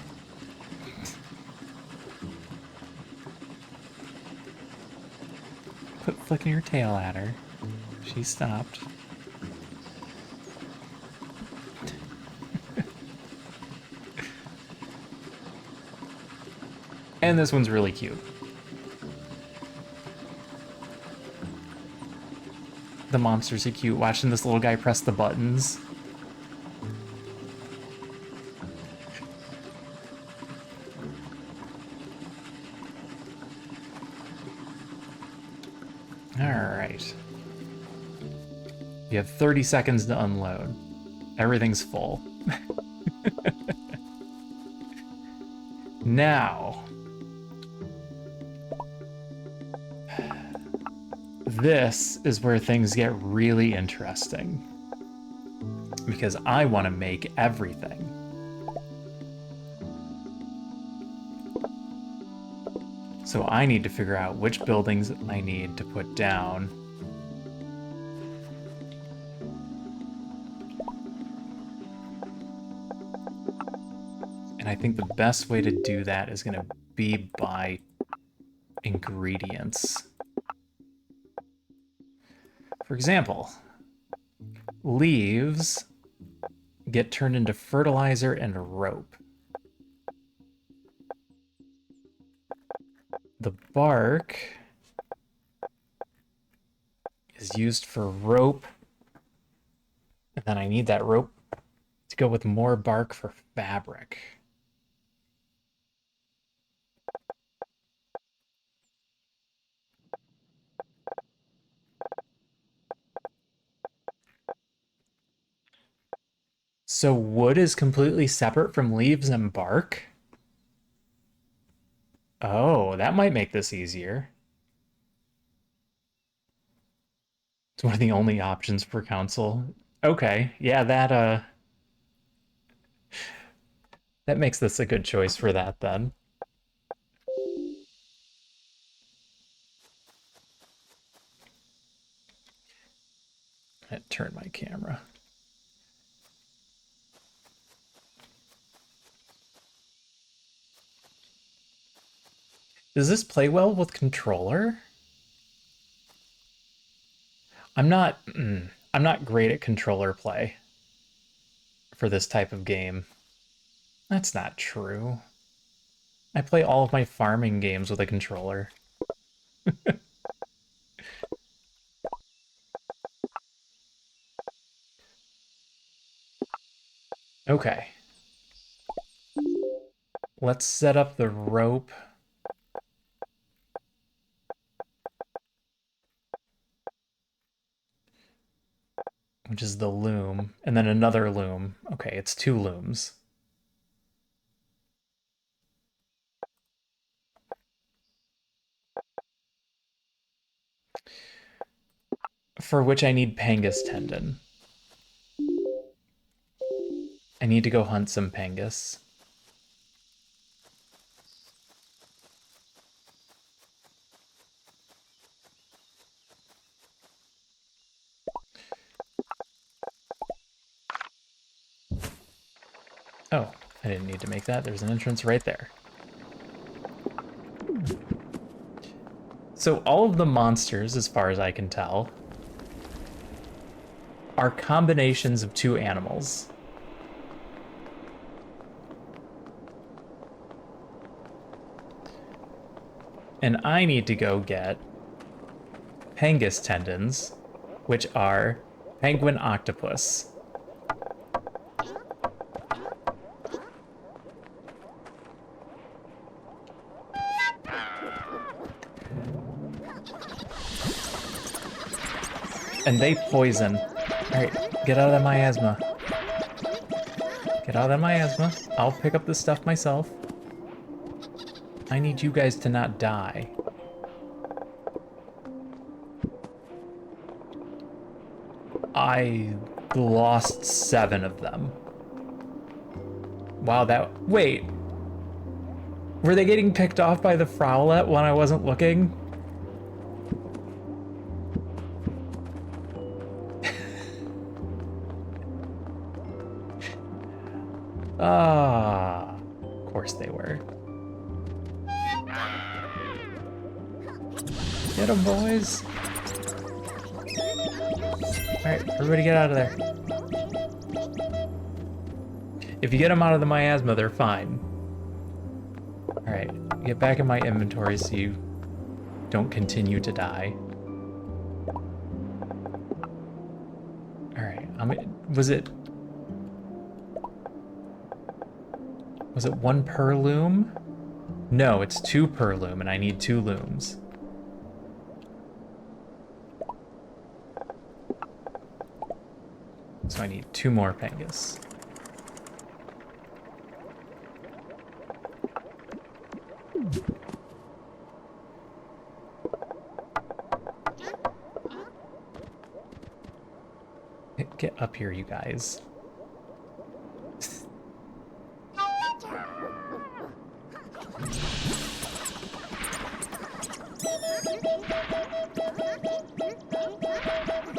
Quit flicking your tail at her. She stopped. And this one's really cute. The monsters are cute. Watching this little guy press the buttons. Alright. You have 30 seconds to unload. Everything's full. Now, this is where things get really interesting. Because I want to make everything. So I need to figure out which buildings I need to put down. And I think the best way to do that is going to be by ingredients. For example, leaves get turned into fertilizer and rope. The bark is used for rope, and then I need that rope to go with more bark for fabric. So wood is completely separate from leaves and bark? Oh, that might make this easier. It's one of the only options for council. Okay, yeah, that makes this a good choice for that then. I turn my camera. Does this play well with controller? I'm not I'm not great at controller play for this type of game. That's not true. I play all of my farming games with a controller. Okay. Let's set up the rope. Which is the loom, and then another loom. Okay, it's 2 looms. For which I need Pangus tendon. I need to go hunt some Pangus. Oh, I didn't need to make that. There's an entrance right there. So all of the monsters, as far as I can tell, are combinations of 2 animals. And I need to go get Pangus tendons, which are penguin octopus. And they poison. Alright, get out of that miasma. Get out of that miasma. I'll pick up this stuff myself. I need you guys to not die. I lost 7 of them. Wow, wait. Were they getting picked off by the Frowlet when I wasn't looking? Ah, of course they were. Get them, boys. Alright, everybody get out of there. If you get them out of the miasma, they're fine. Alright, get back in my inventory so you don't continue to die. Alright, was it 1 per loom? No, it's 2 per loom, and I need 2 looms. So I need 2 more Pangus. Get up here, you guys.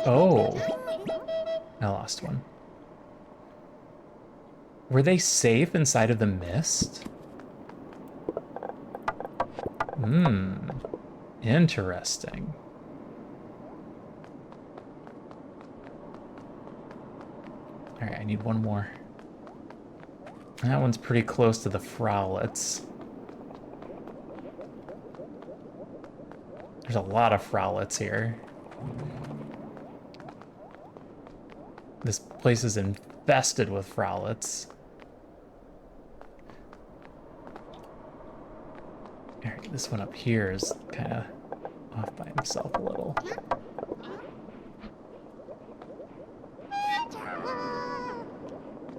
Oh. I lost one. Were they safe inside of the mist? Interesting. Alright, I need 1 more. That one's pretty close to the Frowlets. There's a lot of Frowlets here. This place is infested with Frowlets. Alright, this one up here is kind of off by himself a little.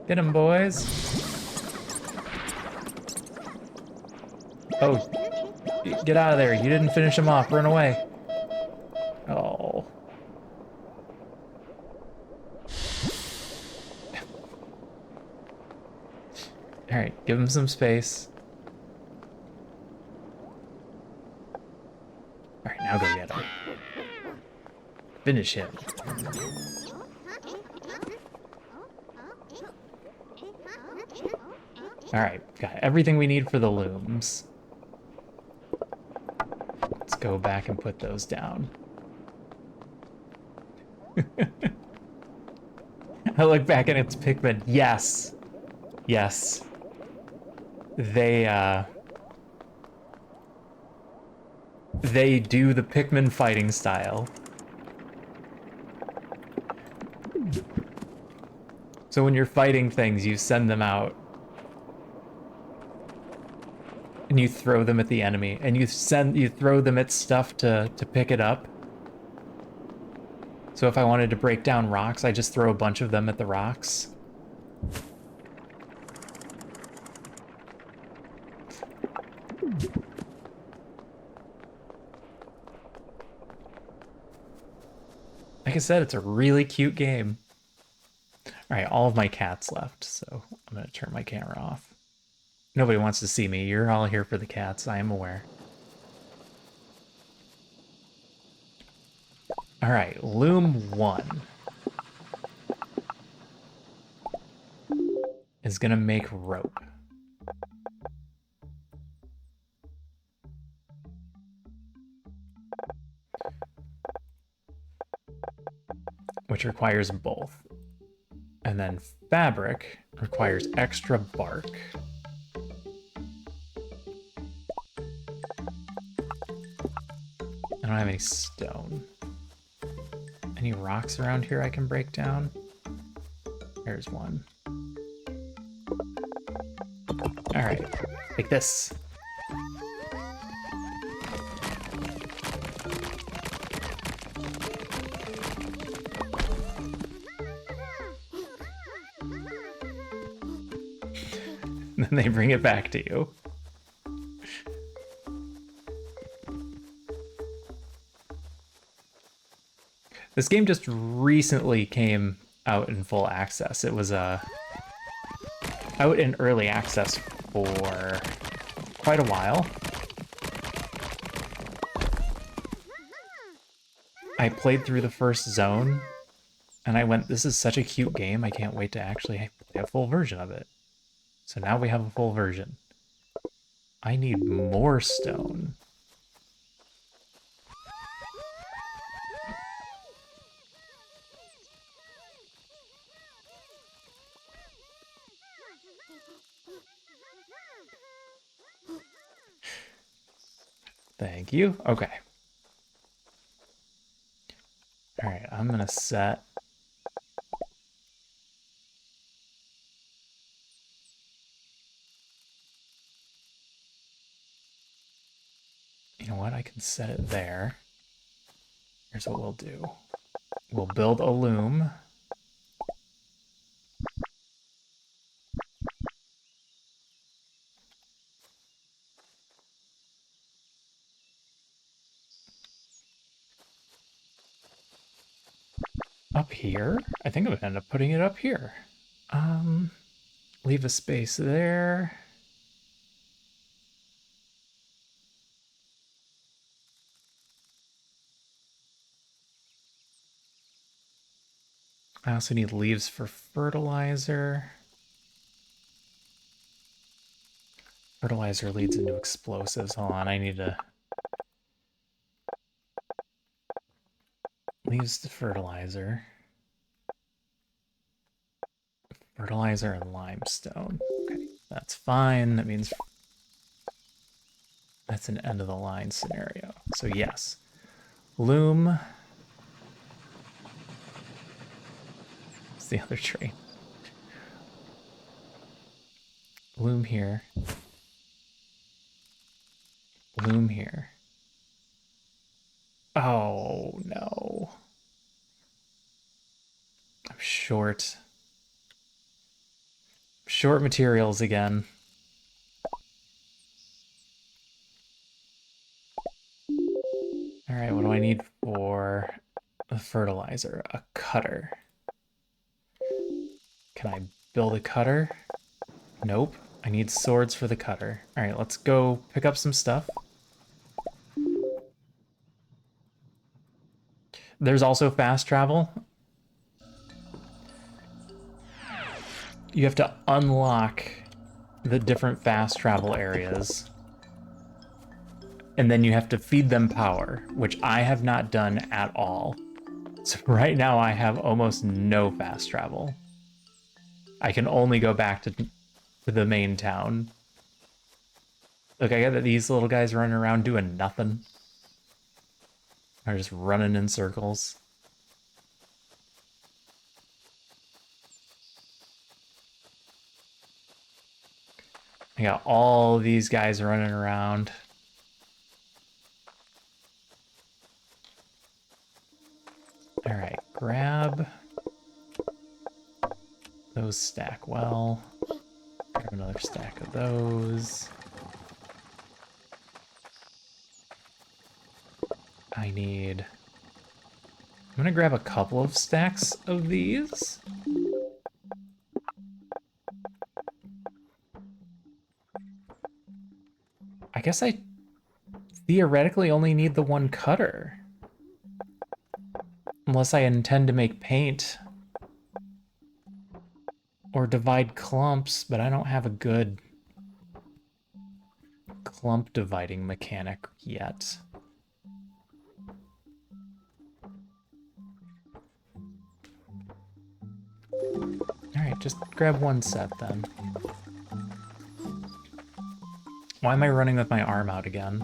Get him, boys. Oh, get out of there. You didn't finish him off. Run away. Oh. All right, give him some space. All right, now go get him. Finish him. All right, got everything we need for the looms. Let's go back and put those down. I look back and it's Pikmin. Yes. Yes. They do the Pikmin fighting style. So when you're fighting things, you send them out. And you throw them at the enemy. And you throw them at stuff to pick it up. So if I wanted to break down rocks, I just throw a bunch of them at the rocks. Like I said, it's a really cute game. All right, all of my cats left, so I'm gonna turn my camera off. Nobody wants to see me. You're all here for the cats, I am aware. All right, Loom 1 is gonna make rope. Which requires both. And then fabric requires extra bark. I don't have any stone. Any rocks around here I can break down? There's one. All right, like this. And then they bring it back to you. This game just recently came out in full access. It was out in early access for quite a while. I played through the first zone and I went, this is such a cute game. I can't wait to actually play a full version of it. So now we have a full version. I need more stone. Thank you. Okay. All right, I'm gonna set. You know what? I can set it there. Here's what we'll do. We'll build a loom. Up here? I think I'm gonna end up putting it up here. Leave a space there. I also need leaves for fertilizer. Fertilizer leads into explosives. Hold on, I need to... Leaves to fertilizer. Fertilizer and limestone. Okay, that's fine. That means that's an end of the line scenario. So yes, loom. It's the other train. Loom here. Loom here. Oh no. I'm short. Short materials again. All right, what do I need for a fertilizer? A cutter. Can I build a cutter? Nope. I need swords for the cutter. All right, let's go pick up some stuff. There's also fast travel. You have to unlock the different fast travel areas. And then you have to feed them power, which I have not done at all. So right now I have almost no fast travel. I can only go back to the main town. Look, I got these little guys running around doing nothing. They're just running in circles. I got all these guys running around. All right, grab those, stack well. Grab another stack of those. I'm gonna grab a couple of stacks of these. I guess I theoretically only need the one cutter. Unless I intend to make paint or divide clumps, but I don't have a good clump dividing mechanic yet. Alright, just grab one set then. Why am I running with my arm out again?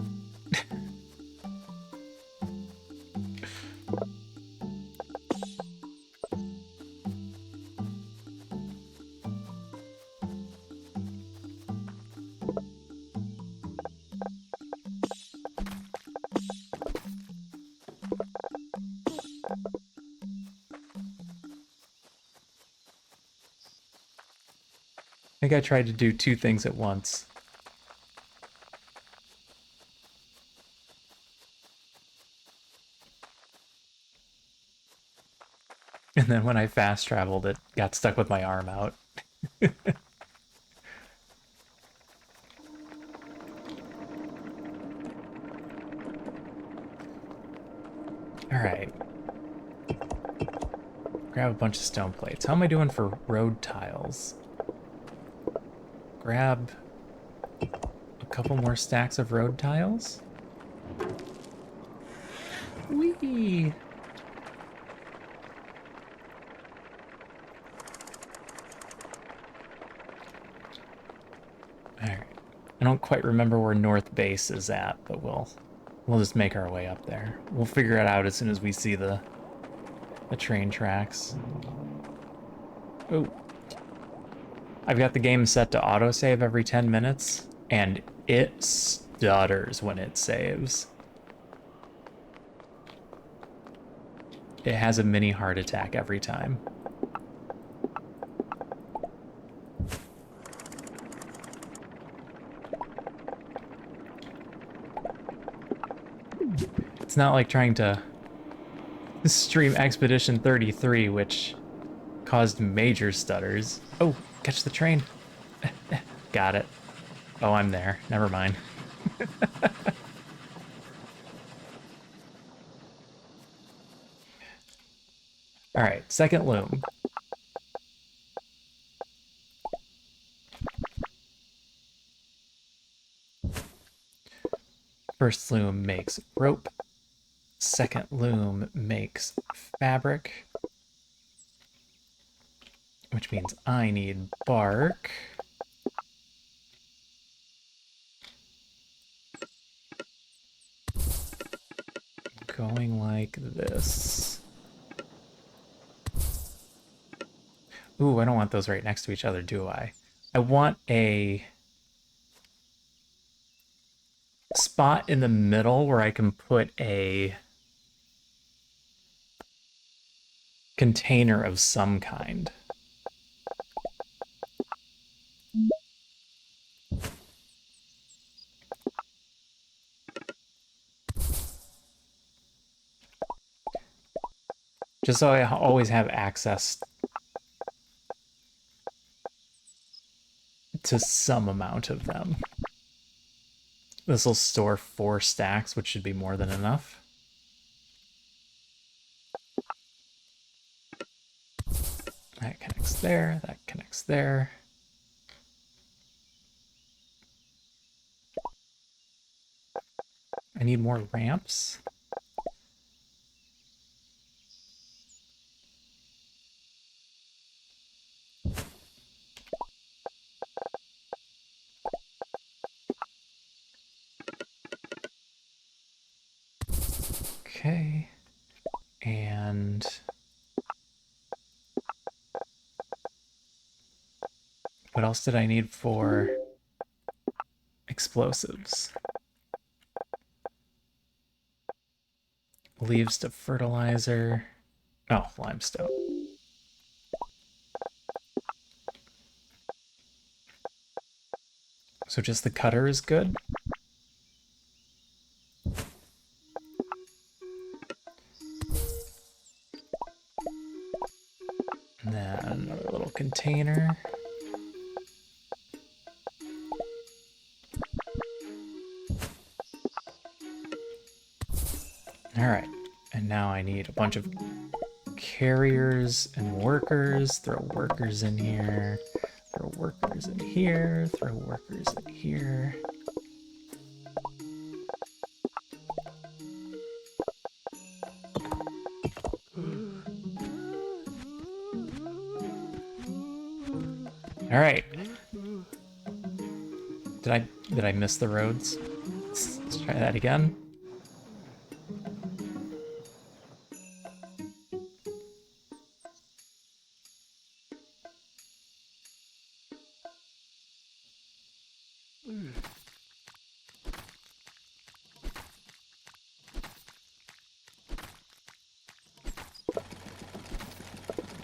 I think I tried to do two things at once. And then when I fast traveled, it got stuck with my arm out. Alright. Grab a bunch of stone plates. How am I doing for road tiles? Grab a couple more stacks of road tiles. Whee! Alright. I don't quite remember where North Base is at, but we'll just make our way up there. We'll figure it out as soon as we see the train tracks. Oh. I've got the game set to autosave every 10 minutes, and it stutters when it saves. It has a mini heart attack every time. It's not like trying to stream Expedition 33, which caused major stutters. Oh, catch the train. Got it. Oh, I'm there. Never mind. All right, second loom. First loom makes rope. Second loom makes fabric, which means I need bark. Going like this. Ooh, I don't want those right next to each other, do I? I want a spot in the middle where I can put a container of some kind. Just so I always have access to some amount of them. This will store 4 stacks, which should be more than enough. That connects there, that connects there. I need more ramps. Okay. And what else did I need for explosives? Leaves to fertilizer. Oh, limestone. So just the cutter is good? And then another little container. All right, and now I need a bunch of carriers and workers. Throw workers in here. Throw workers in here. Throw workers in here. All right. Did I miss the roads? Let's try that again.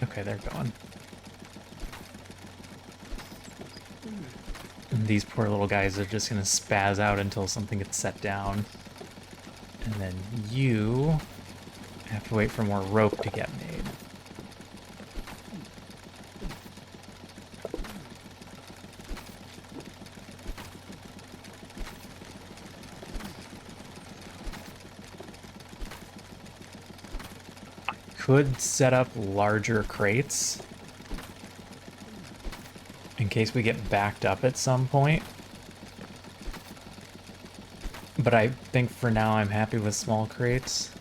Okay, they're going. And these poor little guys are just gonna spaz out until something gets set down. And then you have to wait for more rope to get made. I could set up larger crates in case we get backed up at some point. But I think for now I'm happy with small crates.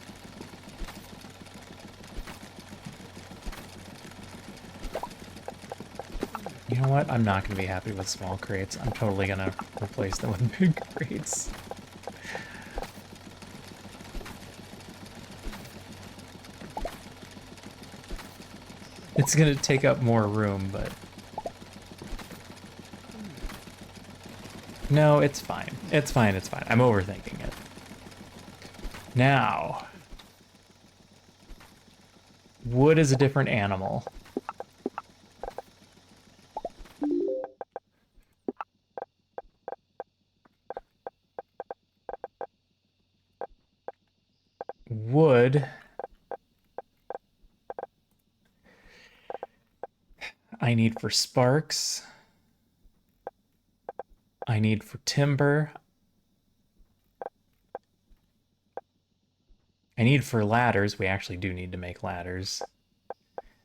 You know what? I'm not going to be happy with small crates. I'm totally going to replace them with big crates. It's going to take up more room, but... No, it's fine. It's fine, it's fine. I'm overthinking it. Now... wood is a different animal. Wood... I need for sparks. I need for timber. I need for ladders. We actually do need to make ladders.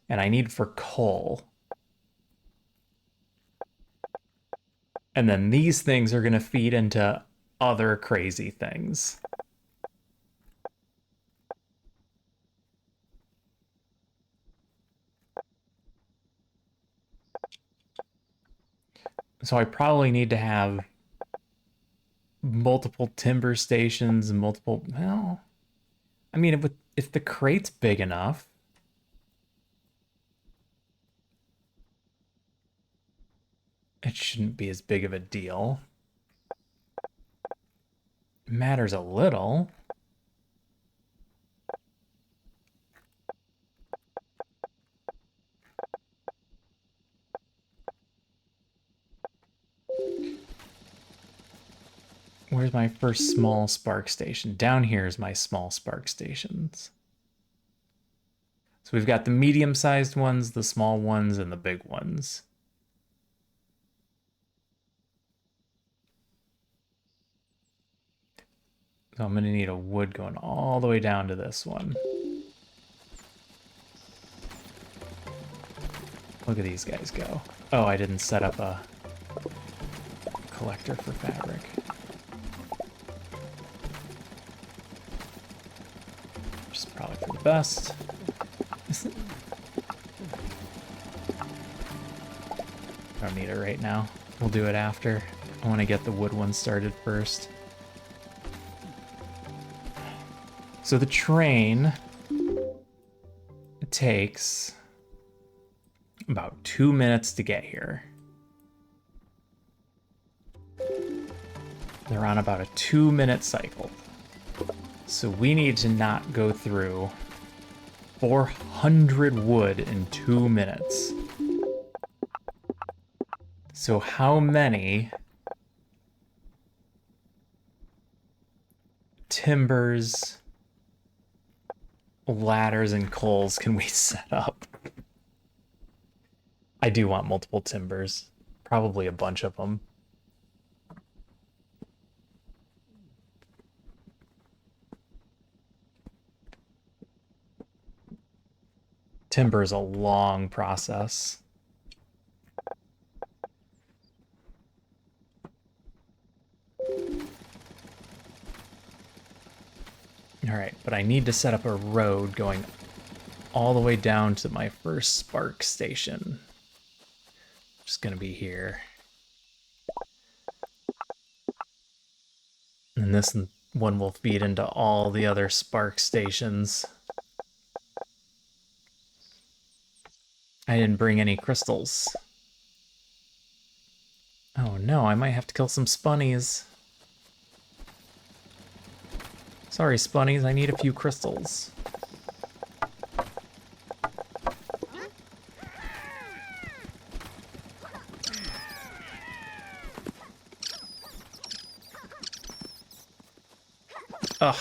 And I need for coal. And then these things are going to feed into other crazy things. So I probably need to have multiple timber stations and multiple... Well, I mean, if the crate's big enough... it shouldn't be as big of a deal. It matters a little. Where's my first small spark station? Down here is my small spark stations. So we've got the medium-sized ones, the small ones, and the big ones. So I'm gonna need a wood going all the way down to this one. Look at these guys go. Oh, I didn't set up a collector for fabric. Which is probably for the best. I don't need it right now. We'll do it after. I want to get the wood one started first. So the train takes about 2 minutes to get here. They're on about a 2-minute cycle. So we need to not go through 400 wood in 2 minutes. So how many timbers, ladders, and coals can we set up? I do want multiple timbers. Probably a bunch of them. Timber is a long process. All right, but I need to set up a road going all the way down to my first spark station. Just gonna be here. And this one will feed into all the other spark stations. I didn't bring any crystals. Oh no, I might have to kill some spunnies. Sorry, spunnies, I need a few crystals. Ugh,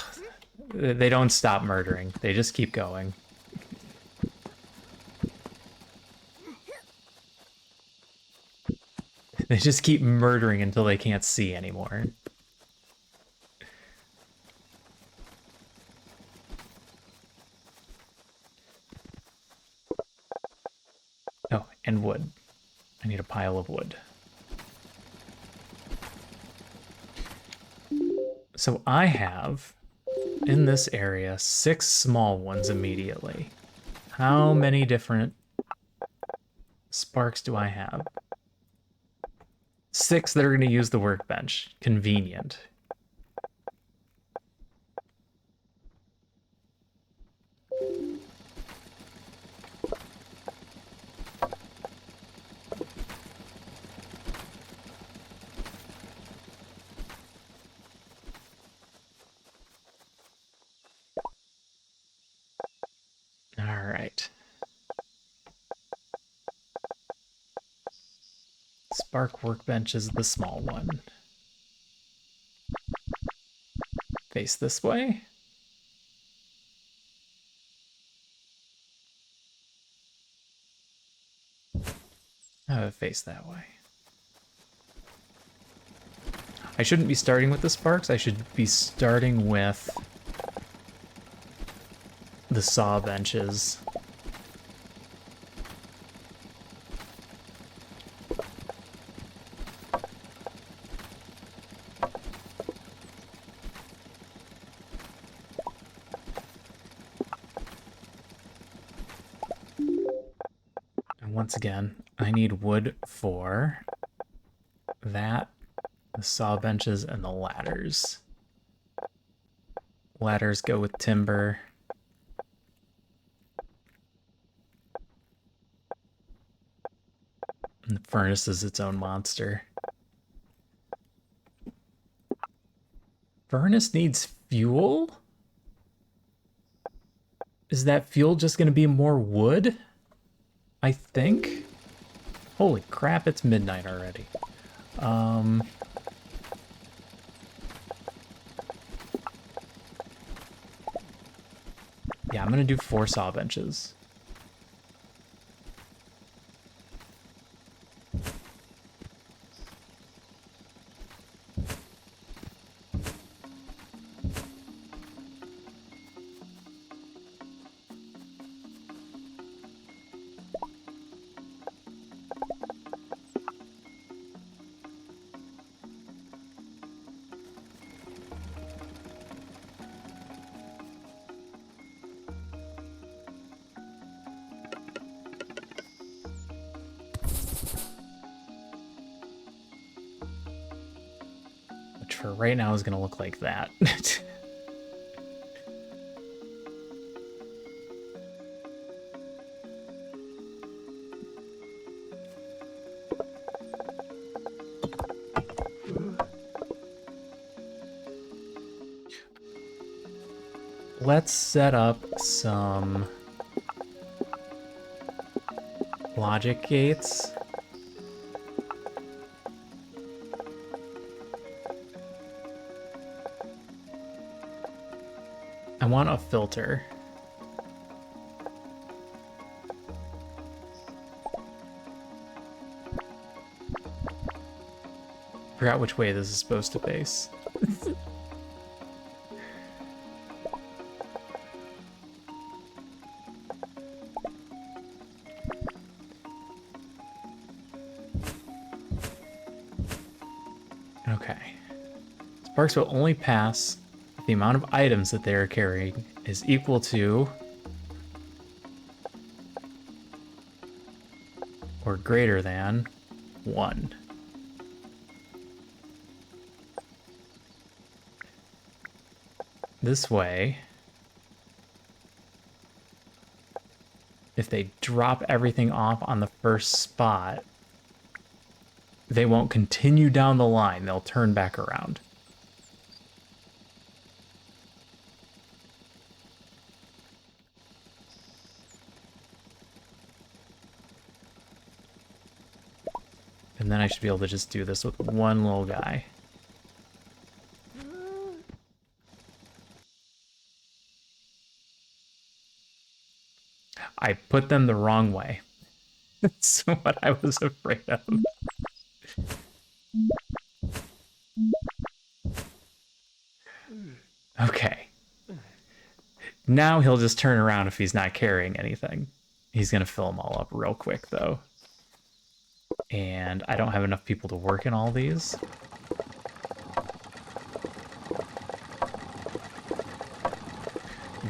they don't stop murdering. They just keep going. They just keep murdering until they can't see anymore. Oh, and wood. I need a pile of wood. So I have, in this area, 6 small ones immediately. How many different sparks do I have? 6 that are going to use the workbench. Convenient. All right. Spark workbench is the small one. Face this way. Face that way. I shouldn't be starting with the sparks. I should be starting with the saw benches. Once again, I need wood for that, the saw benches, and the ladders. Ladders go with timber. And the furnace is its own monster. Furnace needs fuel? Is that fuel just going to be more wood? I think. Holy crap, it's midnight already. Yeah, I'm gonna do 4 saw benches. for right now is going to look like that. Let's set up some logic gates. I want a filter. Forgot which way this is supposed to face. Okay. Sparks will only pass if the amount of items that they are carrying is equal to or greater than 1. This way, if they drop everything off on the first spot, they won't continue down the line. They'll turn back around. And then I should be able to just do this with one little guy. I put them the wrong way. That's what I was afraid of. Okay. Now he'll just turn around if he's not carrying anything. He's going to fill them all up real quick, though. And I don't have enough people to work in all these.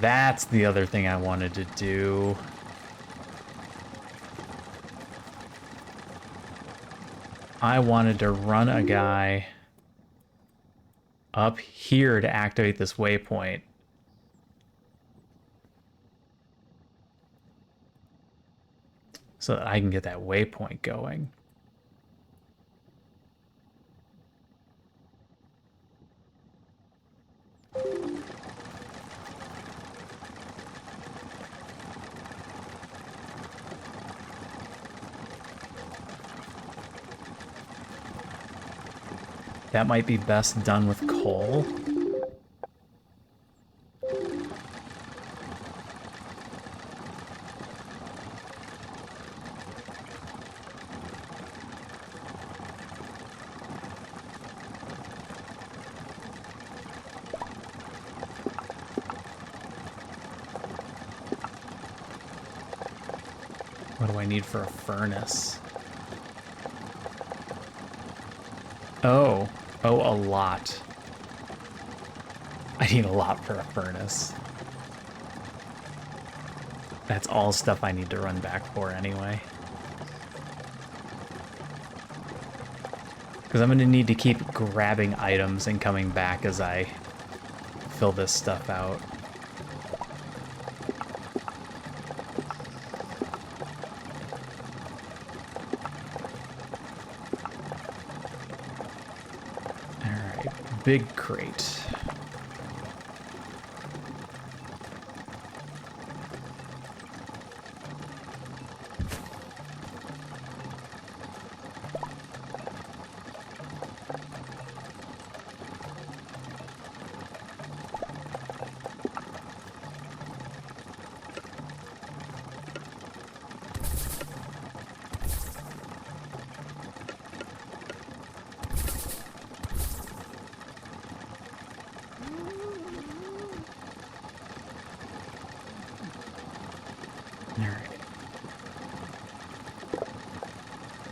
That's the other thing I wanted to do. I wanted to run a guy up here to activate this waypoint. So that I can get that waypoint going. That might be best done with coal. What do I need for a furnace? Oh, a lot. I need a lot for a furnace. That's all stuff I need to run back for anyway. Because I'm going to need to keep grabbing items and coming back as I fill this stuff out. Big crate.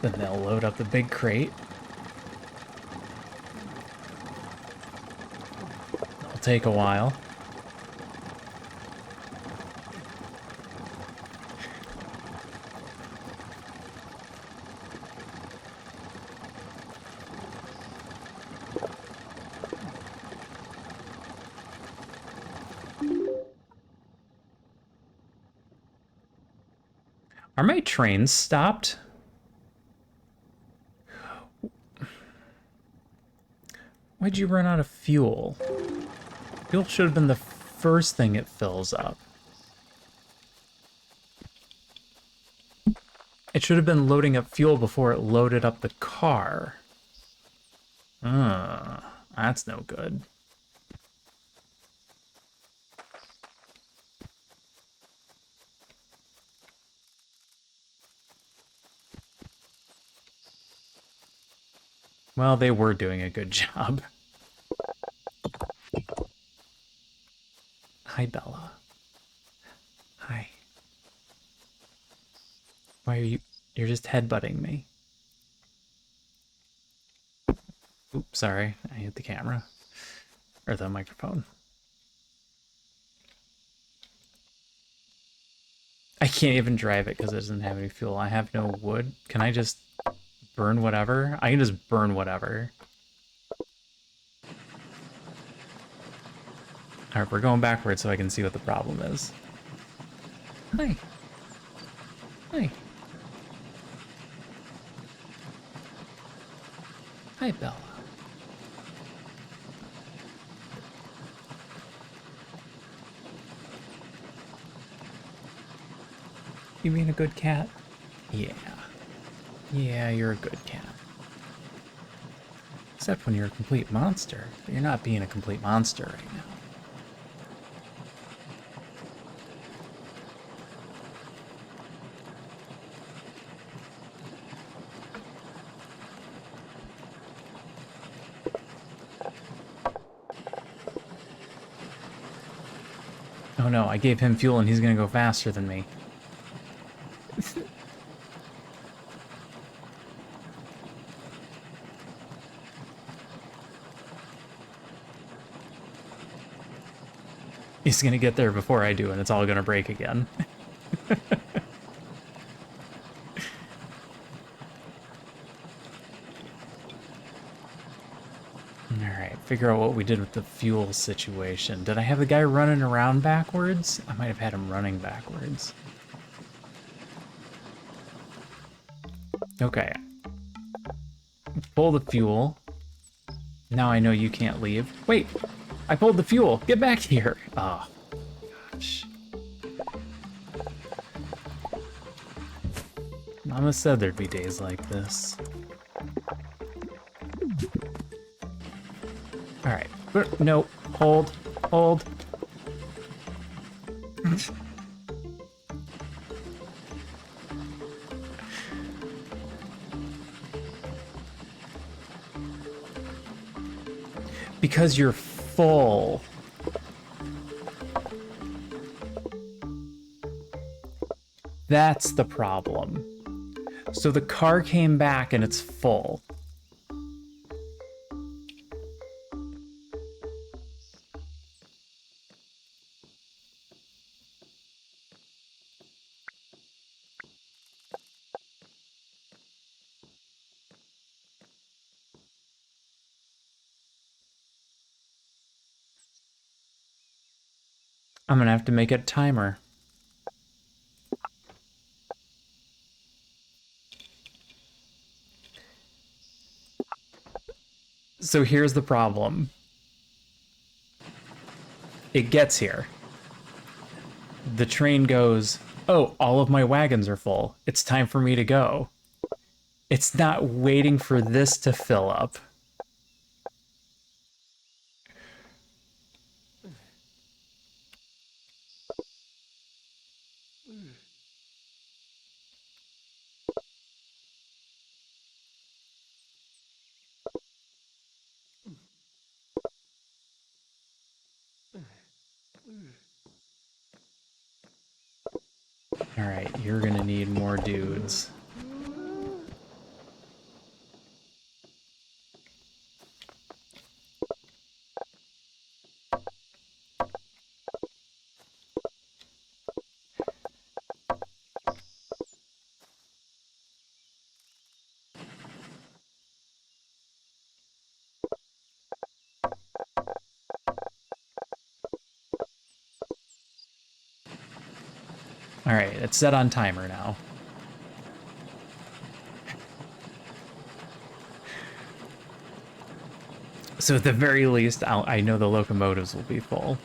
Then they'll load up the big crate. It'll take a while. Are my trains stopped? Why'd you run out of fuel? Fuel should have been the first thing it fills up. It should have been loading up fuel before it loaded up the car. That's no good. Well, they were doing a good job. Hi, Bella. Hi. Why are you... You're just headbutting me. Oops, sorry. I hit the camera. Or the microphone. I can't even drive it because it doesn't have any fuel. I have no wood. Can I just burn whatever? I can just burn whatever. Alright, we're going backwards so I can see what the problem is. Hi. Hi. Hi, Bella. You being a good cat? Yeah. Yeah, you're a good cat. Except when you're a complete monster. But you're not being a complete monster right now. Oh no, I gave him fuel and he's gonna go faster than me. He's gonna get there before I do and it's all gonna break again. Alright, figure out what we did with the fuel situation. Did I have the guy running around backwards? I might have had him running backwards. Okay. Pull the fuel. Now I know you can't leave. Wait! I pulled the fuel! Get back here! Oh, gosh. Mama said there'd be days like this. Alright. No. Hold. Hold. Because you're full. That's the problem. So the car came back and it's full. I'm gonna have to make a timer. So here's the problem. It gets here. The train goes, oh, all of my wagons are full. It's time for me to go. It's not waiting for this to fill up. All right, you're gonna need more dudes. All right, it's set on timer now. So at the very least, I know the locomotives will be full.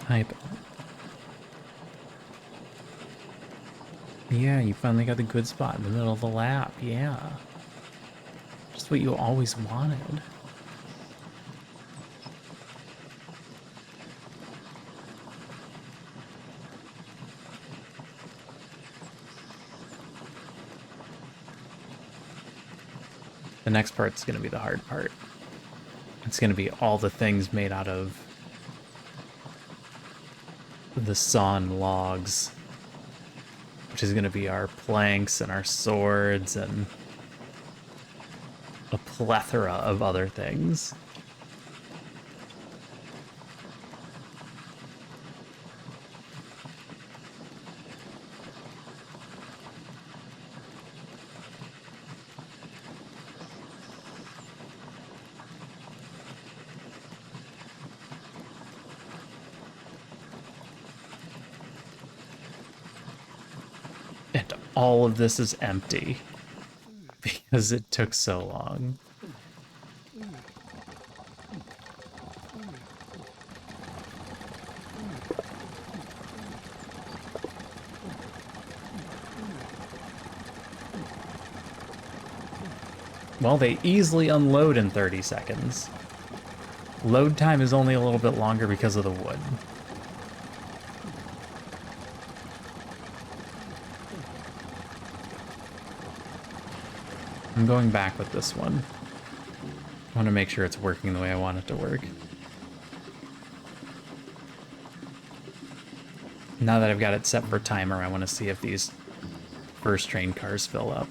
Hi, yeah, you finally got the good spot in the middle of the lap. Yeah. Just what you always wanted. The next part's going to be the hard part. It's going to be all the things made out of the sawn logs, which is going to be our planks and our swords and a plethora of other things. And all of this is empty because it took so long. Well, they easily unload in 30 seconds. Load time is only a little bit longer because of the wood. I'm going back with this one. I want to make sure it's working the way I want it to work. Now that I've got it set for timer, I want to see if these first train cars fill up.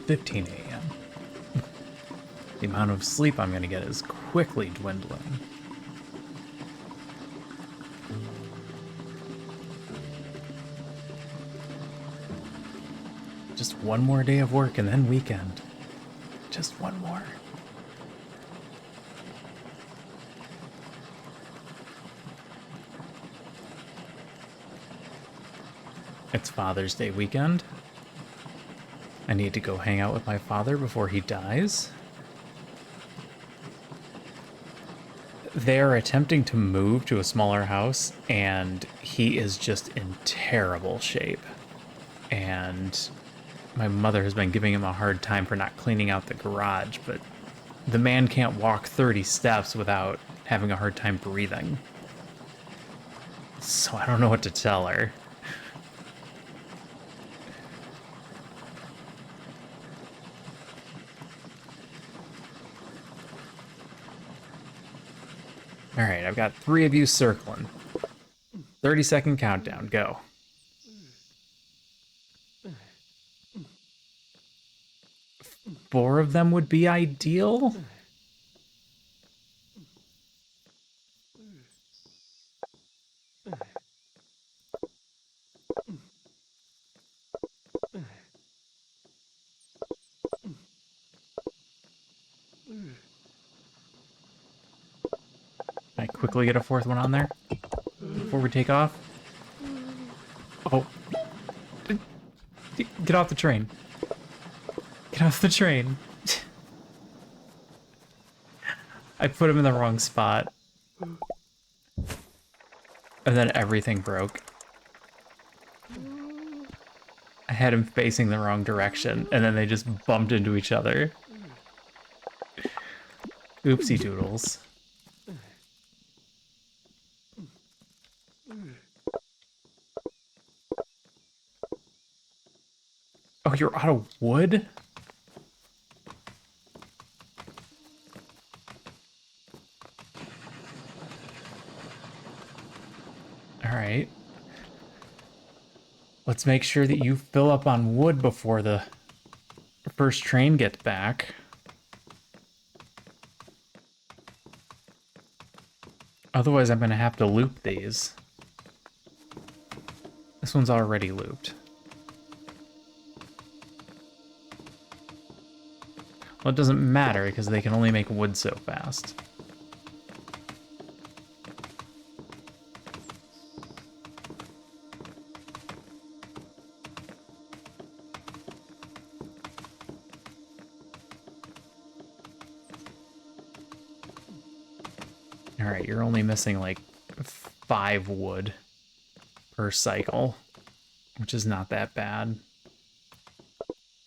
.15 a.m. The amount of sleep I'm going to get is quickly dwindling. Just one more day of work and then weekend. Just one more. It's Father's Day weekend. I need to go hang out with my father before he dies. They're attempting to move to a smaller house, and he is just in terrible shape. And my mother has been giving him a hard time for not cleaning out the garage, but the man can't walk 30 steps without having a hard time breathing. So I don't know what to tell her. Alright, I've got 3 of you circling. 30-second countdown, go. Four of them would be ideal? Can I quickly get a 4th one on there before we take off? Oh. Get off the train. Get off the train. I put him in the wrong spot. And then everything broke. I had him facing the wrong direction, and then they just bumped into each other. Oopsie doodles. Oh, you're out of wood? Alright. Let's make sure that you fill up on wood before the first train gets back. Otherwise, I'm going to have to loop these. This one's already looped. Well, it doesn't matter because they can only make wood so fast. Alright, you're only missing like 5 wood per cycle, which is not that bad.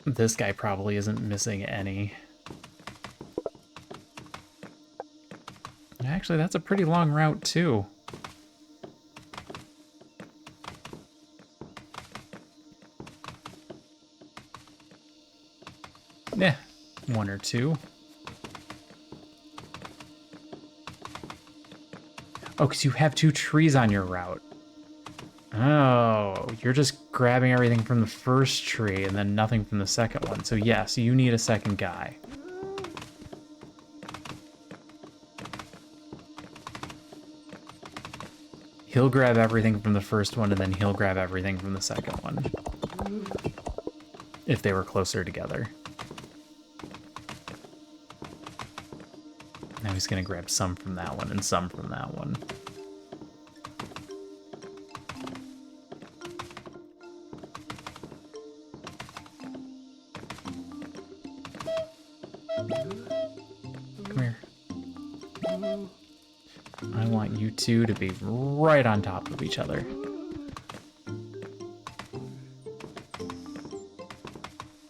This guy probably isn't missing any. Actually, that's a pretty long route too. Yeah, 1 or 2. Oh, because you have 2 trees on your route. Oh, you're just grabbing everything from the first tree and then nothing from the second one. So yes, you need a second guy. He'll grab everything from the first one and then he'll grab everything from the second one. If they were closer together. Now he's gonna grab some from that one and some from that one. Come here. I want you two to be right on top of each other.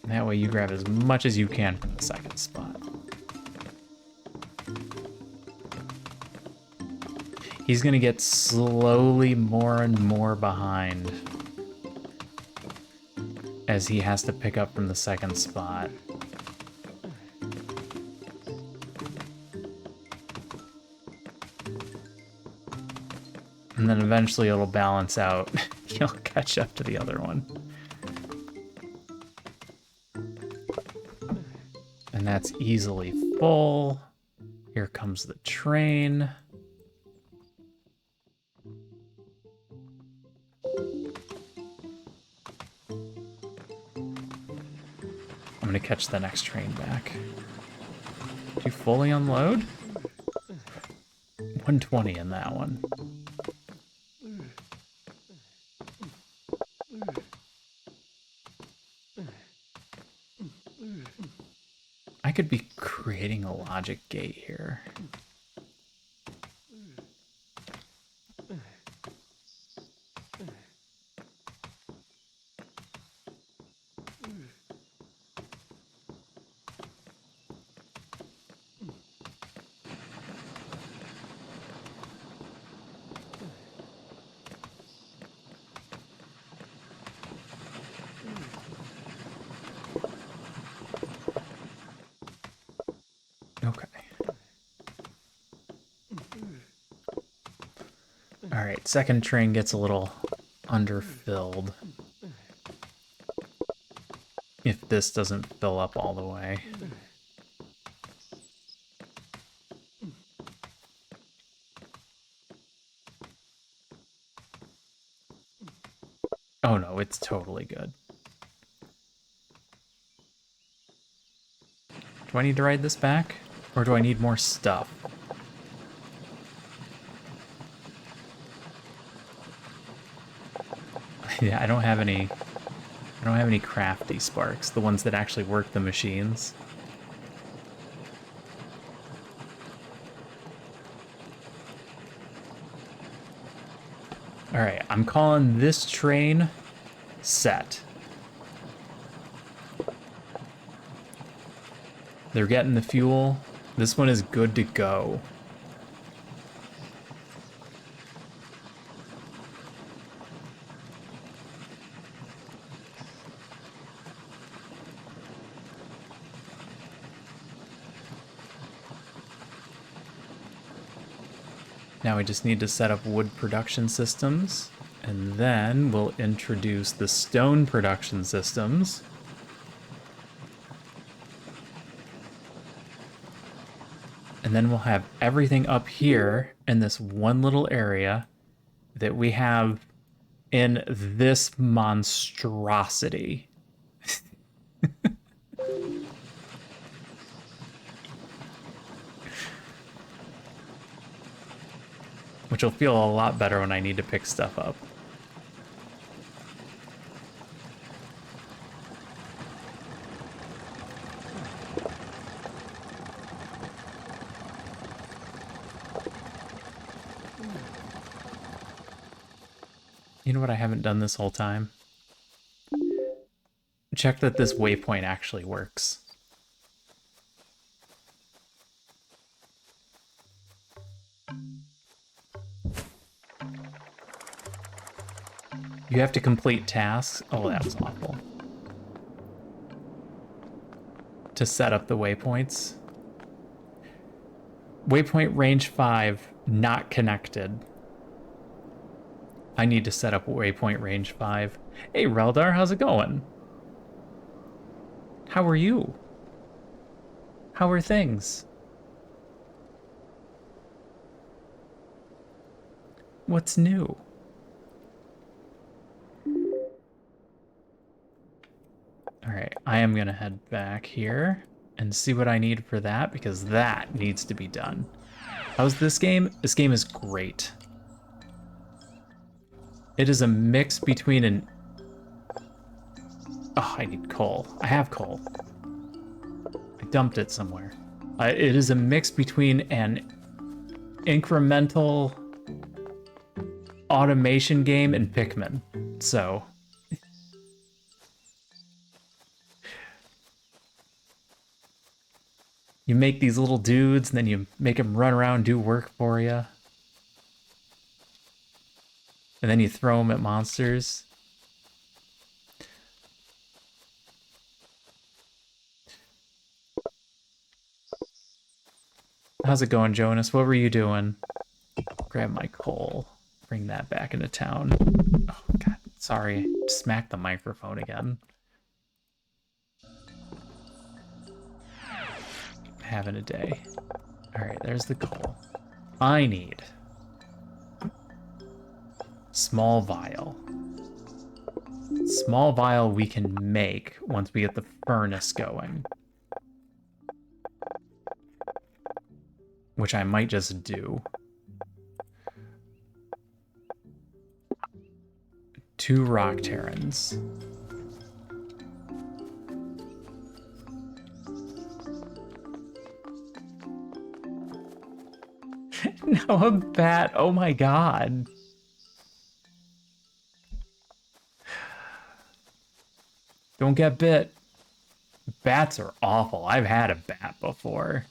That way you grab as much as you can from the second spot. He's gonna get slowly more and more behind as he has to pick up from the second spot. And then eventually it'll balance out. He'll catch up to the other one. And that's easily full. Here comes the train. I'm gonna catch the next train back. Do you fully unload? 120 in that one. I could be creating a logic gate here. Okay. Alright, second train gets a little underfilled. If this doesn't fill up all the way. Oh no, it's totally good. Do I need to ride this back? Or do I need more stuff? Yeah, I don't have any crafty sparks, the ones that actually work the machines. Alright, I'm calling this train set. They're getting the fuel. This one is good to go. Now we just need to set up wood production systems, and then we'll introduce the stone production systems. And then we'll have everything up here in this one little area that we have in this monstrosity. which will feel a lot better when I need to pick stuff up. You know what I haven't done this whole time? Check that this waypoint actually works. You have to complete tasks. Oh, that was awful. To set up the waypoints. Waypoint range 5, not connected. I need to set up waypoint range 5. Hey, Reldar, how's it going? How are you? How are things? What's new? Alright, I am gonna head back here and see what I need for that, because that needs to be done. How's this game? This game is great. It is a mix between an... Oh, I need coal. I have coal. I dumped it somewhere. It is a mix between an incremental automation game and Pikmin. So... You make these little dudes, and then you make them run around and do work for you. And then you throw them at monsters. How's it going, Jonas? What were you doing? Grab my coal. Bring that back into town. Oh, God. Sorry. Smack the microphone again. Having a day. Alright, there's the coal. I need small vial. Small vial we can make once we get the furnace going. Which I might just do. 2 rock terrans. Now a bat. Oh my god. Don't get bit. Bats are awful. I've had a bat before.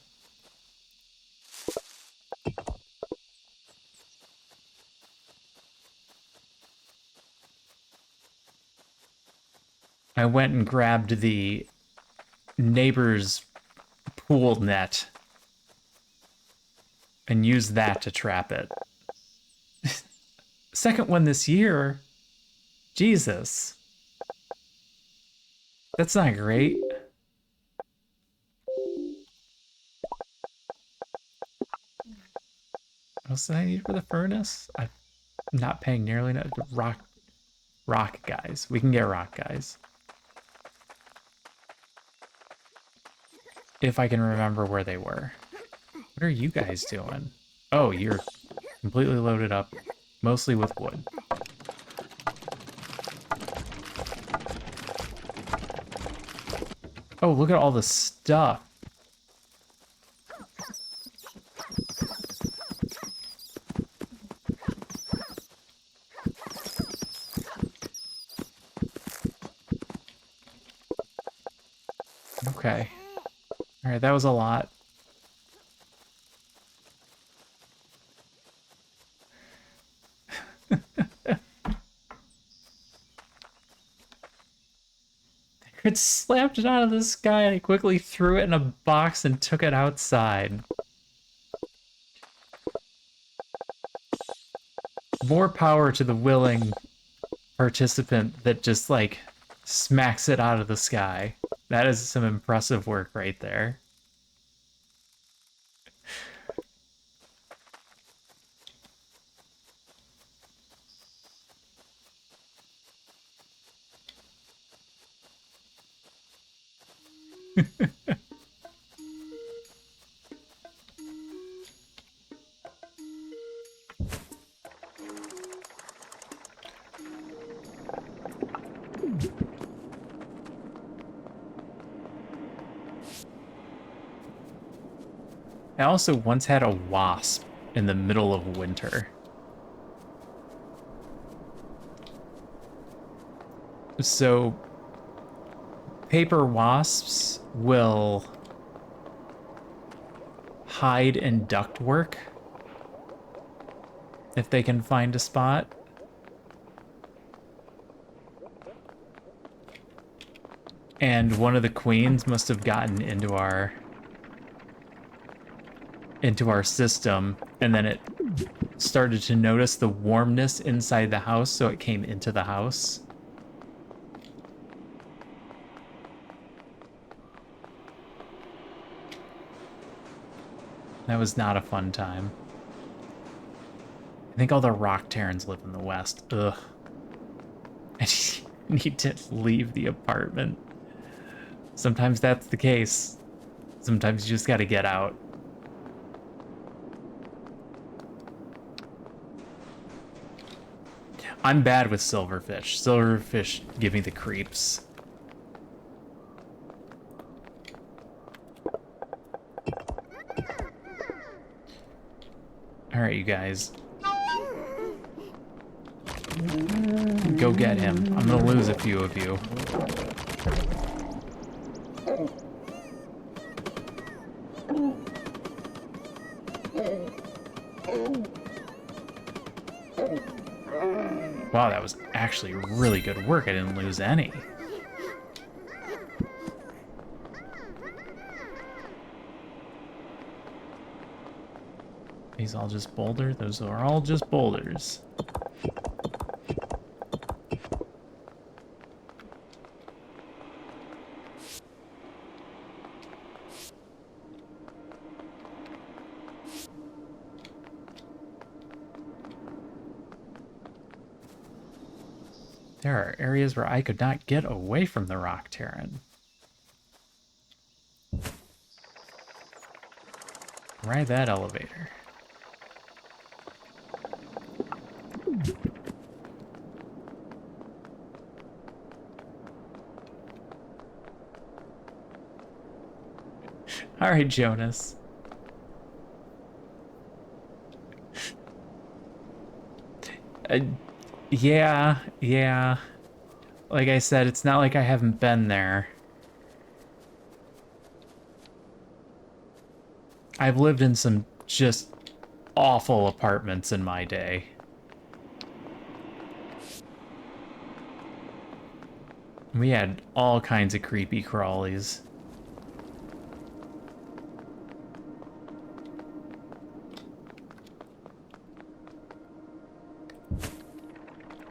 I went and grabbed the neighbor's pool net and used that to trap it. Second one this year? Jesus. That's not great. What else did I need for the furnace? I'm not paying nearly enough. Rock guys. We can get rock guys. If I can remember where they were. What are you guys doing? Oh, you're completely loaded up, mostly with wood. Oh, look at all the stuff. Okay. All right, that was a lot. It slapped it out of the sky and I quickly threw it in a box and took it outside. More power to the willing participant that just, like, smacks it out of the sky. That is some impressive work right there. also once had a wasp in the middle of winter. So, paper wasps will hide in ductwork if they can find a spot. And one of the queens must have gotten into our system, and then it started to notice the warmness inside the house, so it came into the house. That was not a fun time. I think all the rock terrans live in the west. Ugh. I just need to leave the apartment. Sometimes that's the case. Sometimes you just gotta get out. I'm bad with silverfish. Silverfish give me the creeps. Alright, you guys. Go get him. I'm gonna lose a few of you. Wow, that was actually really good work. I didn't lose any. These all just boulders? Those are all just boulders. There are areas where I could not get away from the rock terran. Ride that elevator. All right, Jonas. Yeah. Like I said, it's not like I haven't been there. I've lived in some just awful apartments in my day. We had all kinds of creepy crawlies.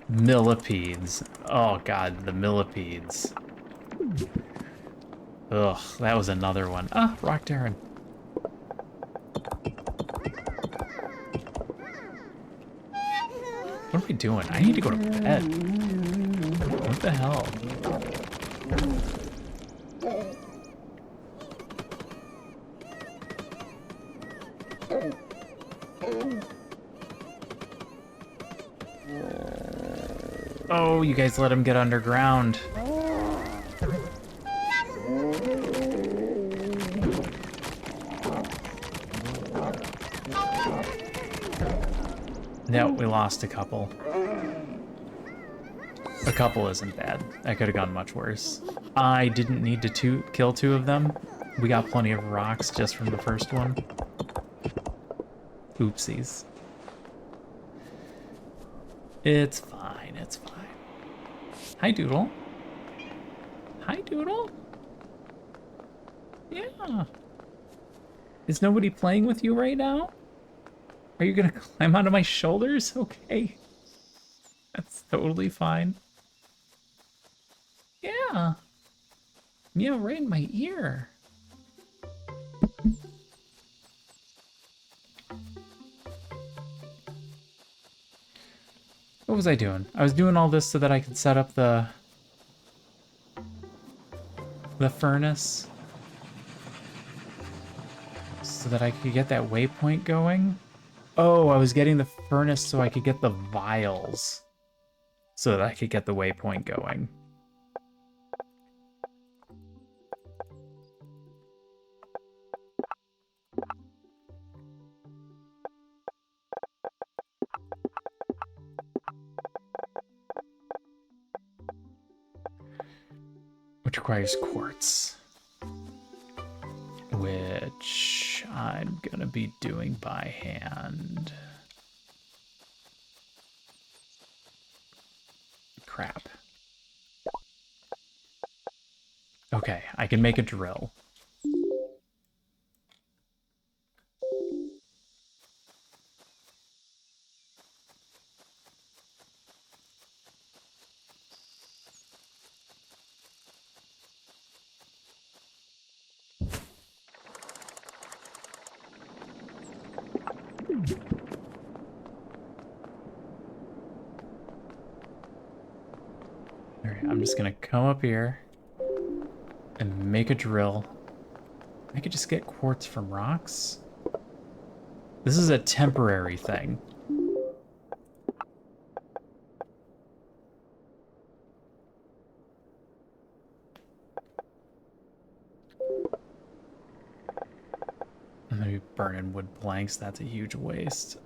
Millipedes. Oh god, the millipedes. Ugh, that was another one. Ah, rock terran. What are we doing? I need to go to bed. What the hell? Oh, you guys let him get underground. No, we lost a couple. A couple isn't bad. That could have gone much worse. I didn't need to kill two of them. We got plenty of rocks just from the first one. Oopsies. It's fine, it's fine. Hi, Doodle. Hi, Doodle. Yeah. Is nobody playing with you right now? Are you gonna climb onto my shoulders? Okay. That's totally fine. Yeah. Yeah, right in my ear. What was I doing? I was doing all this so that I could set up the furnace. So that I could get that waypoint going. Oh, I was getting the furnace so I could get the vials. So that I could get the waypoint going. which requires quartz, which I'm gonna be doing by hand. Crap. Okay, I can make a drill. Alright, I'm just gonna come up here and make a drill. I could just get quartz from rocks. This is a temporary thing. I'm gonna be burning wood planks. That's a huge waste.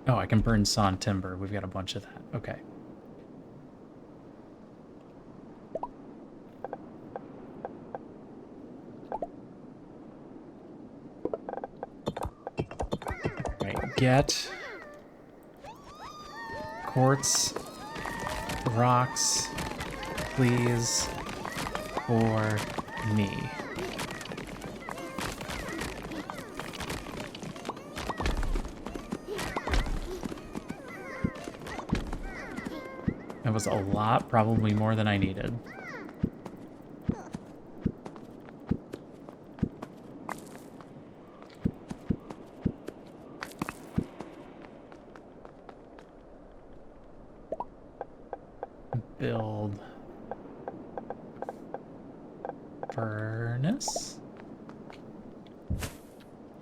Oh, I can burn sawn timber. We've got a bunch of that. Okay. Right, get quartz, rocks, please, for me. That was a lot, probably more than I needed. Build furnace.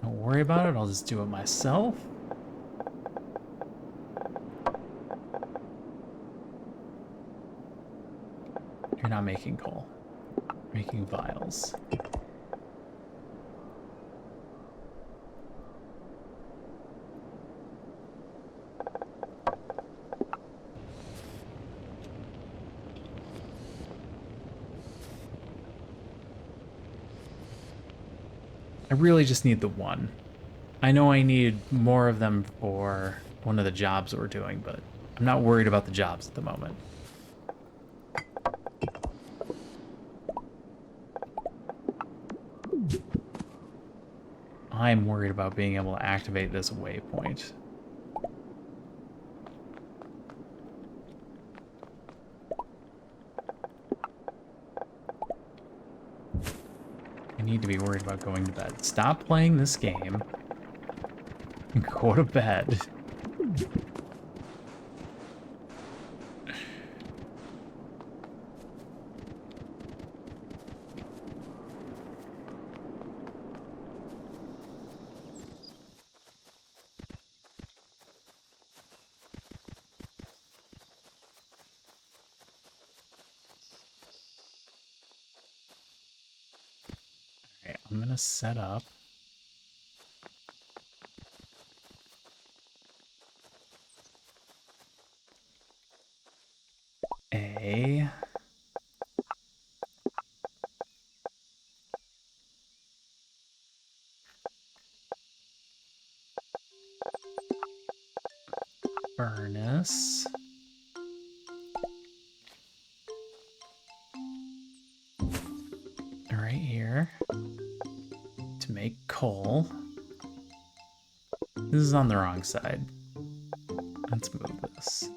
Don't worry about it, I'll just do it myself. You're not making coal. You're making vials. I really just need the one. I know I need more of them for one of the jobs we're doing, but I'm not worried about the jobs at the moment. I'm worried about being able to activate this waypoint. I need to be worried about going to bed. Stop playing this game and go to bed. Okay, I'm gonna set up a furnace. Right here to make coal. This is on the wrong side. Let's move this.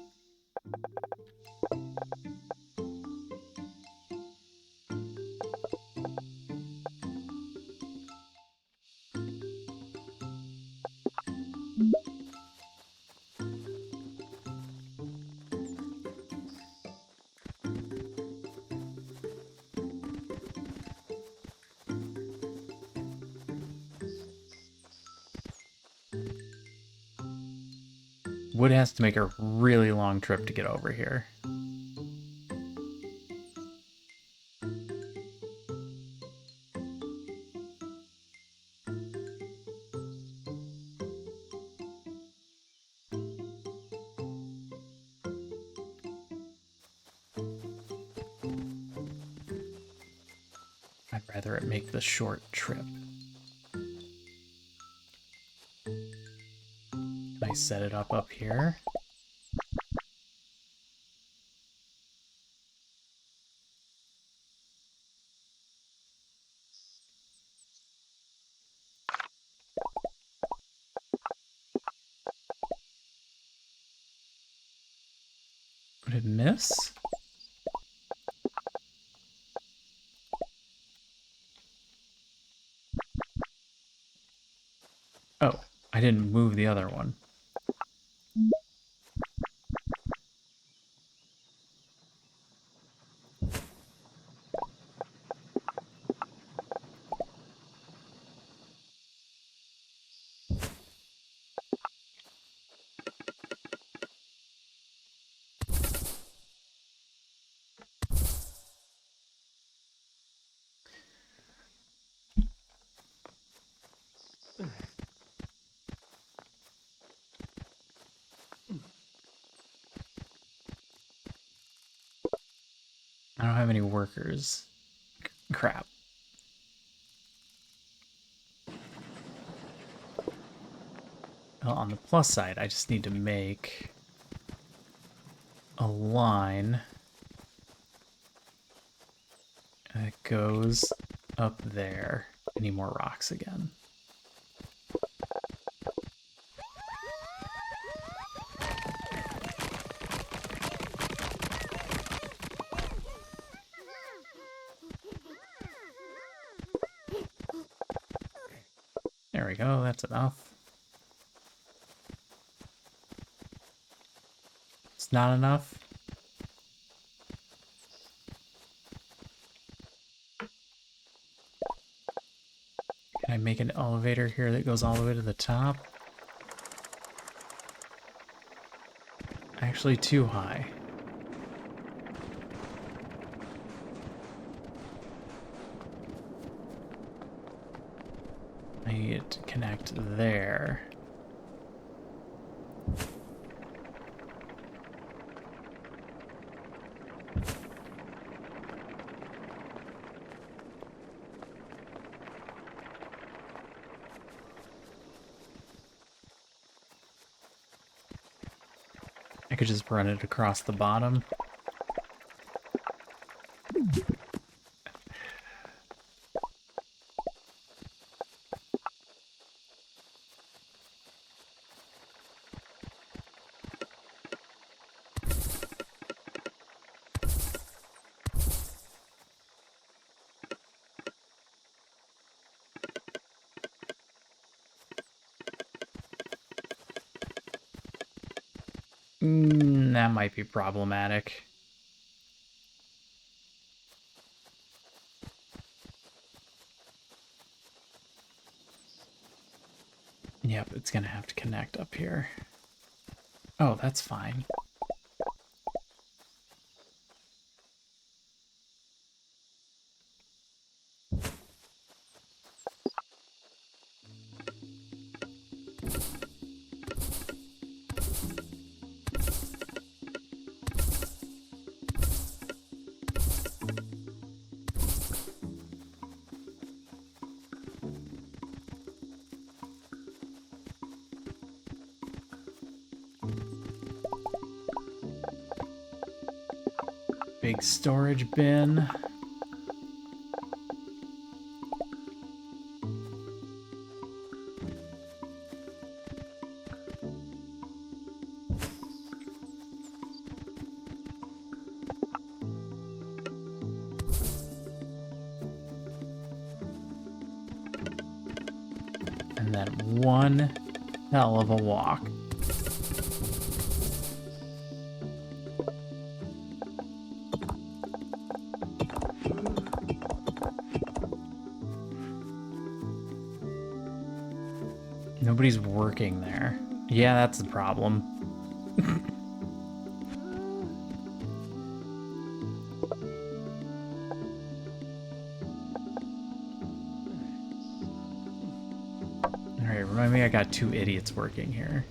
Wood has to make a really long trip to get over here. rather it make the short trip. Can I set it up here? Would it miss? Oh, I didn't move the other one. I don't have any workers. Crap. Well, on the plus side, I just need to make a line that goes up there. I need more rocks again. There we go, that's enough. It's not enough. Can I make an elevator here that goes all the way to the top? Actually, too high. I need it to connect there. I could just run it across the bottom. That might be problematic. Yep, it's gonna have to connect up here. Oh, that's fine. Big storage bin. And then one hell of a walk. Nobody's working there. Yeah, that's the problem. Alright, remind me I got 2 idiots working here.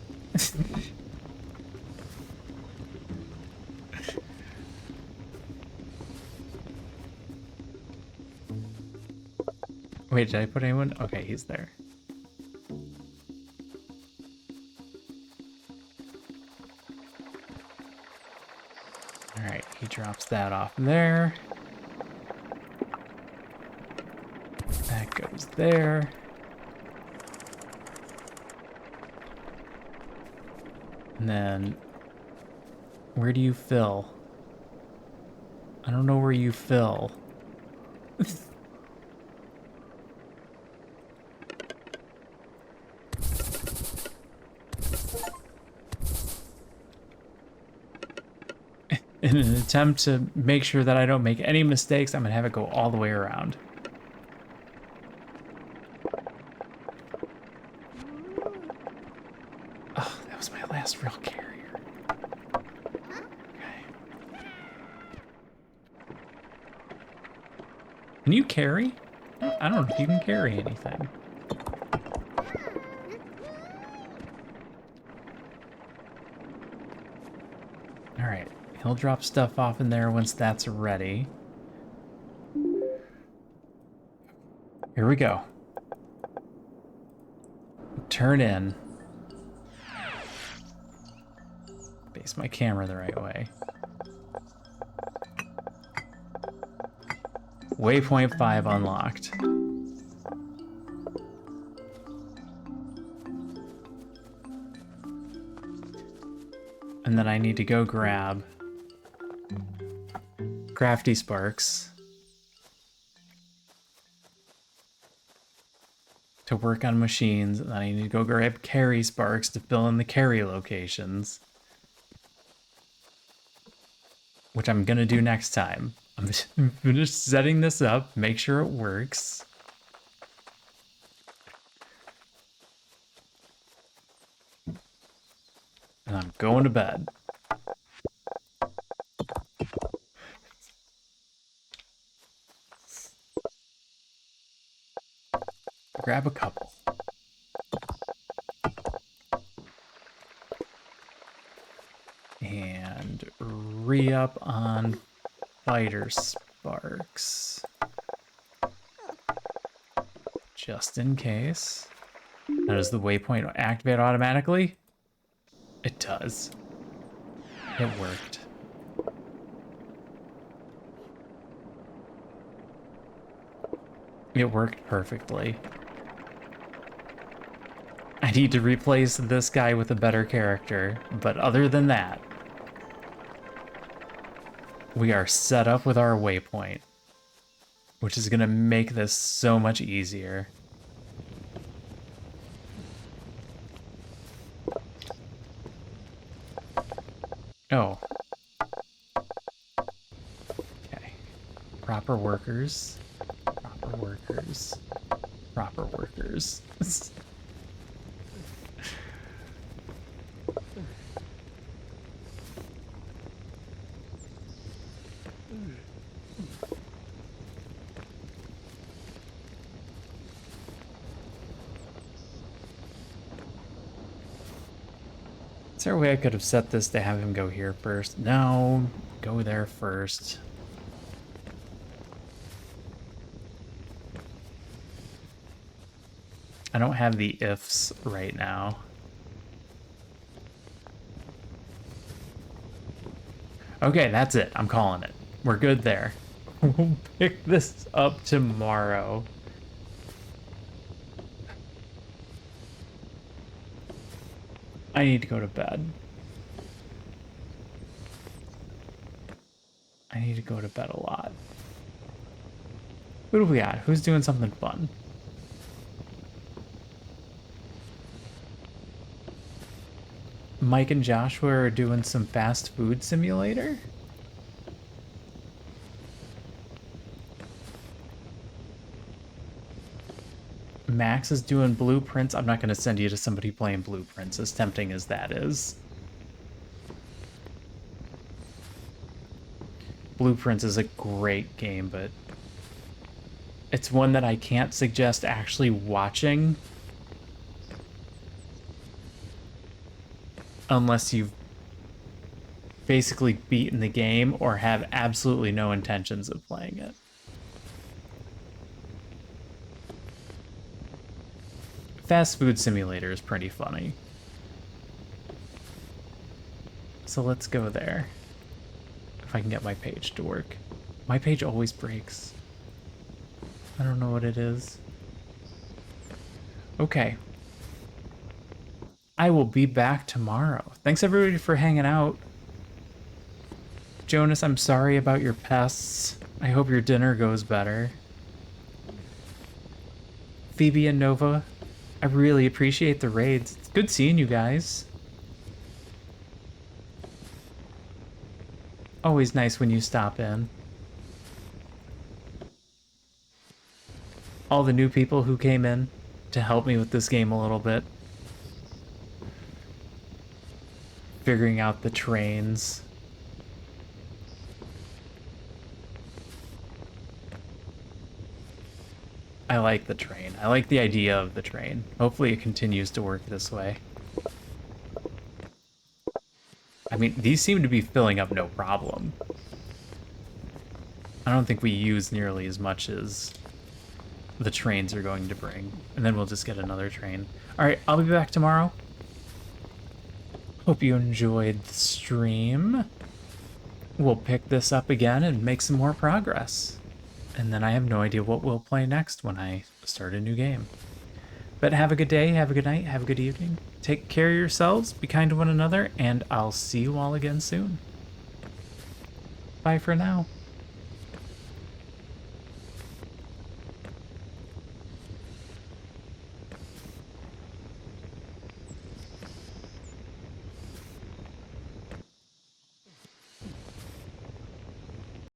Wait, did I put anyone? Okay, he's there. Alright, he drops that off there. That goes there. And then, where do you fill? I don't know where you fill. In an attempt to make sure that I don't make any mistakes, I'm gonna have it go all the way around. Oh, that was my last real carrier. Okay. Can you carry? I don't know if you can carry anything. All right, he'll drop stuff off in there once that's ready. Here we go. Turn in. Base my camera the right way. Waypoint 5 unlocked. And then I need to go grab Crafty Sparks to work on machines, and then I need to go grab Carry Sparks to fill in the carry locations, which I'm gonna do next time. I'm just setting this up, make sure it works. And I'm going to bed. Grab a couple. And re-up on Fighter Sparks. Just in case. Now, does the waypoint activate automatically? It does. It worked. It worked perfectly. I need to replace this guy with a better character, but other than that, we are set up with our waypoint, which is gonna make this so much easier. Oh. Okay. Proper workers. Proper workers. Proper workers. Is there a way I could have set this to have him go here first? No, go there first. I don't have the ifs right now. Okay, that's it. I'm calling it. We're good there. We'll pick this up tomorrow. I need to go to bed. I need to go to bed a lot. Who do we got? Who's doing something fun? Mike and Joshua are doing some fast food simulator? Max is doing blueprints. I'm not going to send you to somebody playing blueprints, as tempting as that is. Blueprints is a great game, but it's one that I can't suggest actually watching unless you've basically beaten the game or have absolutely no intentions of playing it. Fast food simulator is pretty funny. So let's go there. If I can get my page to work. My page always breaks. I don't know what it is. Okay. I will be back tomorrow. Thanks everybody for hanging out. Jonas, I'm sorry about your pests. I hope your dinner goes better. Phoebe and Nova, I really appreciate the raids. It's good seeing you guys. Always nice when you stop in. All the new people who came in to help me with this game a little bit. Figuring out the trains. I like the train. I like the idea of the train. Hopefully it continues to work this way. I mean, these seem to be filling up no problem. I don't think we use nearly as much as the trains are going to bring. And then we'll just get another train. Alright, I'll be back tomorrow. Hope you enjoyed the stream. We'll pick this up again and make some more progress. And then I have no idea what we'll play next when I start a new game. But have a good day, have a good night, have a good evening. Take care of yourselves, be kind to one another, and I'll see you all again soon. Bye for now.